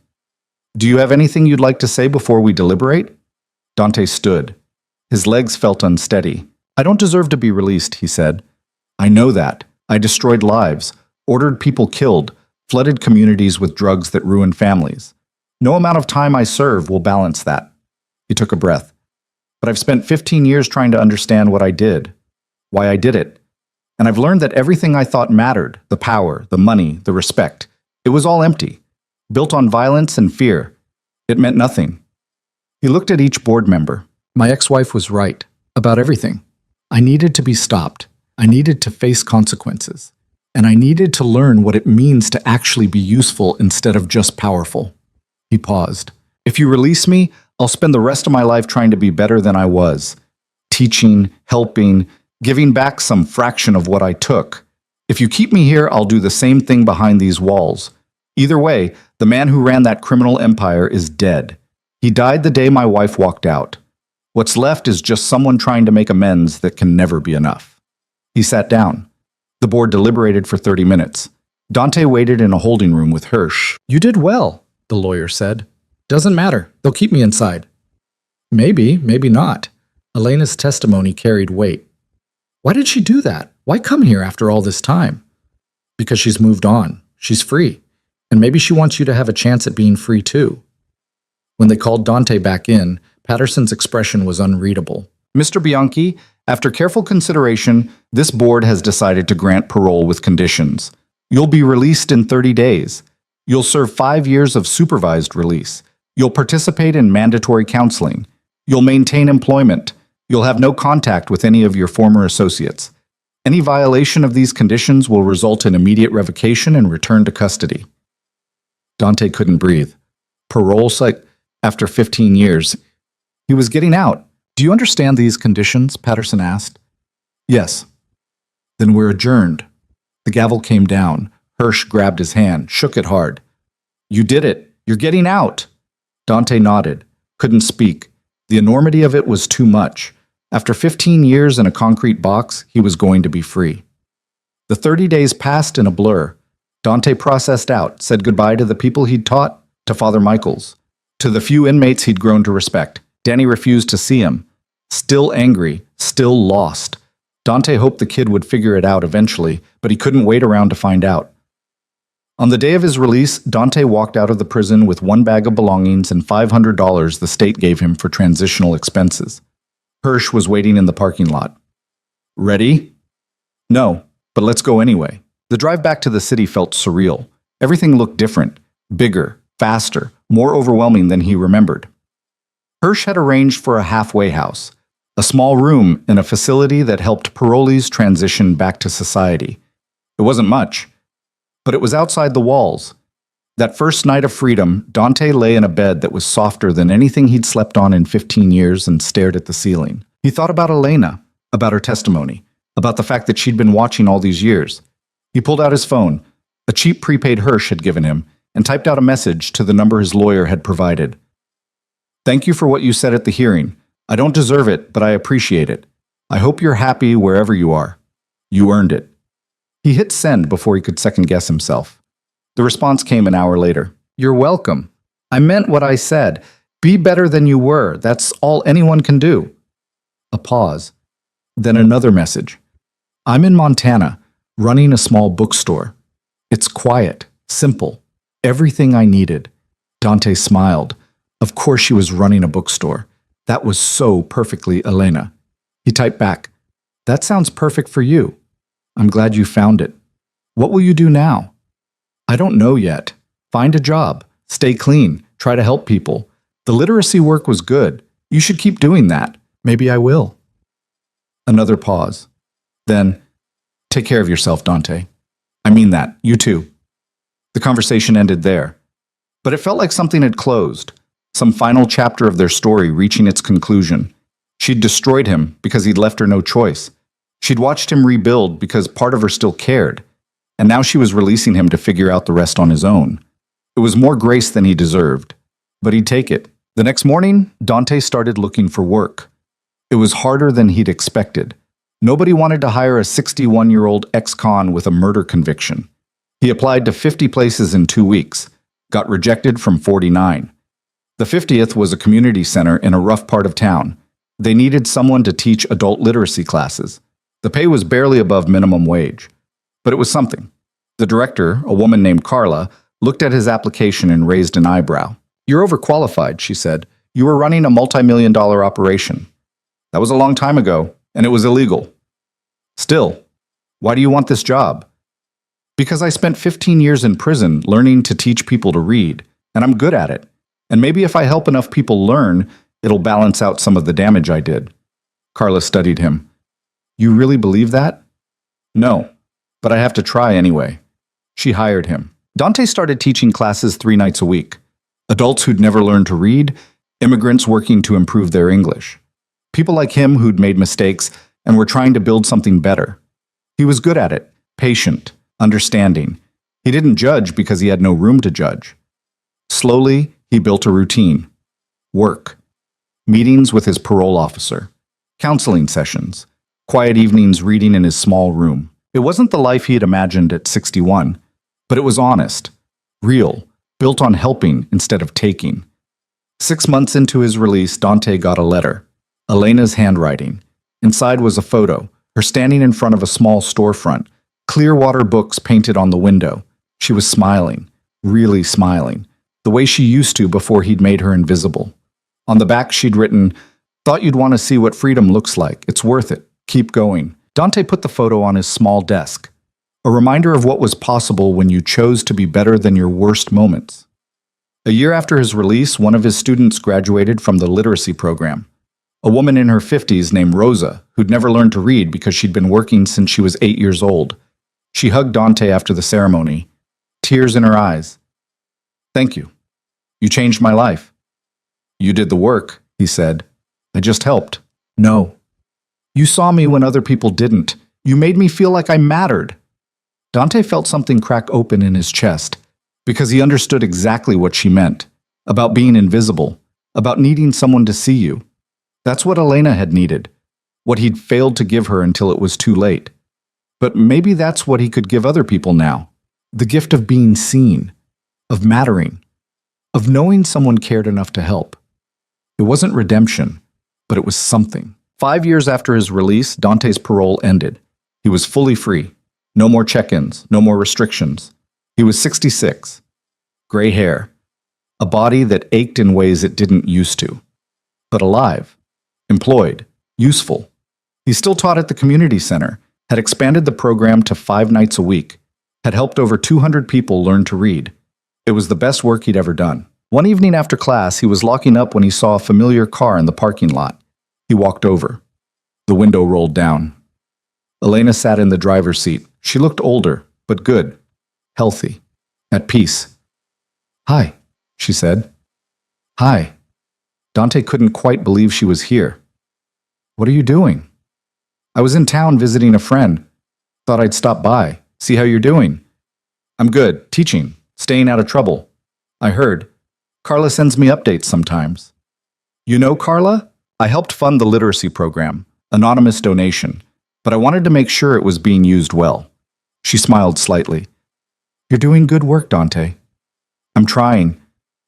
Do you have anything you'd like to say before we deliberate? Dante stood. His legs felt unsteady. I don't deserve to be released, he said. I know that. I destroyed lives, ordered people killed, flooded communities with drugs that ruined families. No amount of time I serve will balance that. He took a breath. But I've spent 15 years trying to understand what I did, why I did it. And I've learned that everything I thought mattered, the power, the money, the respect, it was all empty, built on violence and fear. It meant nothing. He looked at each board member. My ex-wife was right about everything. I needed to be stopped. I needed to face consequences. And I needed to learn what it means to actually be useful instead of just powerful. He paused. If you release me, I'll spend the rest of my life trying to be better than I was. Teaching, helping, giving back some fraction of what I took. If you keep me here, I'll do the same thing behind these walls. Either way, the man who ran that criminal empire is dead. He died the day my wife walked out. What's left is just someone trying to make amends that can never be enough. He sat down. The board deliberated for 30 minutes. Dante waited in a holding room with Hirsch. You did well, the lawyer said. Doesn't matter. They'll keep me inside. Maybe, maybe not. Elena's testimony carried weight. Why did she do that? Why come here after all this time? Because she's moved on. She's free. And maybe she wants you to have a chance at being free too. When they called Dante back in, Patterson's expression was unreadable. Mr. Bianchi, after careful consideration, this board has decided to grant parole with conditions. You'll be released in 30 days. You'll serve 5 years of supervised release. You'll participate in mandatory counseling. You'll maintain employment. You'll have no contact with any of your former associates. Any violation of these conditions will result in immediate revocation and return to custody. Dante couldn't breathe. Parole after 15 years. He was getting out. Do you understand these conditions? Patterson asked. Yes. Then we're adjourned. The gavel came down. Hirsch grabbed his hand, shook it hard. You did it. You're getting out. Dante nodded, couldn't speak. The enormity of it was too much. After 15 years in a concrete box, he was going to be free. The 30 days passed in a blur. Dante processed out, said goodbye to the people he'd taught, to Father Michaels, to the few inmates he'd grown to respect. Danny refused to see him. Still angry, still lost. Dante hoped the kid would figure it out eventually, but he couldn't wait around to find out. On the day of his release, Dante walked out of the prison with 1 bag of belongings and $500 the state gave him for transitional expenses. Hirsch was waiting in the parking lot. Ready? No, but let's go anyway. The drive back to the city felt surreal. Everything looked different, bigger, faster, more overwhelming than he remembered. Hirsch had arranged for a halfway house, a small room in a facility that helped parolees transition back to society. It wasn't much, but it was outside the walls. That first night of freedom, Dante lay in a bed that was softer than anything he'd slept on in 15 years and stared at the ceiling. He thought about Elena, about her testimony, about the fact that she'd been watching all these years. He pulled out his phone, a cheap prepaid Hirsch had given him, and typed out a message to the number his lawyer had provided. Thank you for what you said at the hearing. I don't deserve it, but I appreciate it. I hope you're happy wherever you are. You earned it. He hit send before he could second-guess himself. The response came an hour later. You're welcome. I meant what I said. Be better than you were. That's all anyone can do. A pause. Then another message. I'm in Montana, running a small bookstore. It's quiet, simple, everything I needed. Dante smiled. Of course she was running a bookstore. That was so perfectly Elena. He typed back, "That sounds perfect for you. I'm glad you found it. What will you do now?" "I don't know yet. Find a job. Stay clean. Try to help people. The literacy work was good. You should keep doing that. Maybe I will." Another pause. Then, "Take care of yourself, Dante. I mean that. You too." The conversation ended there. But it felt like something had closed. Some final chapter of their story reaching its conclusion. She'd destroyed him because he'd left her no choice. She'd watched him rebuild because part of her still cared. And now she was releasing him to figure out the rest on his own. It was more grace than he deserved. But he'd take it. The next morning, Dante started looking for work. It was harder than he'd expected. Nobody wanted to hire a 61-year-old ex-con with a murder conviction. He applied to 50 places in 2 weeks, got rejected from 49. The 50th was a community center in a rough part of town. They needed someone to teach adult literacy classes. The pay was barely above minimum wage. But it was something. The director, a woman named Carla, looked at his application and raised an eyebrow. "You're overqualified," she said. "You were running a multi-million-dollar operation. That was a long time ago, and it was illegal. Still, why do you want this job?" "Because I spent 15 years in prison learning to teach people to read, and I'm good at it. And maybe if I help enough people learn, it'll balance out some of the damage I did." Carla studied him. "You really believe that?" "No, but I have to try anyway." She hired him. Dante started teaching classes 3 nights a week. Adults who'd never learned to read, immigrants working to improve their English. People like him who'd made mistakes and were trying to build something better. He was good at it, patient, understanding. He didn't judge because he had no room to judge. Slowly, he built a routine. Work. Meetings with his parole officer. Counseling sessions. Quiet evenings reading in his small room. It wasn't the life he had imagined at 61, but it was honest, real, built on helping instead of taking. 6 months into his release, Dante got a letter. Elena's handwriting. Inside was a photo, her standing in front of a small storefront, Clearwater books painted on the window. She was smiling, really smiling, the way she used to before he'd made her invisible. On the back she'd written, "Thought you'd want to see what freedom looks like. It's worth it. Keep going." Dante put the photo on his small desk, a reminder of what was possible when you chose to be better than your worst moments. A year after his release, one of his students graduated from the literacy program. A woman in her 50s named Rosa, who'd never learned to read because she'd been working since she was 8 years old. She hugged Dante after the ceremony, tears in her eyes. "Thank you. You changed my life." "You did the work," he said. "I just helped." "No. You saw me when other people didn't. You made me feel like I mattered." Dante felt something crack open in his chest, because he understood exactly what she meant, about being invisible, about needing someone to see you. That's what Elena had needed, what he'd failed to give her until it was too late. But maybe that's what he could give other people now, the gift of being seen, of mattering, of knowing someone cared enough to help. It wasn't redemption, but it was something. 5 years after his release, Dante's parole ended. He was fully free. No more check-ins, no more restrictions. He was 66. Gray hair. A body that ached in ways it didn't used to. But alive. Employed. Useful. He still taught at the community center, had expanded the program to 5 nights a week, had helped over 200 people learn to read. It was the best work he'd ever done. One evening after class, he was locking up when he saw a familiar car in the parking lot. He walked over. The window rolled down. Elena sat in the driver's seat. She looked older, but good, healthy, at peace. "Hi," she said. "Hi." Dante couldn't quite believe she was here. "What are you doing?" "I was in town visiting a friend. Thought I'd stop by, see how you're doing." "I'm good, teaching, staying out of trouble. I heard. Carla sends me updates sometimes." "You know Carla? I helped fund the literacy program, anonymous donation, but I wanted to make sure it was being used well." She smiled slightly. "You're doing good work, Dante." "I'm trying."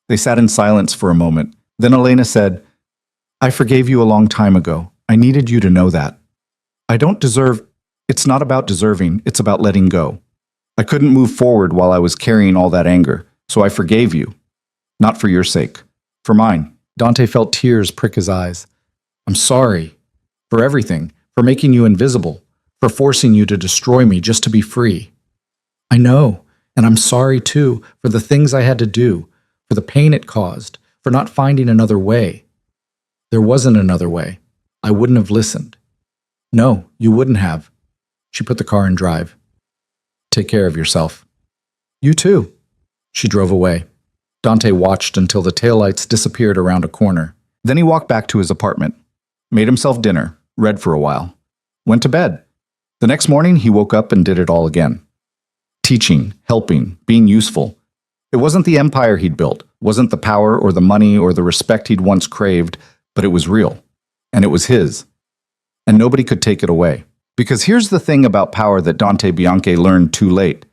They sat in silence for a moment. Then Elena said, "I forgave you a long time ago. I needed you to know that. I don't deserve. It's not about deserving, it's about letting go. I couldn't move forward while I was carrying all that anger, so I forgave you. Not for your sake, for mine. Dante felt tears prick his eyes. I'm sorry. For everything. For making you invisible. For forcing you to destroy me just to be free. I know. And I'm sorry, too, for the things I had to do. For the pain it caused. For not finding another way. There wasn't another way. I wouldn't have listened. No, you wouldn't have. She put the car in drive. Take care of yourself. You too. She drove away. Dante watched until the taillights disappeared around a corner. Then he walked back to his apartment, made himself dinner, read for a while, went to bed. The next morning, he woke up and did it all again. Teaching, helping, being useful. It wasn't the empire he'd built, wasn't the power or the money or the respect he'd once craved, but it was real. And it was his. And nobody could take it away. Because here's the thing about power that Dante Bianchi learned too late.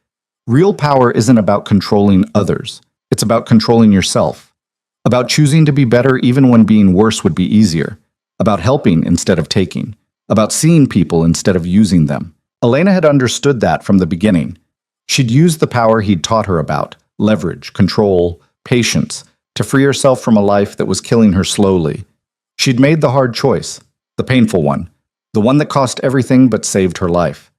Real power isn't about controlling others. It's about controlling yourself. About choosing to be better even when being worse would be easier. About helping instead of taking. About seeing people instead of using them. Elena had understood that from the beginning. She'd used the power he'd taught her about, leverage, control, patience, to free herself from a life that was killing her slowly. She'd made the hard choice, the painful one, the one that cost everything but saved her life.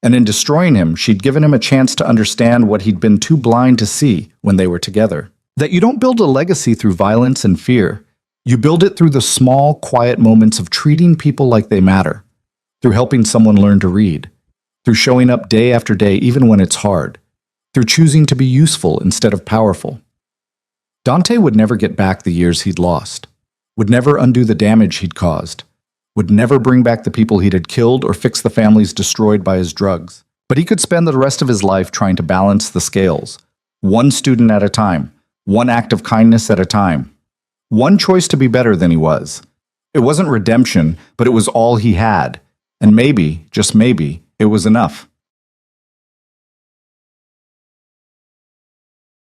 And in destroying him, she'd given him a chance to understand what he'd been too blind to see when they were together. That you don't build a legacy through violence and fear. You build it through the small, quiet moments of treating people like they matter, through helping someone learn to read, through showing up day after day even when it's hard, through choosing to be useful instead of powerful. Dante would never get back the years he'd lost, would never undo the damage he'd caused, would never bring back the people he'd had killed or fix the families destroyed by his drugs. But he could spend the rest of his life trying to balance the scales, one student at a time, one act of kindness at a time, one choice to be better than he was. It wasn't redemption, but it was all he had. And maybe, just maybe, it was enough.